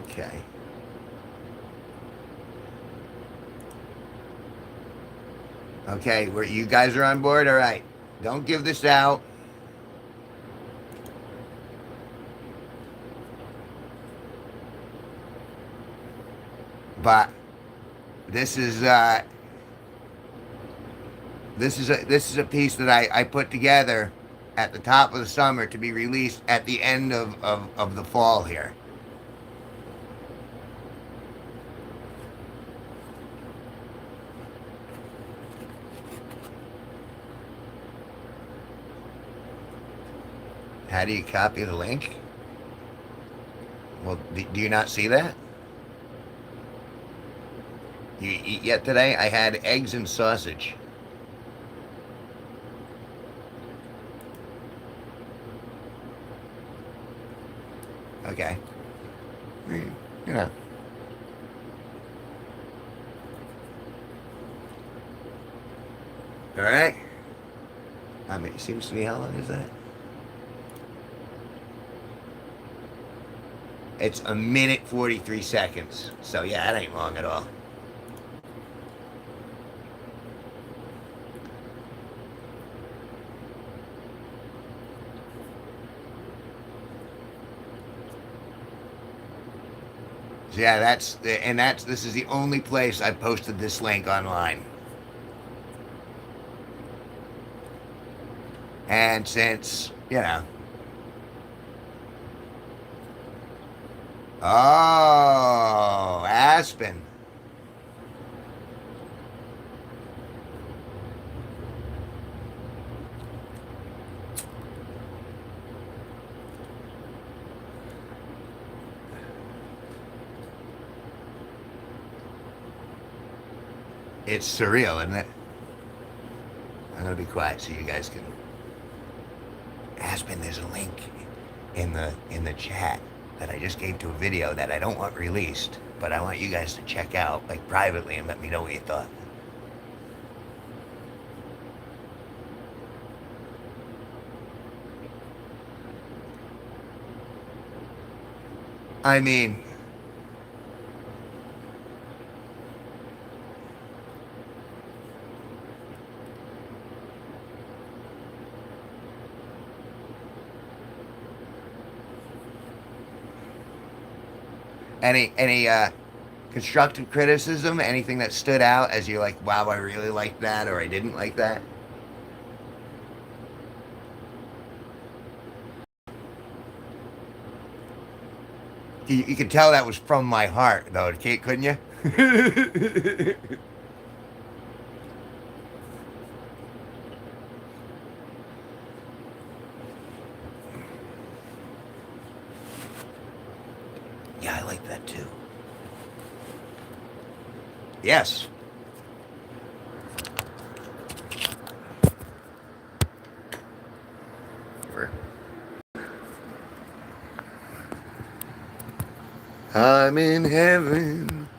Okay. Okay, you guys are on board? All right. Don't give this out. But this is this is a piece that I put together at the top of the summer to be released at the end of the fall here. How do you copy the link? Well, do you not see that? You eat yet today? I had eggs and sausage. Okay. You know. All right. I mean, it seems to me, how long is that? It's a minute 43 seconds. So yeah, that ain't long at all. So yeah, this is the only place I posted this link online. And since, you know. Oh, Aspen. It's surreal, isn't it? I'm gonna be quiet so you guys can. Aspen, there's a link in the chat that I just gave to a video that I don't want released, but I want you guys to check out, like, privately, and let me know what you thought. I mean, any constructive criticism, anything that stood out as you're like, wow, I really liked that, or I didn't like that? You could tell that was from my heart, though, couldn't you? Yeah, I like that too. Yes. I'm in heaven.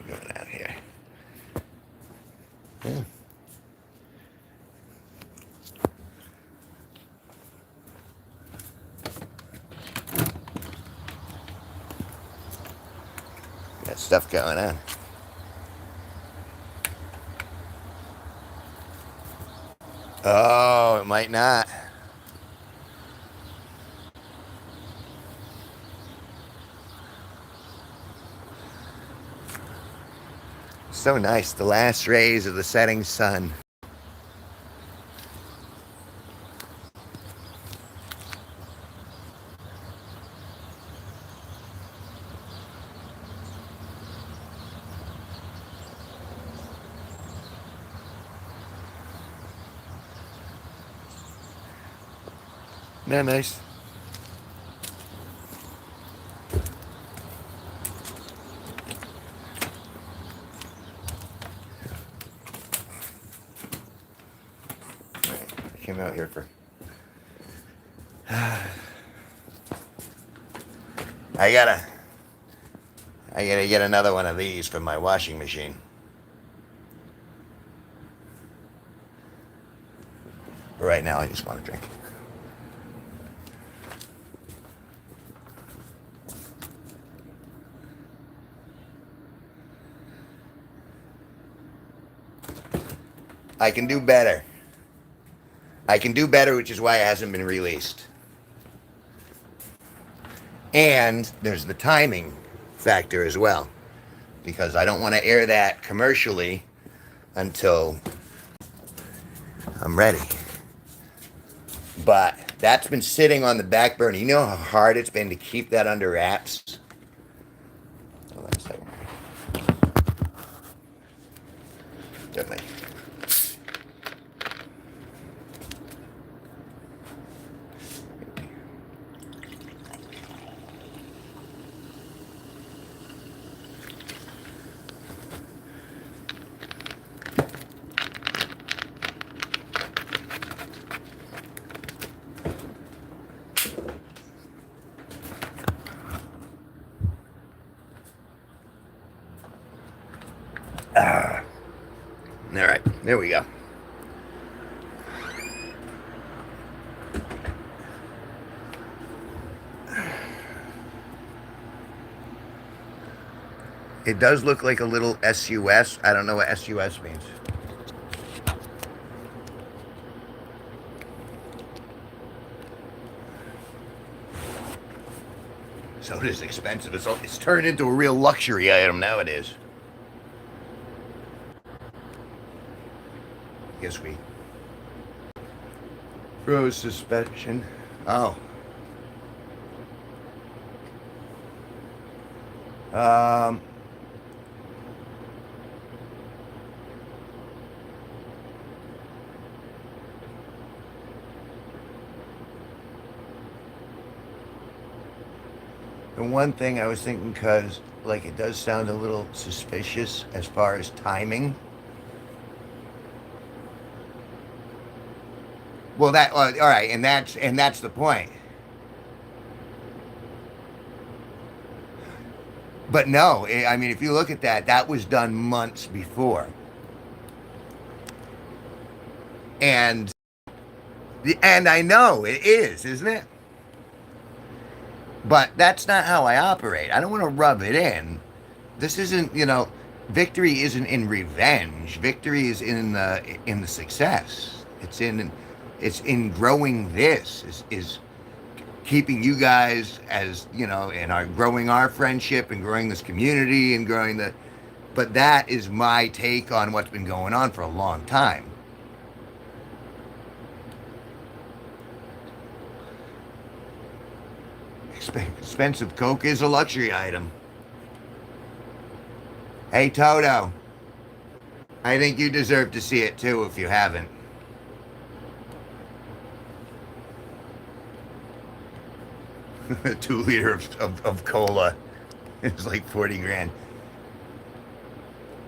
Going out here. Yeah. Got stuff going on. Oh, it might not. So nice, the last rays of the setting sun. Isn't that nice? I came out here for. I gotta get another one of these for my washing machine. Right now, I just want to drink. I can do better. I can do better, which is why it hasn't been released. And there's the timing factor as well, because I don't want to air that commercially until I'm ready. But that's been sitting on the back burner. You know how hard it's been to keep that under wraps? Hold on a second. Definitely. All right, there we go. It does look like a little SUS. I don't know what SUS means. Soda is expensive. It's turned into a real luxury item nowadays. Guess we froze suspension. Oh. The one thing I was thinking, because like it does sound a little suspicious as far as timing. Well, that all right, and that's the point. But no, I mean, if you look at that, that was done months before, and I know it is, isn't it? But that's not how I operate. I don't want to rub it in. This isn't, victory isn't in revenge. Victory is in the success. It's in growing this. Is keeping you guys as, and growing our friendship and growing this community and growing the. But that is my take on what's been going on for a long time. Expensive Coke is a luxury item. Hey, Toto. I think you deserve to see it too if you haven't. A 2 liter of cola is like 40 grand.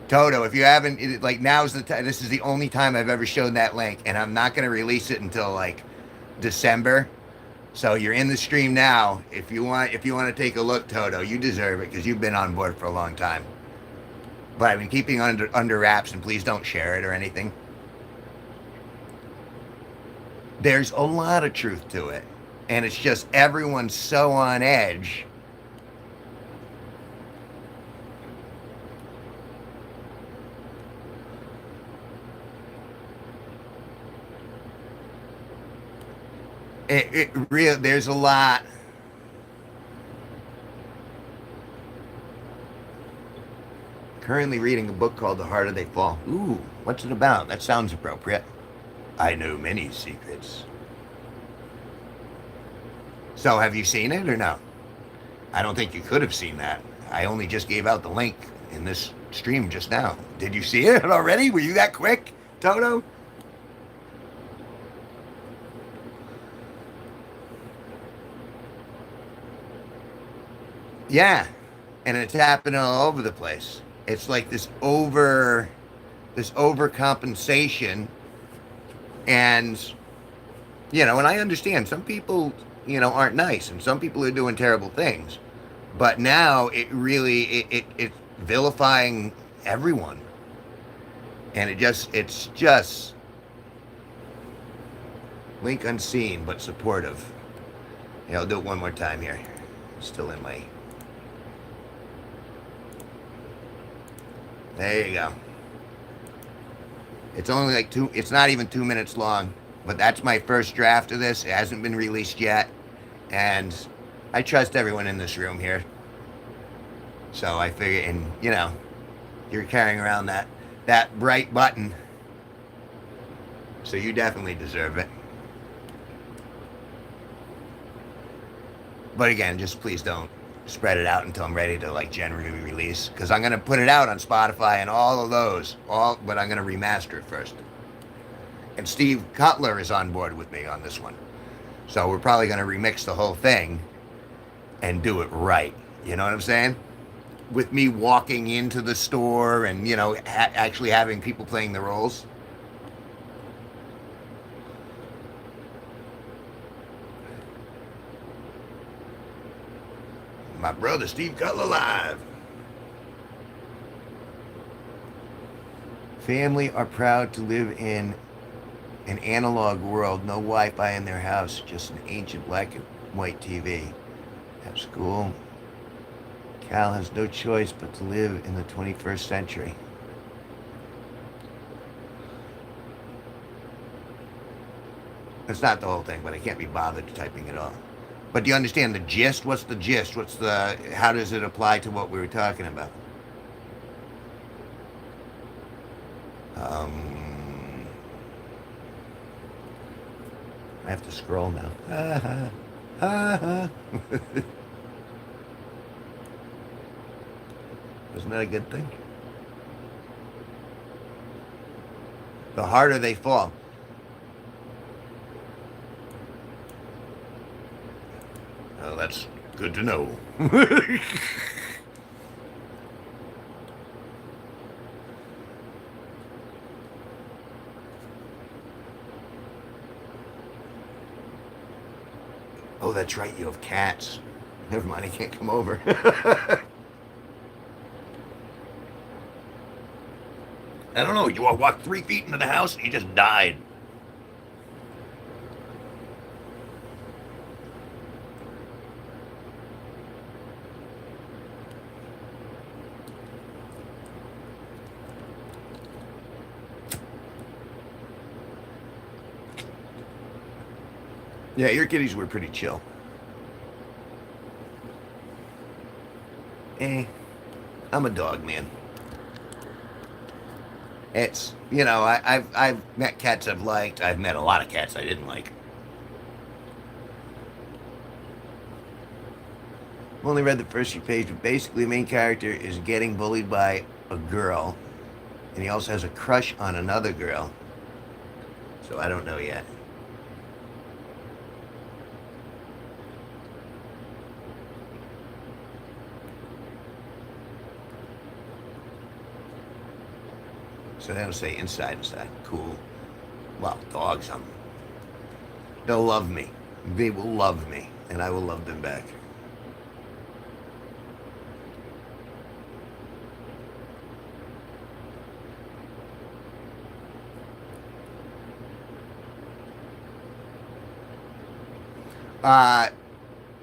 Toto, if you haven't, now's the time. This is the only time I've ever shown that link, and I'm not going to release it until like December. So you're in the stream now. If you want to take a look, Toto, you deserve it because you've been on board for a long time. But I've been keeping under wraps, and please don't share it or anything. There's a lot of truth to it, and it's just everyone's so on edge. There's a lot. Currently reading a book called The Harder They Fall. Ooh, what's it about? That sounds appropriate. I know many secrets. So have you seen it or no? I don't think you could have seen that. I only just gave out the link in this stream just now. Did you see it already? Were you that quick, Toto? Yeah, and it's happening all over the place. It's like this overcompensation, and and I understand some people aren't nice, and some people are doing terrible things, but now it's vilifying everyone, and it's just link unseen but supportive. I'll do it one more time here. Still in my. There you go. It's only like it's not even 2 minutes long, but that's my first draft of this. It hasn't been released yet. And I trust everyone in this room here. So I figure, and you're carrying around that bright button. So you definitely deserve it. But again, just please don't spread it out until I'm ready to like generally release, because I'm gonna put it out on Spotify and all of those, but I'm gonna remaster it first. And Steve Cutler is on board with me on this one, so we're probably gonna remix the whole thing and do it right. You know what I'm saying? With me walking into the store and actually having people playing the roles. My brother Steve Cutler live. Family are proud to live in an analog world. No Wi-Fi in their house, just an ancient black and white TV. At school, Cal has no choice but to live in the 21st century. That's not the whole thing, but I can't be bothered typing it all. But do you understand the gist? What's the gist? How does it apply to what we were talking about? I have to scroll now. Isn't that a good thing? The harder they fall. Oh, that's good to know. Oh, that's right, you have cats. Never mind, I can't come over. I don't know, you all walked 3 feet into the house and you just died. Yeah, your kitties were pretty chill. I'm a dog man. It's, I've met cats I've liked. I've met a lot of cats I didn't like. I've only read the first few pages, but basically the main character is getting bullied by a girl, and he also has a crush on another girl. So I don't know yet. So that'll say inside. Cool. Well, dogs, they'll love me. They will love me, and I will love them back.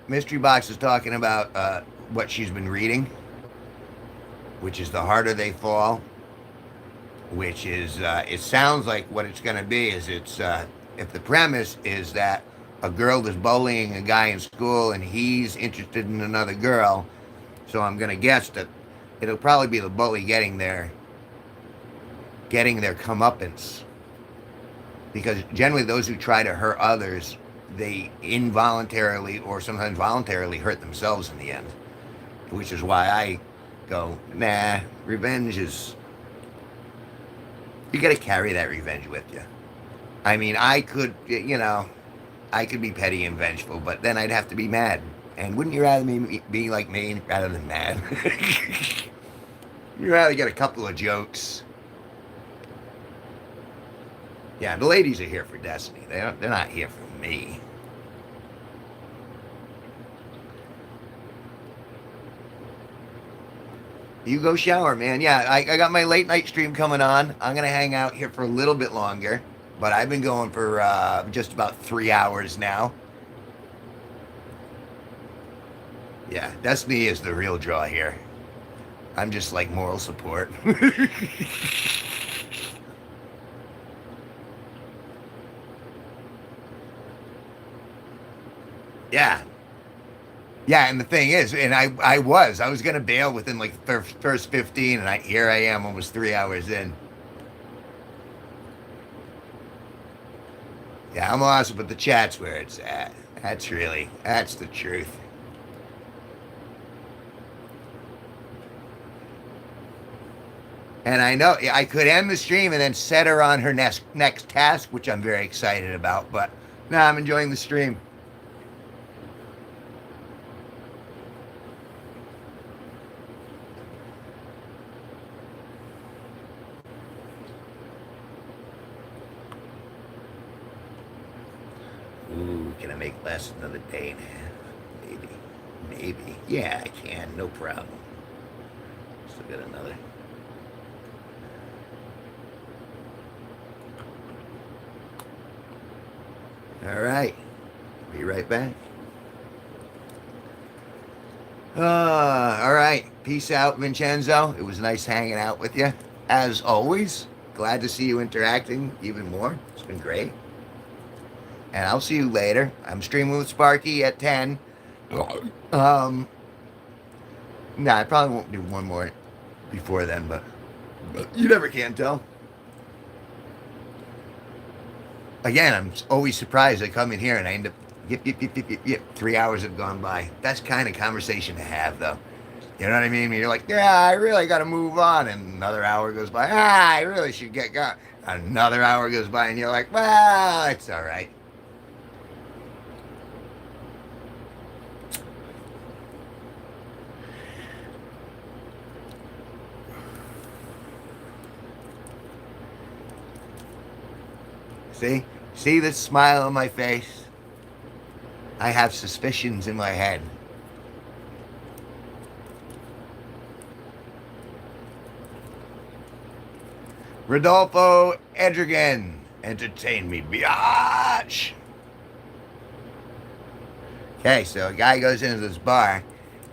Mystery Box is talking about what she's been reading, which is The Harder They Fall. Which is, it sounds like what it's going to be is if the premise is that a girl is bullying a guy in school and he's interested in another girl, so I'm going to guess that it'll probably be the bully getting their comeuppance. Because generally those who try to hurt others, they involuntarily or sometimes voluntarily hurt themselves in the end. Which is why I go, nah, revenge is... You got to carry that revenge with you. I mean, I could be petty and vengeful, but then I'd have to be mad. And wouldn't you rather me be like me rather than mad? You'd rather get a couple of jokes. Yeah, the ladies are here for Destiny. They're not here for me. You go shower, man. Yeah, I got my late night stream coming on. I'm going to hang out here for a little bit longer. But I've been going for just about 3 hours now. Yeah, Destiny is the real draw here. I'm just like moral support. Yeah. Yeah, and the thing is, and I was going to bail within like the first 15, and here I am almost 3 hours in. Yeah, I'm awesome, but the chat's where it's at. That's the truth. And I know I could end the stream and then set her on her next task, which I'm very excited about. But no, I'm enjoying the stream. Ooh, can I make less another day and a half? Maybe. Yeah, I can. No problem. Still got another. All right. Be right back. All right. Peace out, Vincenzo. It was nice hanging out with you. As always, glad to see you interacting even more. It's been great. And I'll see you later. I'm streaming with Sparky at 10. I probably won't do one more before then, but you never can tell. Again, I'm always surprised I come in here and I end up, yip. 3 hours have gone by. That's kind of conversation to have, though. You know what I mean? You're like, yeah, I really got to move on. And another hour goes by. I really should get going. Another hour goes by and you're like, well, it's all right. See the smile on my face? I have suspicions in my head. Rodolfo Edrigan, entertain me, biatch. Okay, so a guy goes into this bar,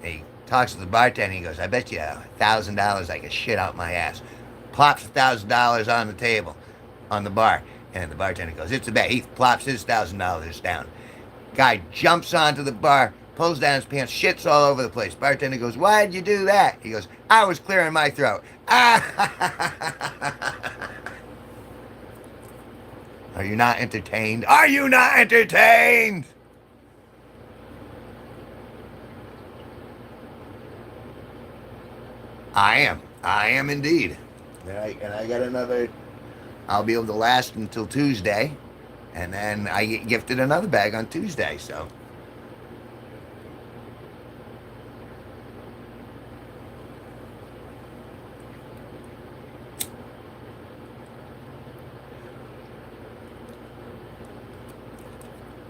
and he talks to the bartender, and he goes, I bet you $1,000 I can shit out my ass. Plops $1,000 on the table, on the bar. And the bartender goes, it's a bet. He plops his $1,000 down. Guy jumps onto the bar, pulls down his pants, shits all over the place. Bartender goes, why'd you do that? He goes, I was clearing my throat. Are you not entertained? Are you not entertained? I am. I am indeed. And I got another... I'll be able to last until Tuesday, and then I get gifted another bag on Tuesday, so.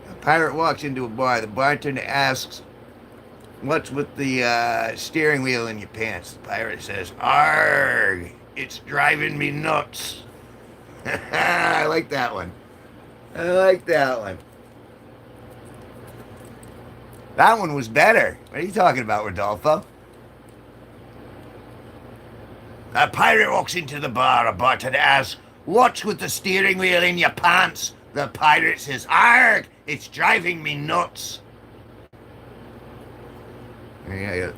A pirate walks into a bar. The bartender asks, what's with the steering wheel in your pants? The pirate says, arg, it's driving me nuts. I like that one. That one was better. What are you talking about, Rodolfo? A pirate walks into the bar. A bartender asks, what's with the steering wheel in your pants? The pirate says, arg, it's driving me nuts. Yeah.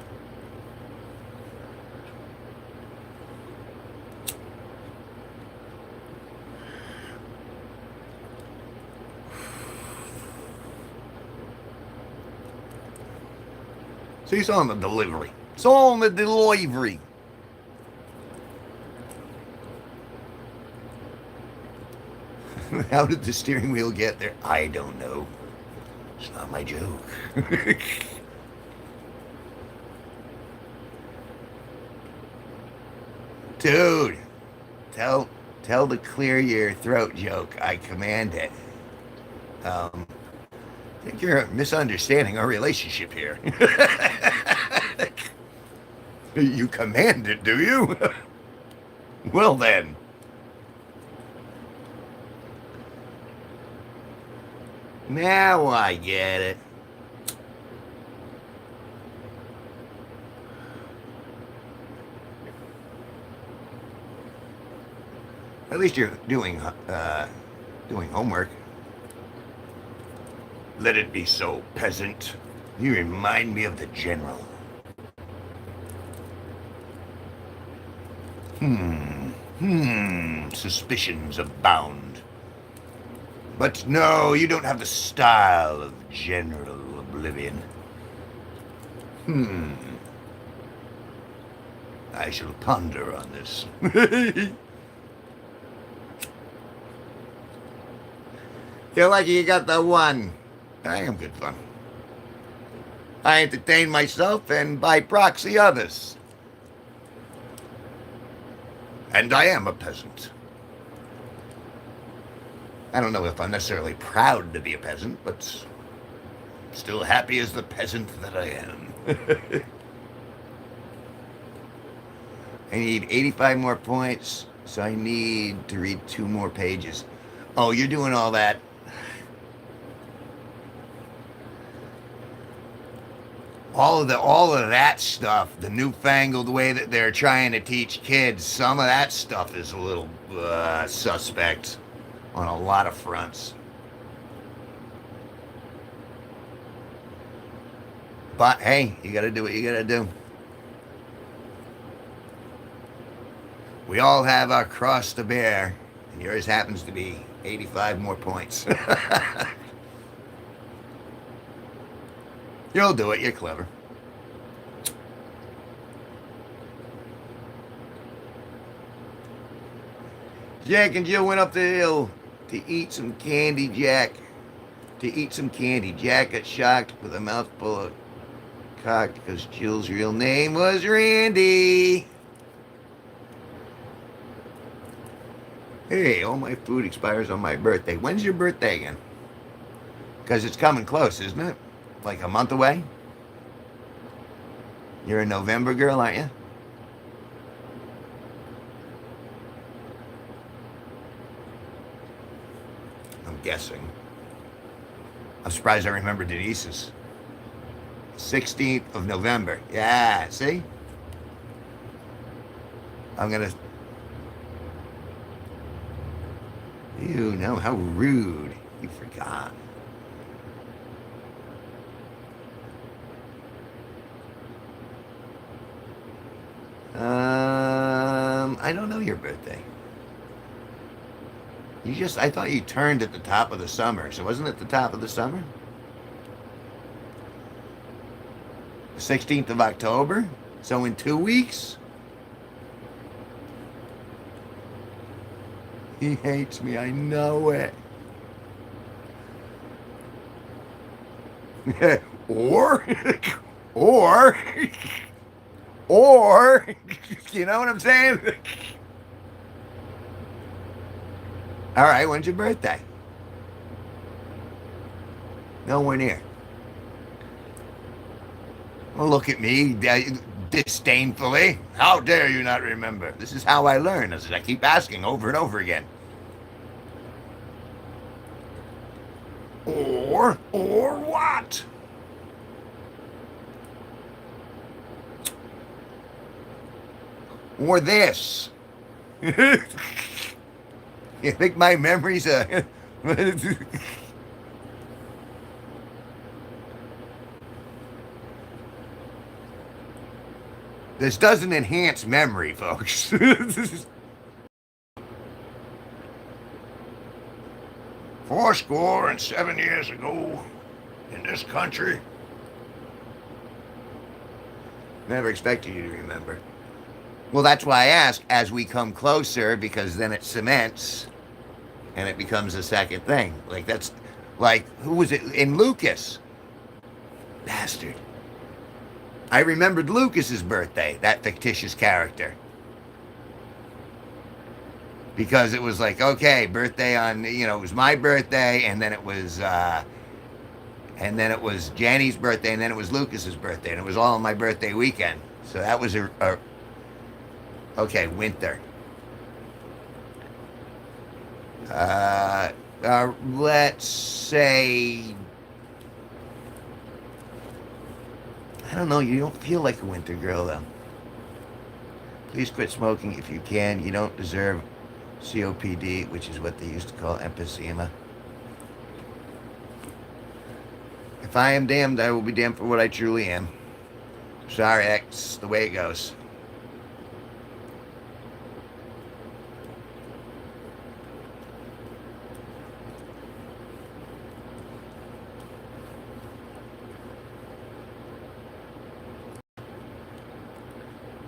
So it's on the delivery. It's on the delivery. How did the steering wheel get there? I don't know. It's not my joke. Dude, tell the clear your throat joke. I command it. I think you're misunderstanding our relationship here. You command it, do you? Well then. Now I get it. At least you're doing homework. Let it be so, peasant. You remind me of the general. Suspicions abound. But no, you don't have the style of General Oblivion. I shall ponder on this. You're lucky you got the one. I am good fun. I entertain myself and by proxy others. And I am a peasant. I don't know if I'm necessarily proud to be a peasant, but still happy as the peasant that I am. I need 85 more points, so I need to read 2 more pages. Oh, you're doing all that. All of that stuff, the newfangled way that they're trying to teach kids, some of that stuff is a little suspect on a lot of fronts. But hey, you gotta do what you gotta do. We all have our cross to bear, and yours happens to be 85 more points. You'll do it, you're clever. Jack and Jill went up the hill to eat some candy, Jack. Jack got shocked with a mouthful of cock because Jill's real name was Randy. Hey, all my food expires on my birthday. When's your birthday again? Because it's coming close, isn't it? Like a month away? You're a November girl, aren't you? I'm guessing. I'm surprised I remember Denise's. 16th of November. Yeah, see? I'm gonna... Ew, no, how rude. You forgot. I don't know your birthday. I thought you turned at the top of the summer. So wasn't it the top of the summer? The 16th of October? So in 2 weeks? He hates me, I know it. or, you know what I'm saying? All right, when's your birthday? Nowhere near. Well, look at me disdainfully. How dare you not remember? This is how I learn, as I keep asking over and over again. Or what? Or this. You think my memory's a... This doesn't enhance memory, folks. 407 years ago in this country. Never expected you to remember. Well, that's why I ask as we come closer, because then it cements and it becomes a second thing. Like that's like, who was it in Lucas? Bastard. I remembered Lucas's birthday, that fictitious character. Because it was like, okay, birthday on, it was my birthday, and then it was Jenny's birthday, and then it was Lucas's birthday, and it was all on my birthday weekend. So that was okay, winter. Let's say, I don't know, you don't feel like a winter girl, though. Please quit smoking if you can. You don't deserve COPD, which is what they used to call emphysema. If I am damned, I will be damned for what I truly am. Sorry, that's the way it goes.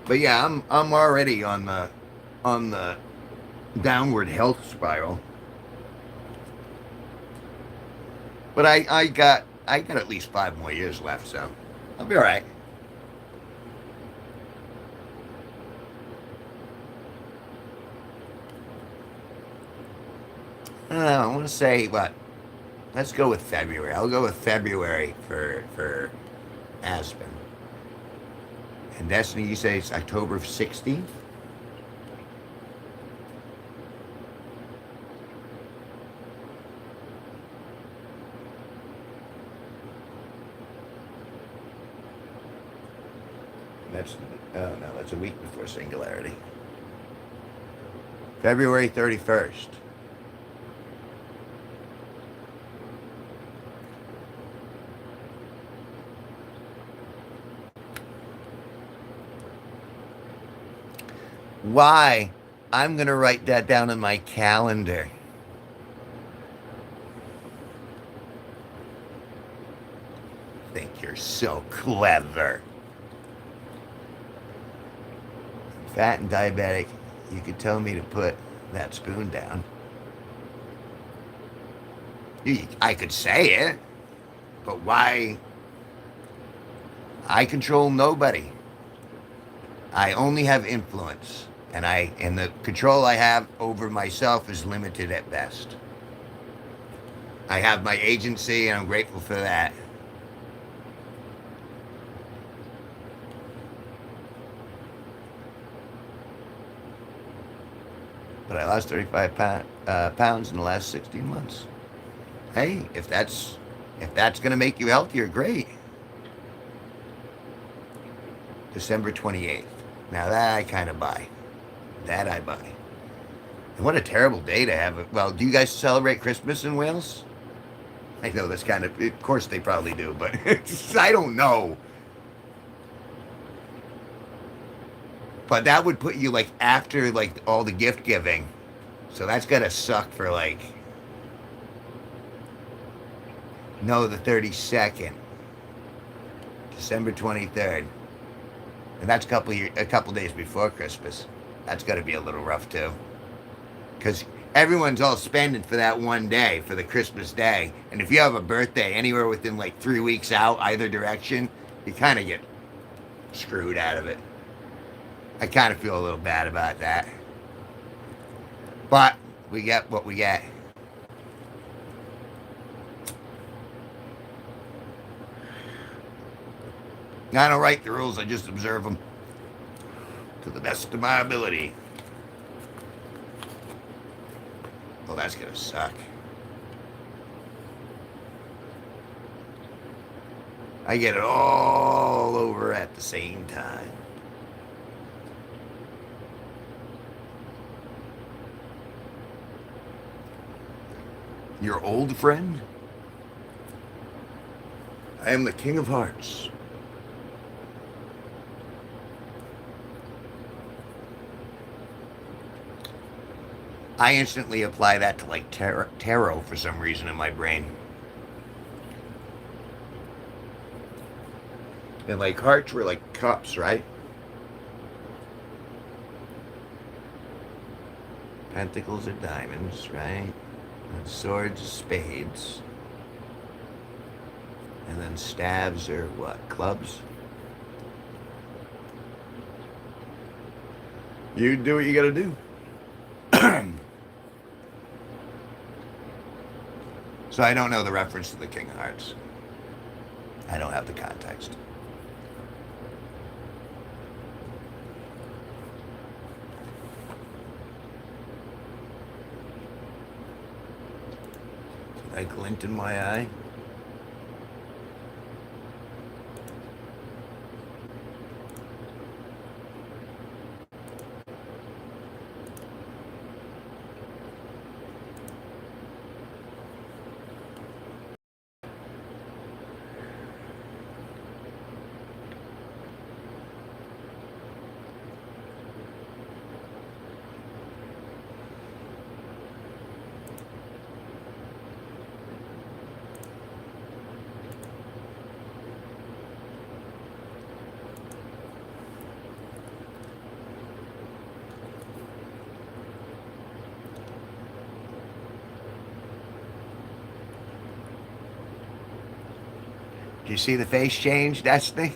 But yeah, I'm already on the downward health spiral. But I got at least 5 more years left, so I'll be all right. I want to say what? Let's go with February. I'll go with February for Aspen. And Destiny, you say it's October 16th? That's oh no, that's a week before Singularity. February 31st. Why? I'm going to write that down in my calendar. Think you're so clever. Fat and diabetic, you could tell me to put that spoon down. I could say it, but why? I control nobody. I only have influence, and the control I have over myself is limited at best. I have my agency, and I'm grateful for that. But I lost 35 pounds in the last 16 months. Hey, if that's going to make you healthier, great. December 28th. Now that I kind of buy. That I buy. And what a terrible day to have. Well, do you guys celebrate Christmas in Wales? I know that's kind of course they probably do, but I don't know. But that would put you like after like all the gift giving. So that's gotta suck for like no, the 32nd. December 23rd. And that's a couple days before Christmas. That's gotta be a little rough too. Because everyone's all spending for that one day, for the Christmas day. And if you have a birthday anywhere within like 3 weeks out, either direction, you kind of get screwed out of it. I kind of feel a little bad about that. But we get what we get. I don't write the rules, I just observe them to the best of my ability. Well, that's gonna suck. I get it all over at the same time. Your old friend? I am the King of Hearts. I instantly apply that to like tarot for some reason in my brain. And like hearts were like cups, right? Pentacles are diamonds, right? And swords are spades. And then staves are what? Clubs? You do what you gotta do. So I don't know the reference to the King of Hearts. I don't have the context. Did I glint in my eye? Do you see the face change, Destiny?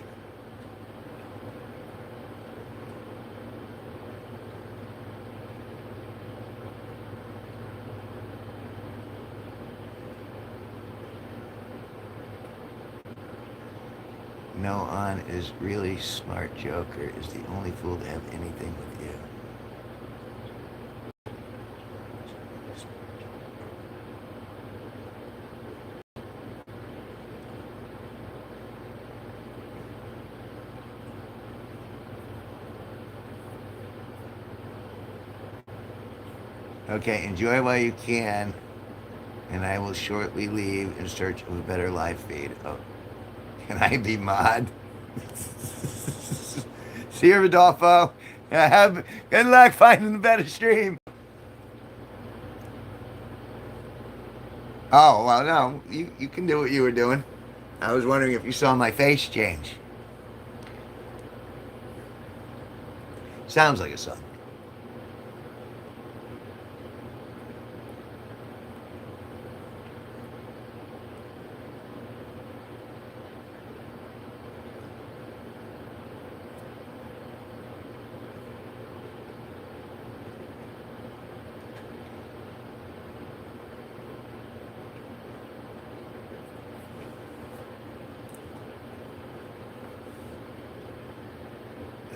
No, on is really smart Joker is the only fool to have anything with you. Okay, enjoy while you can, and I will shortly leave in search of a better live feed. Oh, can I be mod? See you, Rodolfo. Have good luck finding a better stream. Oh, well, no, you can do what you were doing. I was wondering if you saw my face change. Sounds like a song.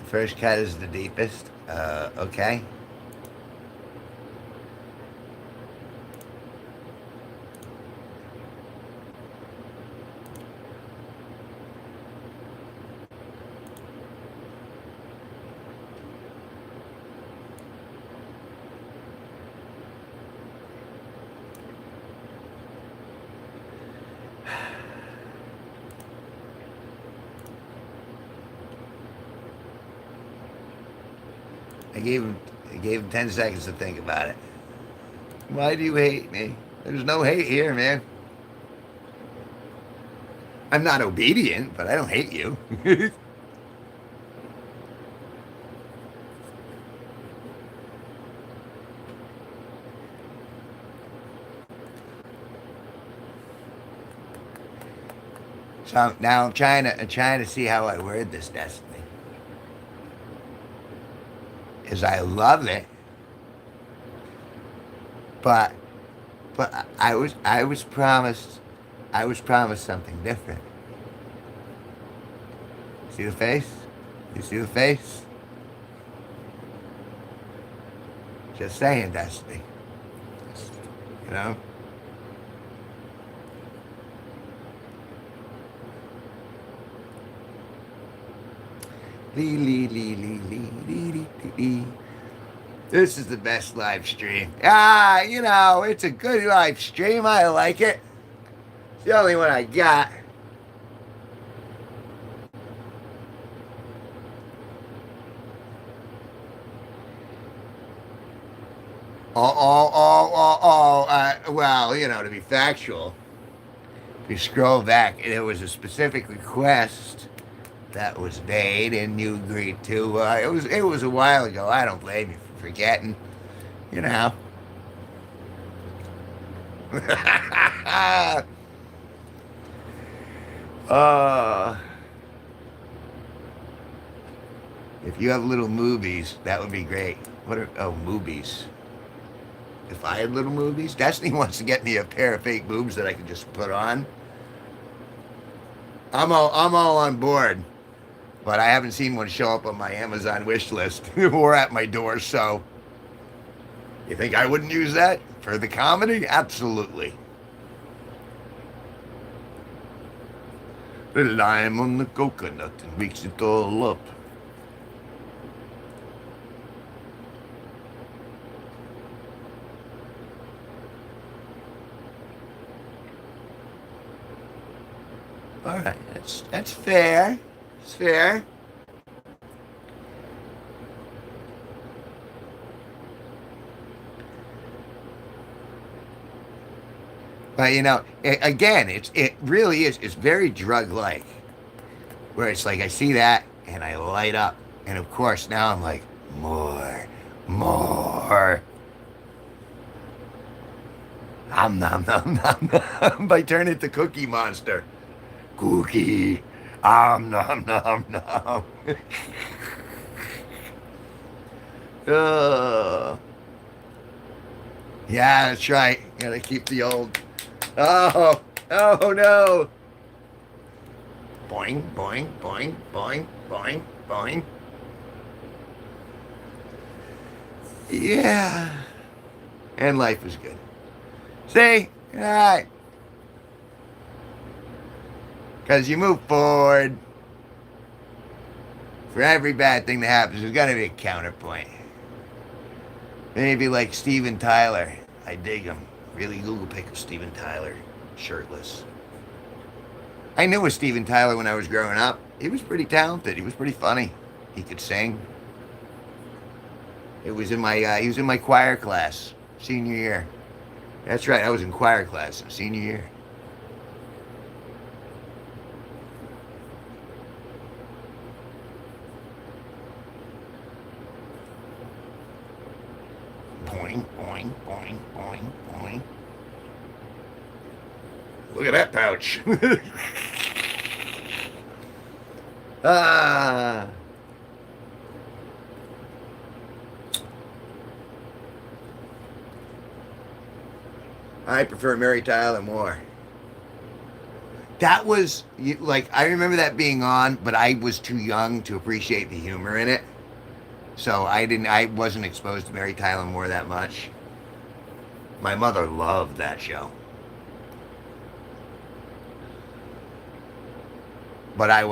First cut is the deepest. Okay. I gave him 10 seconds to think about it. Why do you hate me? There's no hate here, man. I'm not obedient, but I don't hate you. So now I'm trying to see how I word this, Destiny. Is I love it, but I was promised something different. See the face? You see the face? Just saying, Destiny. You know? This is the best live stream. You know, it's a good live stream. I like it. It's the only one I got. Well, you know, to be factual, if you scroll back, there was a specific request that was made, and you agreed to. It was a while ago. I don't blame you for forgetting. You know. If you have little movies, that would be great. Movies? If I had little movies, Destiny wants to get me a pair of fake boobs that I can just put on. I'm all on board, but I haven't seen one show up on my Amazon wish list or at my door. So, you think I wouldn't use that for the comedy? Absolutely. The lime on the coconut and mix it all up. All right, that's fair. It's fair. But you know, it really is. It's very drug-like, where it's like I see that and I light up, and of course now I'm like more. Nom nom nom nom nom. By turning into Cookie Monster. cookie. Nom nom nom. uh, yeah, that's right. Gotta keep the old. Oh, oh no. Boing, boing, boing, boing, boing, boing. Yeah. And life is good. See? All right. Because you move forward. For every bad thing that happens, there's got to be a counterpoint. Maybe like Steven Tyler. I dig him. Really Google pic of Steven Tyler, shirtless. I knew a Steven Tyler when I was growing up. He was pretty talented. He was pretty funny. He could sing. It was in my he was in my choir class senior year. That's right. I was in choir class senior year. Boing, boing, boing, boing, boing. Look at that pouch. Ah. I prefer Mary Tyler more. That was like I remember that being on, but I was too young to appreciate the humor in it. So I wasn't exposed to Mary Tyler Moore that much. My mother loved that show. But that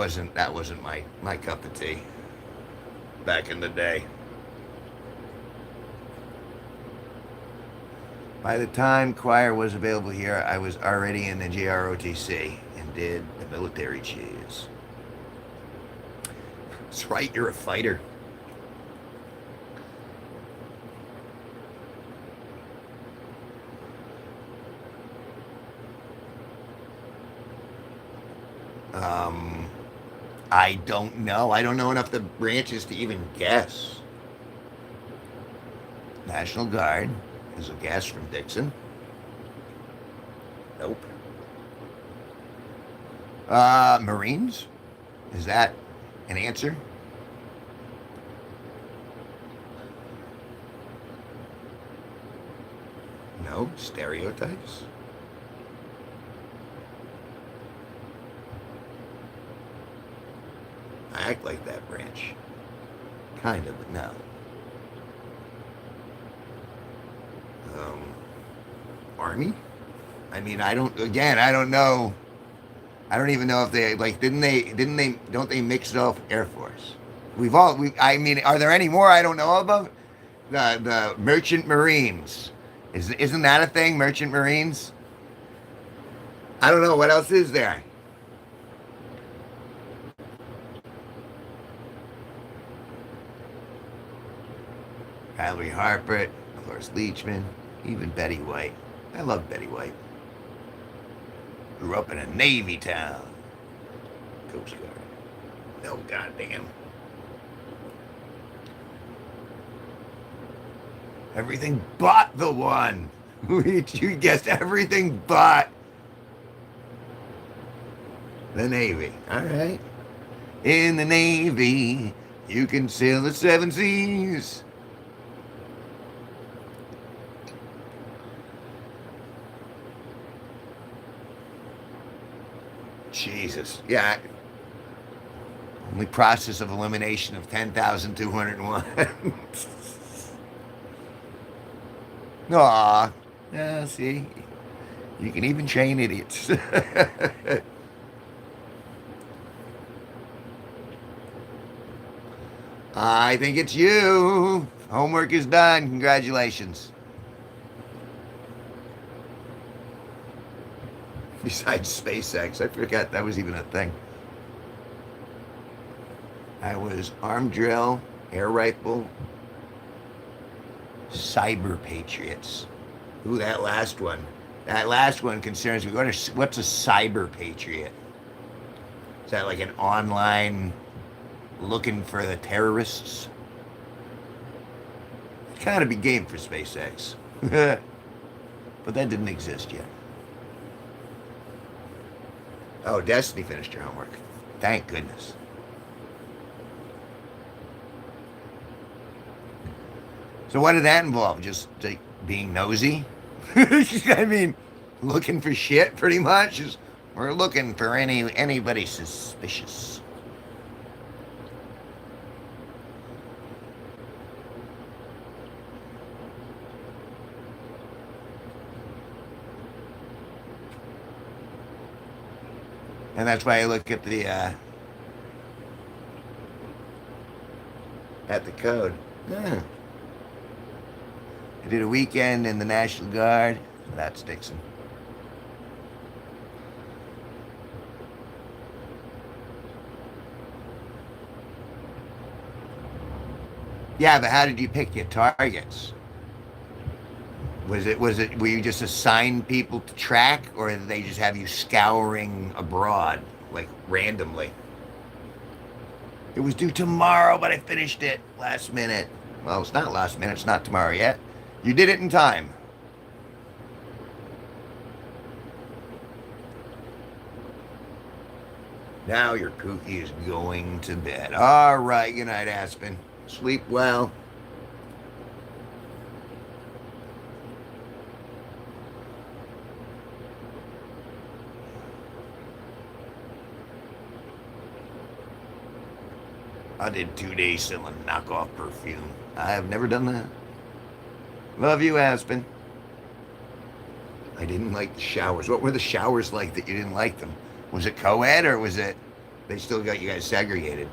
wasn't my cup of tea back in the day. By the time choir was available here, I was already in the JROTC and did the military cheese. That's right, you're a fighter. I don't know. I don't know enough the branches to even guess. National Guard is a guess from Dixon. Nope. Marines? Is that an answer? No. Stereotypes? I act like that branch. Kind of, but no. Army? I mean, I don't know. I don't even know if they, like, don't they mix it up Air Force? I mean, are there any more I don't know about? The Merchant Marines. Isn't that a thing, Merchant Marines? I don't know, what else is there? Valerie Harper, Cloris Leachman, even Betty White. I love Betty White. Grew up in a Navy town. Coast Guard. No goddamn. Everything but the one. You guessed everything but the Navy. All right. In the Navy, you can sail the 7 seas. Jesus. Yeah. Only process of elimination of 10,201. Aw. Yeah, see? You can even train idiots. I think it's you. Homework is done. Congratulations. Besides SpaceX, I forgot that was even a thing. I was arm drill, air rifle, cyber patriots. Ooh, that last one. That last one concerns me. What's a cyber patriot? Is that like an online looking for the terrorists? Kind of be game for SpaceX. But that didn't exist yet. Oh, Destiny finished your homework. Thank goodness. So what did that involve? Just like, being nosy? I mean, looking for shit, pretty much. We're looking for anybody suspicious. And that's why I look at the code. Yeah. I did a weekend in the National Guard. So that's Dixon. Yeah, but how did you pick your targets? Were you just assigned people to track, or did they just have you scouring abroad, like randomly? It was due tomorrow, but I finished it last minute. Well, it's not last minute, it's not tomorrow yet. You did it in time. Now your kooky is going to bed. All right, good night, Aspen. Sleep well. I did 2 days selling knockoff perfume. I have never done that. Love you, Aspen. I didn't like the showers. What were the showers like that you didn't like them? Was it co-ed, or was it they still got you guys segregated?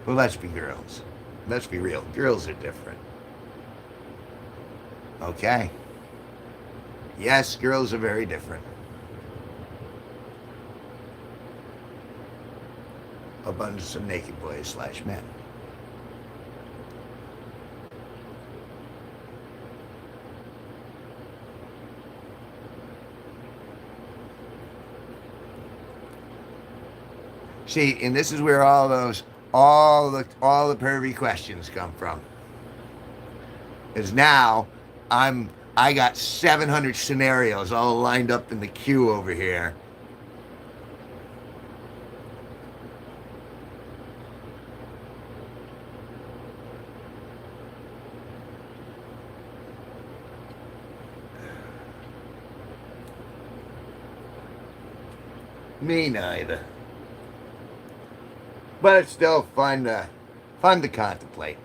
Well, let's be girls. Let's be real. Girls are different. Okay. Yes, girls are very different. Abundance of naked boys / men. See, and this is where all the pervy questions come from. Is now I got 700 scenarios all lined up in the queue over here. Me neither. But it's still fun to contemplate.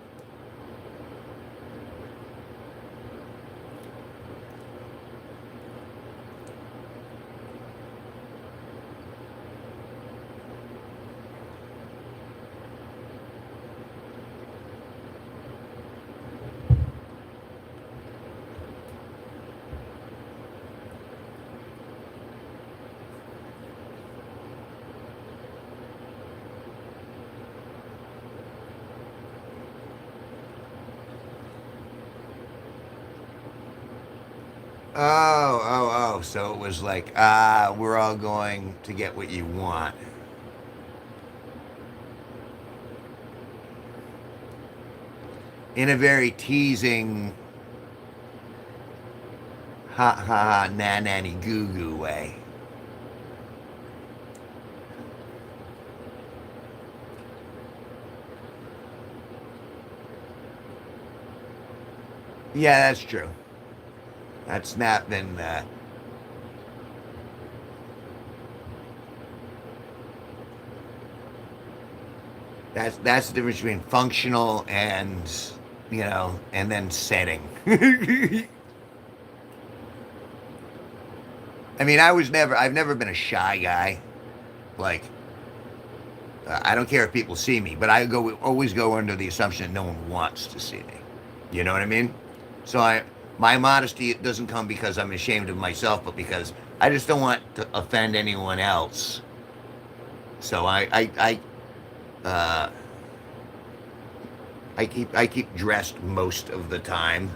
Oh. So it was like, we're all going to get what you want. In a very teasing, nanny goo goo way. Yeah, that's true. That's not been that's the difference between functional and and then setting. I mean, I've never been a shy guy. Like, I don't care if people see me, but I always go under the assumption that no one wants to see me. You know what I mean? So my modesty doesn't come because I'm ashamed of myself, but because I just don't want to offend anyone else. So I keep dressed most of the time.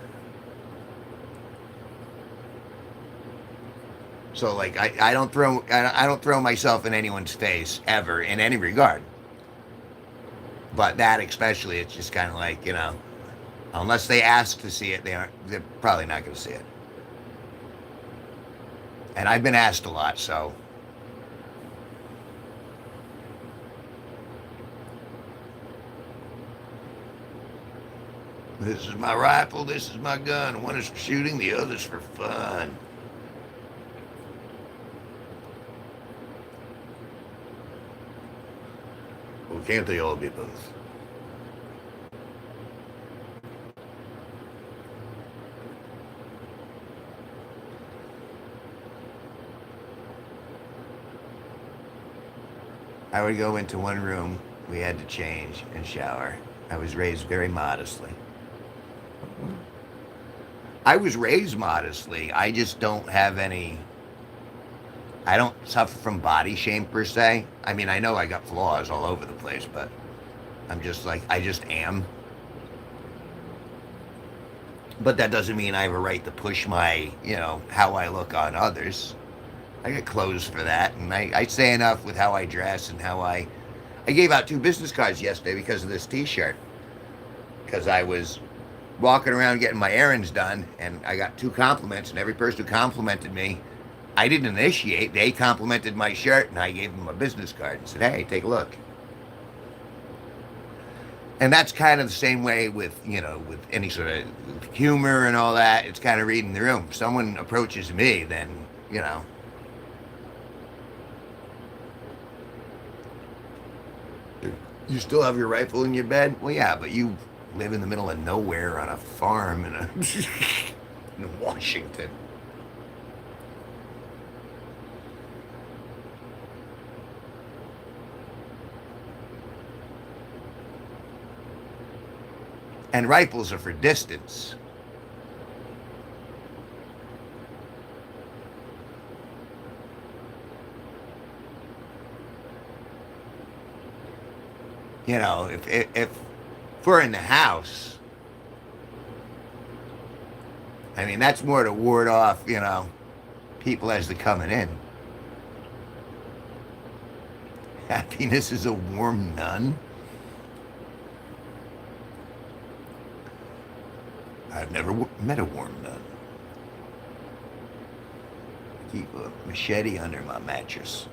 So like I don't throw myself in anyone's face ever in any regard. But that especially, it's just kind of like, unless they ask to see it, they're probably not going to see it. And I've been asked a lot, so this is my rifle, this is my gun. One is for shooting, the other's for fun. Well, can't they all be both? I would go into one room. We had to change and shower. I was raised very modestly. I was raised modestly. I just don't have any. I don't suffer from body shame per se. I mean, I know I got flaws all over the place, but I'm just like, I just am. But that doesn't mean I have a right to push my, how I look on others. I get clothes for that, and I say enough with how I dress and how I gave out 2 business cards yesterday because of this T-shirt. Because I was walking around getting my errands done, and I got 2 compliments, and every person who complimented me, I didn't initiate. They complimented my shirt, and I gave them a business card and said, "Hey, take a look." And that's kind of the same way with, with any sort of humor and all that. It's kind of reading the room. If someone approaches me, then, you still have your rifle in your bed? Well, yeah, but you live in the middle of nowhere on a farm in Washington. And rifles are for distance. If we're in the house, I mean, that's more to ward off, people as they're coming in. Happiness is a warm nun. I've never met a warm nun. I keep a machete under my mattress.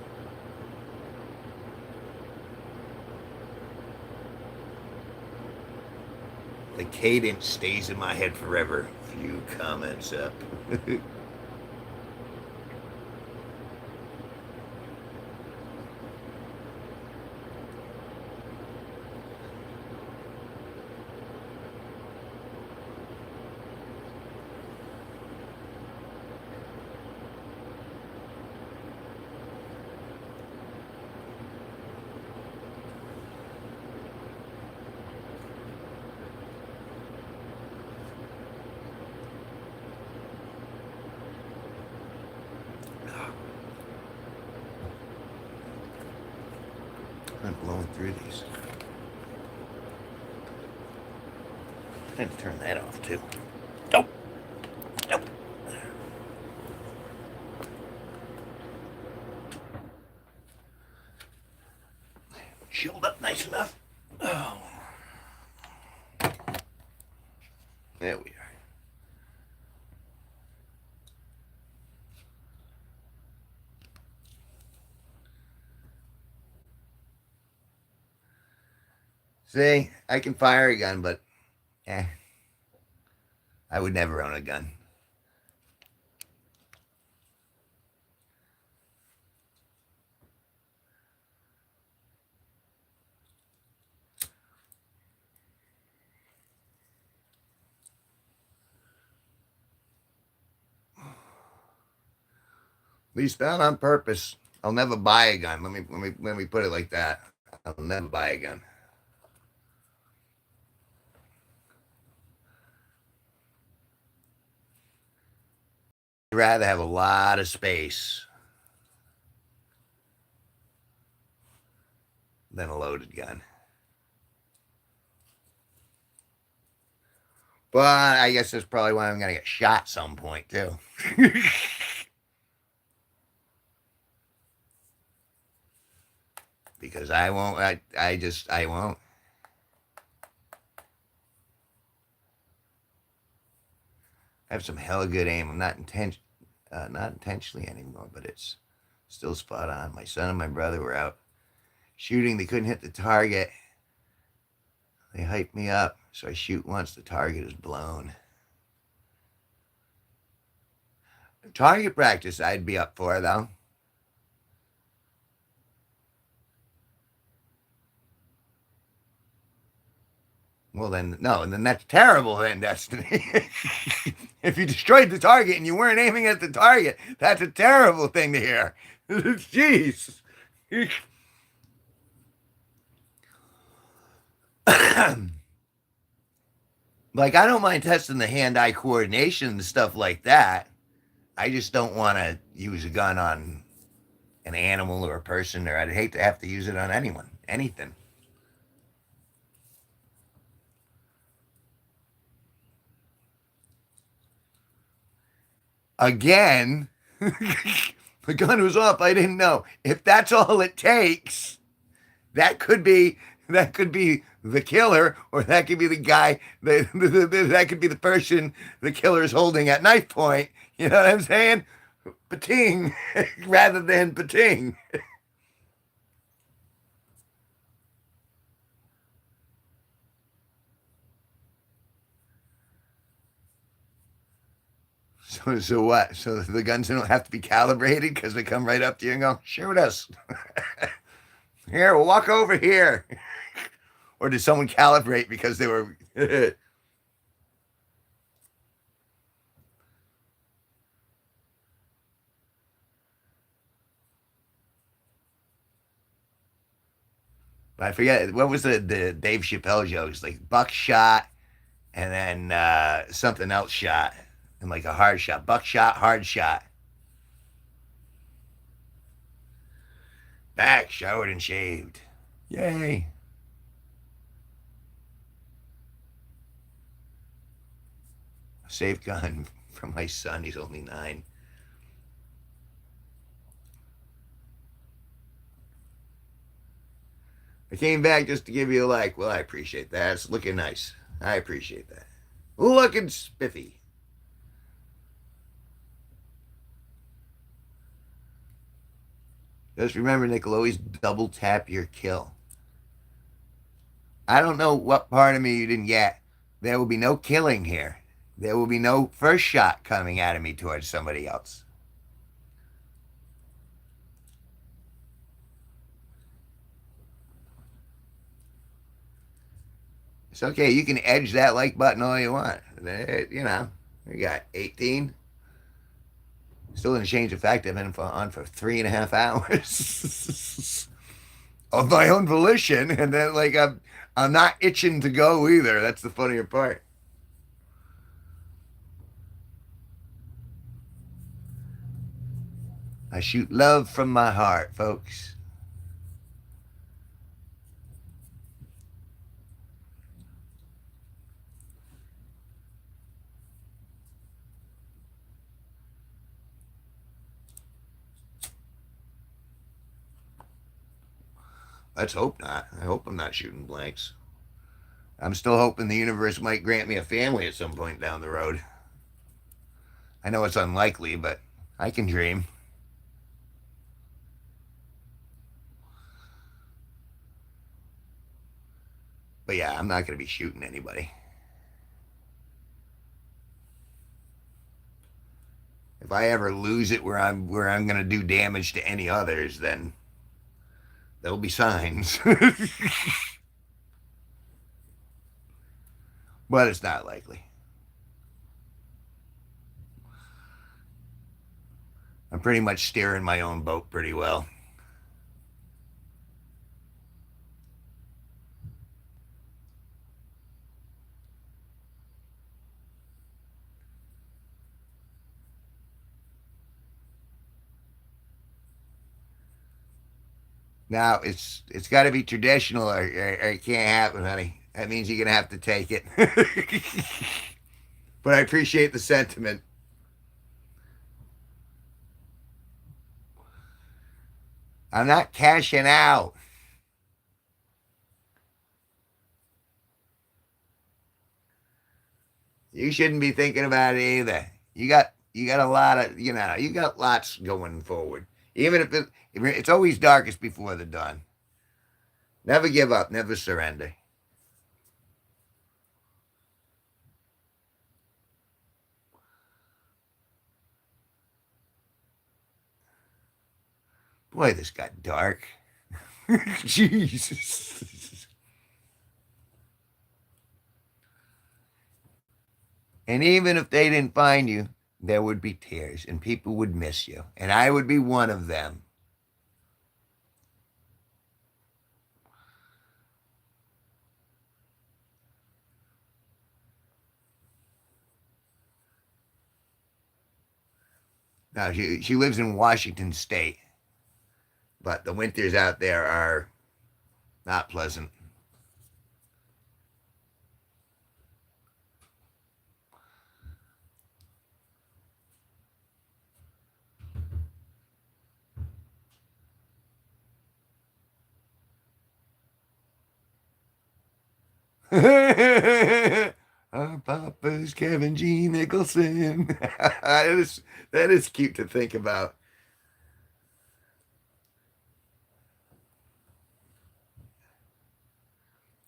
The cadence stays in my head forever. Few comments up. I'm blowing through these. I had to turn that off too. Nope. Nope. Chilled up nice enough. Oh. There we are. See, I can fire a gun, but I would never own a gun. At least not on purpose. I'll never buy a gun. Let me put it like that. I'll never buy a gun. I'd rather have a lot of space than a loaded gun. But I guess that's probably why I'm gonna get shot some point too. because I won't. I won't. I have some hella good aim. I'm not intentionally anymore, but it's still spot on. My son and my brother were out shooting. They couldn't hit the target. They hyped me up, so I shoot once. The target is blown. Target practice, I'd be up for though. Well, then, no, and then that's terrible, then, Destiny. If you destroyed the target and you weren't aiming at the target, that's a terrible thing to hear. Jeez. Like, I don't mind testing the hand-eye coordination and stuff like that. I just don't want to use a gun on an animal or a person, or I'd hate to have to use it on anyone, anything. Again, the gun was off. I didn't know. If that's all it takes, that could be the killer, or that could be the guy. That could be the person the killer is holding at knife point. You know what I'm saying? Pating rather than pating. So what? So the guns don't have to be calibrated because they come right up to you and go, shoot us. Here, we'll walk over here. Or did someone calibrate because they were... I forget, what was the Dave Chappelle jokes? Like buckshot and then something else shot. And like a hard shot. Buckshot, hard shot. Back, showered and shaved. Yay. A safe gun from my son. He's only 9. I came back just to give you a like. Well, I appreciate that. It's looking nice. I appreciate that. Looking spiffy. Just remember, Nick, will always double tap your kill. I don't know what part of me you didn't get. There will be no killing here. There will be no first shot coming out of me towards somebody else. It's okay. You can edge that like button all you want. You know, we got 18. Still didn't change the fact I've been on for 3.5 hours of my own volition, and then like I'm not itching to go either. That's the funnier part. I shoot love from my heart, folks. Let's hope not. I hope I'm not shooting blanks. I'm still hoping the universe might grant me a family at some point down the road. I know it's unlikely, but I can dream. But yeah, I'm not going to be shooting anybody. If I ever lose it where I'm going to do damage to any others, then there'll be signs. But it's not likely. I'm pretty much steering my own boat pretty well. Now it's got to be traditional, or it can't happen, honey. That means you're gonna have to take it. But I appreciate the sentiment. I'm not cashing out. You shouldn't be thinking about it either. You got a lot of you got lots going forward. Even if it's always darkest before the dawn. Never give up. Never surrender. Boy, this got dark. Jesus. And even if they didn't find you, there would be tears and people would miss you. And I would be one of them. Now, she lives in Washington State, but the winters out there are not pleasant. Our Papa's Kevin G Nicholson. that is cute to think about.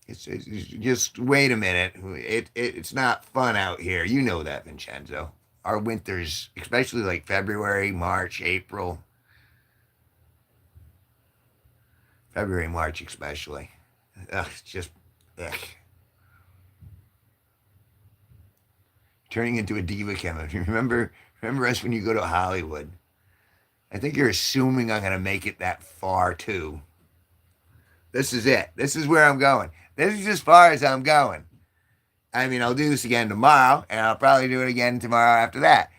It's just wait a minute. It's not fun out here. You know that, Vincenzo. Our winters, especially like February, March, April, February, March, especially. It's just ugh. Turning into a diva, Kevin. Remember us when you go to Hollywood? I think you're assuming I'm gonna make it that far too. This is it. This is where I'm going. This is as far as I'm going. I mean, I'll do this again tomorrow, and I'll probably do it again tomorrow after that.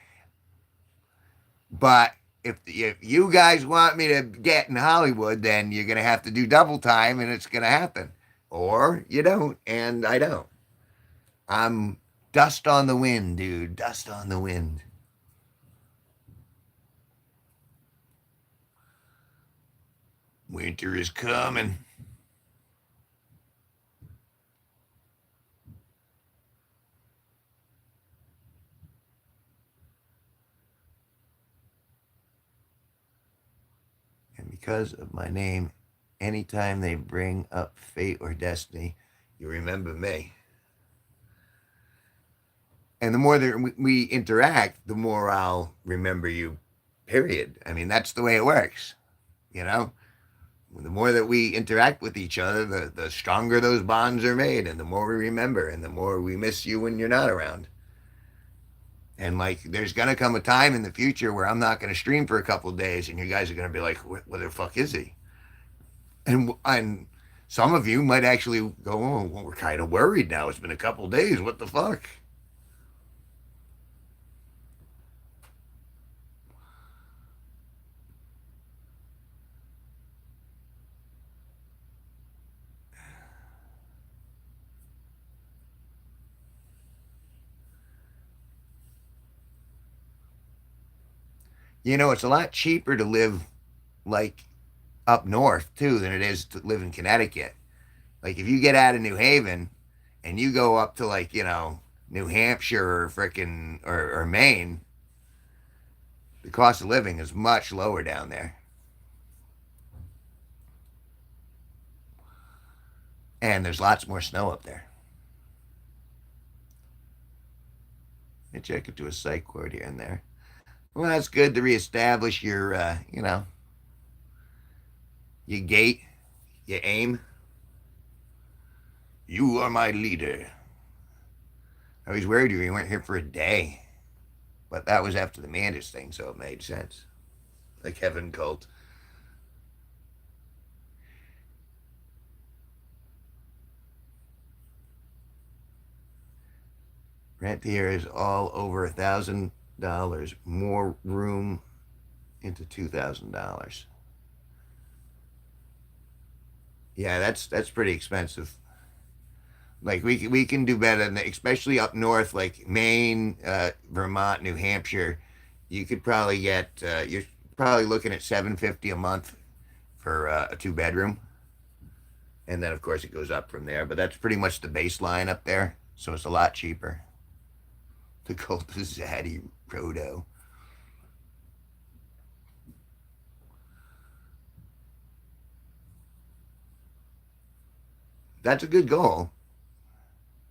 But if you guys want me to get in Hollywood, then you're gonna have to do double time, and it's gonna happen. Or you don't, and I don't. I'm dust on the wind, dude. Dust on the wind. Winter is coming. And because of my name, anytime they bring up fate or destiny, you remember me. And the more that we interact, the more I'll remember you, period. I mean, that's the way it works, you know? The more that we interact with each other, the stronger those bonds are made, and the more we remember, and the more we miss you when you're not around. And like, there's gonna come a time in the future where I'm not gonna stream for a couple of days, and you guys are gonna be like, "Where the fuck is he?" And some of you might actually go, "Oh, well, we're kind of worried now. It's been a couple of days. What the fuck?" You know, it's a lot cheaper to live like up north too than it is to live in Connecticut. Like if you get out of New Haven and you go up to like, New Hampshire or frickin' or Maine, the cost of living is much lower down there. And there's lots more snow up there. Let me check into a psych ward here and there. Well, that's good to reestablish your, your gait, your aim. You are my leader. I was worried you weren't here for a day. But that was after the Manders thing, so it made sense. The Kevin cult. Rent here is all over $1,000. More room into $2,000. Yeah, that's pretty expensive. Like we can do better than that, especially up north, like Maine, Vermont, New Hampshire. You could probably get you're probably looking at $750 a month for a two-bedroom, and then of course it goes up from there. But that's pretty much the baseline up there, so it's a lot cheaper. The cult of Zaddy Roto. That's a good goal,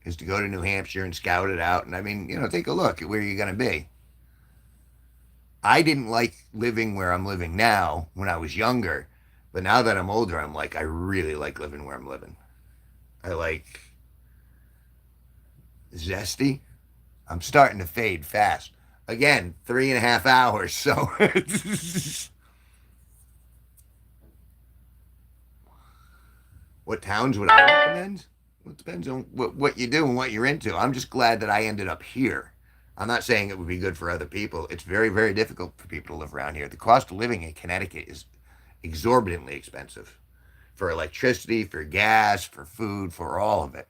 is to go to New Hampshire and scout it out. And I mean, take a look at where you're going to be. I didn't like living where I'm living now when I was younger, but now that I'm older, I'm like, I really like living where I'm living. I like zesty. I'm starting to fade fast. Again, 3.5 hours. So, what towns would I recommend? Well, it depends on what you do and what you're into. I'm just glad that I ended up here. I'm not saying it would be good for other people. It's very, very difficult for people to live around here. The cost of living in Connecticut is exorbitantly expensive for electricity, for gas, for food, for all of it.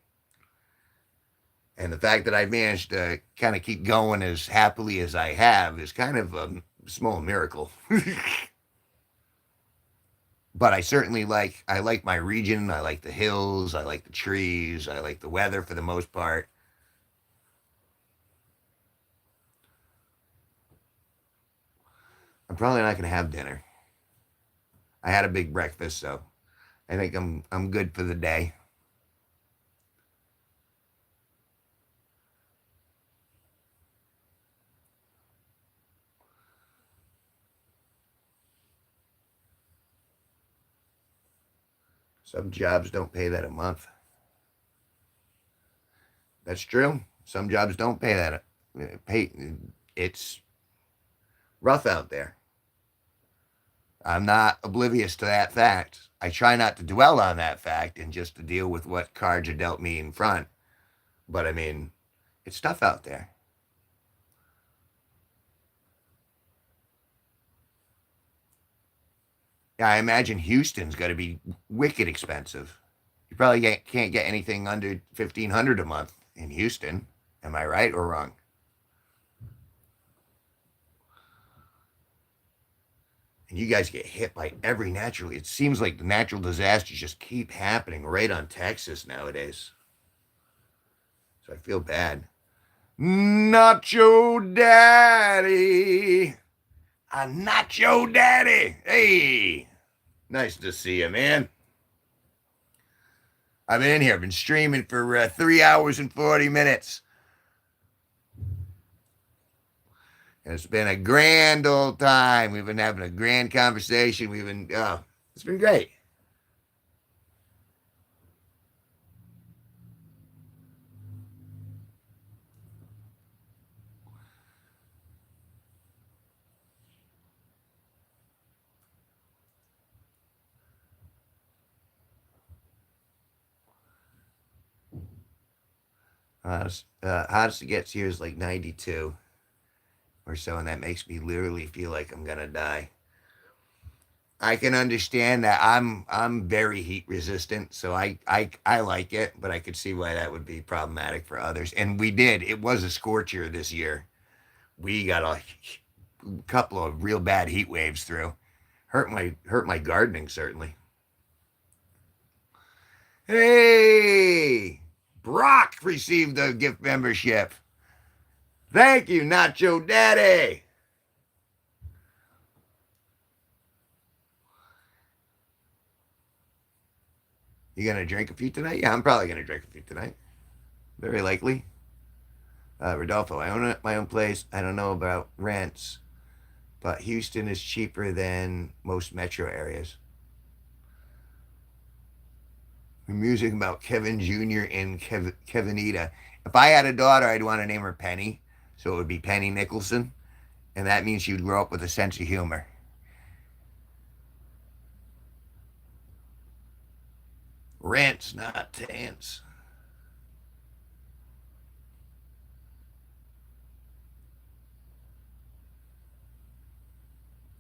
And the fact that I've managed to kind of keep going as happily as I have is kind of a small miracle. But I like my region. I like the hills. I like the trees. I like the weather for the most part. I'm probably not going to have dinner. I had a big breakfast, so I think I'm good for the day. Some jobs don't pay that a month. That's true. Some jobs don't pay that. Pay. It's rough out there. I'm not oblivious to that fact. I try not to dwell on that fact and just to deal with what cards are dealt me in front. But I mean, it's tough out there. Yeah, I imagine Houston's got to be wicked expensive. You probably can't get anything under 1,500 a month in Houston. Am I right or wrong? And you guys get hit by every natural. It seems like the natural disasters just keep happening right on Texas nowadays. So I feel bad. Nacho Daddy. A Nacho Daddy. Hey, nice to see you, man. I've been in here. I've been streaming for 3 hours and 40 minutes. And it's been a grand old time. We've been having a grand conversation. It's been great. Hottest it gets here is like 92 or so, and that makes me literally feel like I'm gonna die. I can understand that. I'm very heat resistant, so I like it, but I could see why that would be problematic for others. And we did. It was a scorcher this year. We got a couple of real bad heat waves through. Hurt my gardening certainly. Hey, Brock received a gift membership. Thank you, Nacho Daddy. You gonna drink a few tonight? Yeah, I'm probably gonna drink a few tonight. Very likely. Rodolfo, I own my own place. I don't know about rents, but Houston is cheaper than most metro areas. We're musing about Kevin Jr. and Kevinita. If I had a daughter, I'd want to name her Penny, so it would be Penny Nicholson, and that means she would grow up with a sense of humor. Rents, not tents.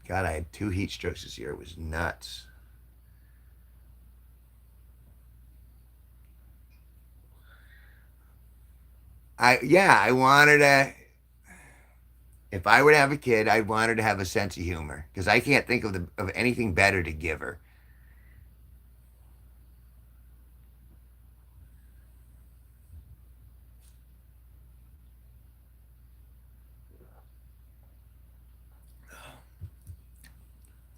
God, I had 2 heat strokes this year. It was nuts. I wanted to. If I were to have a kid, I'd want her to have a sense of humor because I can't think of anything better to give her.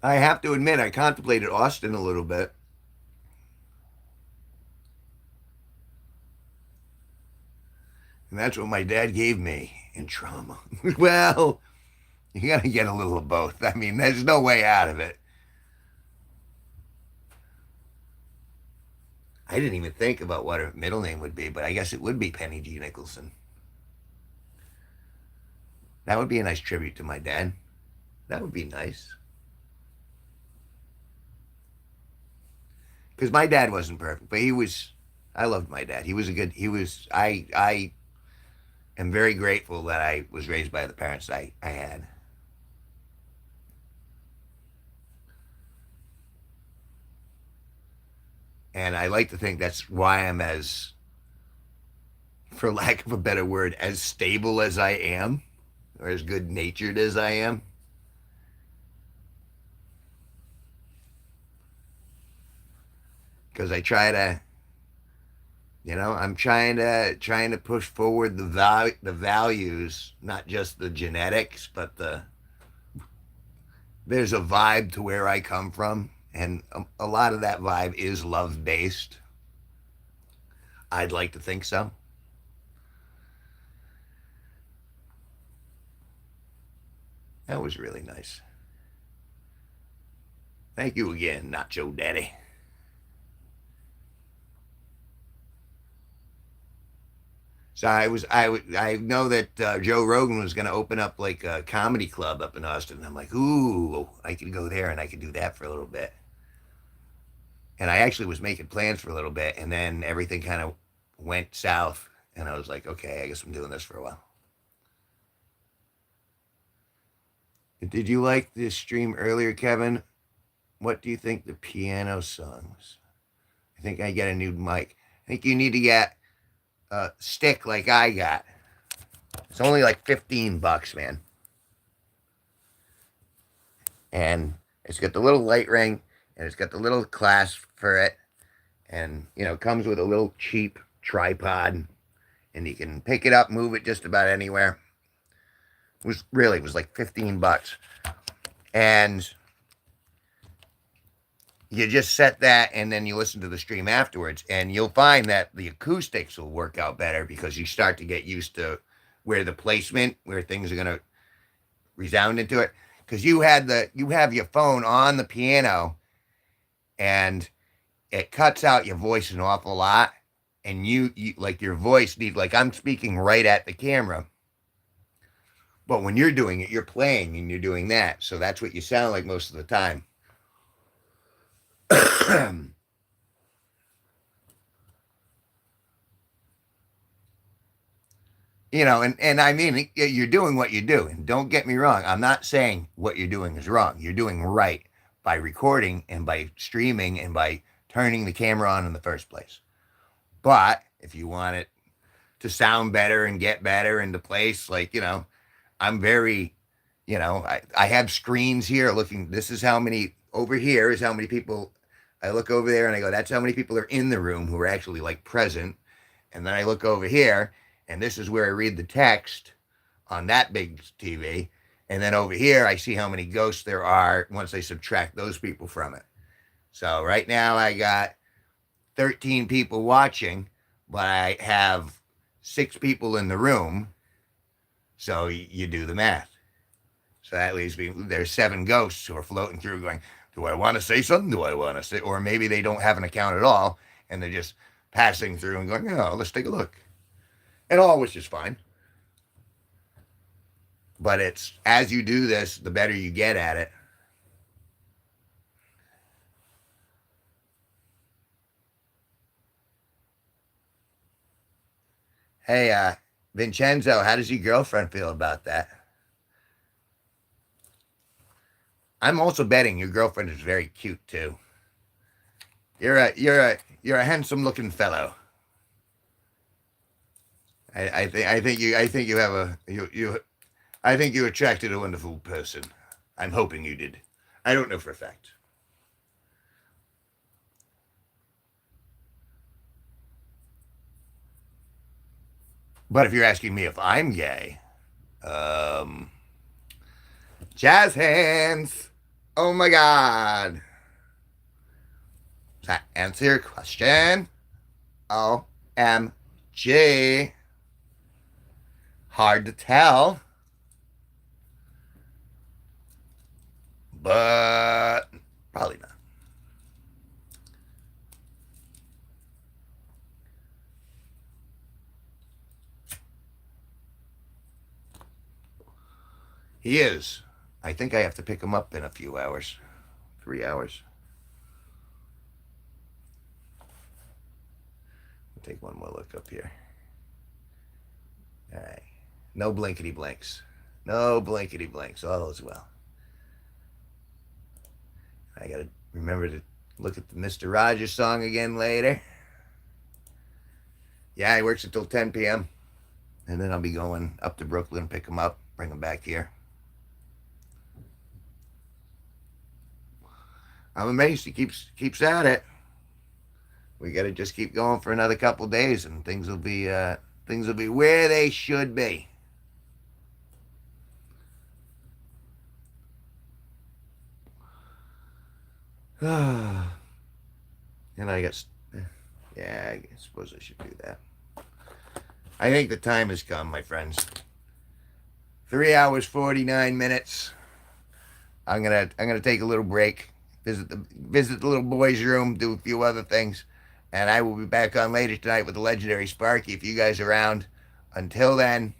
I have to admit, I contemplated Austin a little bit. And that's what my dad gave me in trauma. Well, you gotta get a little of both. I mean, there's no way out of it. I didn't even think about what her middle name would be, but I guess it would be Penny G Nicholson. That would be a nice tribute to my dad. That would be nice. Because my dad wasn't perfect, but he was. I loved my dad. He was a good. He was. I am very grateful that I was raised by the parents I had. And I like to think that's why I'm as, for lack of a better word, as stable as I am, or as good natured as I am. Because I try to, I'm trying to push forward the values, not just the genetics, but there's a vibe to where I come from, and a lot of that vibe is love based. I'd like to think so. That was really nice. Thank you again, Nacho Daddy. So I know that Joe Rogan was going to open up like a comedy club up in Austin. I'm like, ooh, I could go there and I could do that for a little bit. And I actually was making plans for a little bit, and then everything kind of went south, and I was like, okay, I guess I'm doing this for a while. Did you like this stream earlier, Kevin? What do you think the piano songs? I think I get a new mic. I think you need to get a stick like I got. It's only like $15, man. And it's got the little light ring, and it's got the little clasp for it, and it comes with a little cheap tripod, and you can pick it up, move it just about anywhere. It was like $15, and you just set that, and then you listen to the stream afterwards, and you'll find that the acoustics will work out better because you start to get used to where things are going to resound into it. Because you have your phone on the piano, and it cuts out your voice an awful lot, and you like your voice need, like, I'm speaking right at the camera, but when you're doing it, you're playing and you're doing that, so that's what you sound like most of the time. And I mean, you're doing what you do, and don't get me wrong, I'm not saying what you're doing is wrong. You're doing right by recording and by streaming and by turning the camera on in the first place. But if you want it to sound better and get better into place, like, I'm very, I have screens here looking, this is how many, over here is how many people, I look over there and I go, that's how many people are in the room who are actually like present. And then I look over here, and this is where I read the text on that big TV. And then over here, I see how many ghosts there are once I subtract those people from it. So right now I got 13 people watching, but I have 6 people in the room. So you do the math. So that leaves me, there's 7 ghosts who are floating through going, do I want to say something? Do I want to say, or maybe they don't have an account at all, and they're just passing through and going, oh, let's take a look. And all, which is fine. But it's, as you do this, the better you get at it. Hey, Vincenzo, how does your girlfriend feel about that? I'm also betting your girlfriend is very cute too. You're a handsome looking fellow. I think you have I think you attracted a wonderful person. I'm hoping you did. I don't know for a fact. But if you're asking me if I'm gay, jazz hands. Oh my God. Does that answer your question? OMG. Hard to tell. But probably not. He is. I think I have to pick him up in a few hours. 3 hours. I'll take one more look up here. All right. No blinkety blinks. No blinkety blinks. All is well. I got to remember to look at the Mr. Rogers song again later. Yeah, he works until 10 p.m. And then I'll be going up to Brooklyn, pick him up, bring him back here. I'm amazed he keeps at it. We got to just keep going for another couple days, and things will be where they should be. And I guess, yeah, I suppose I should do that. I think the time has come, my friends. 3 hours 49 minutes. I'm gonna take a little break, visit the little boy's room, do a few other things, and I will be back on later tonight with the legendary Sparky if you guys are around. Until then,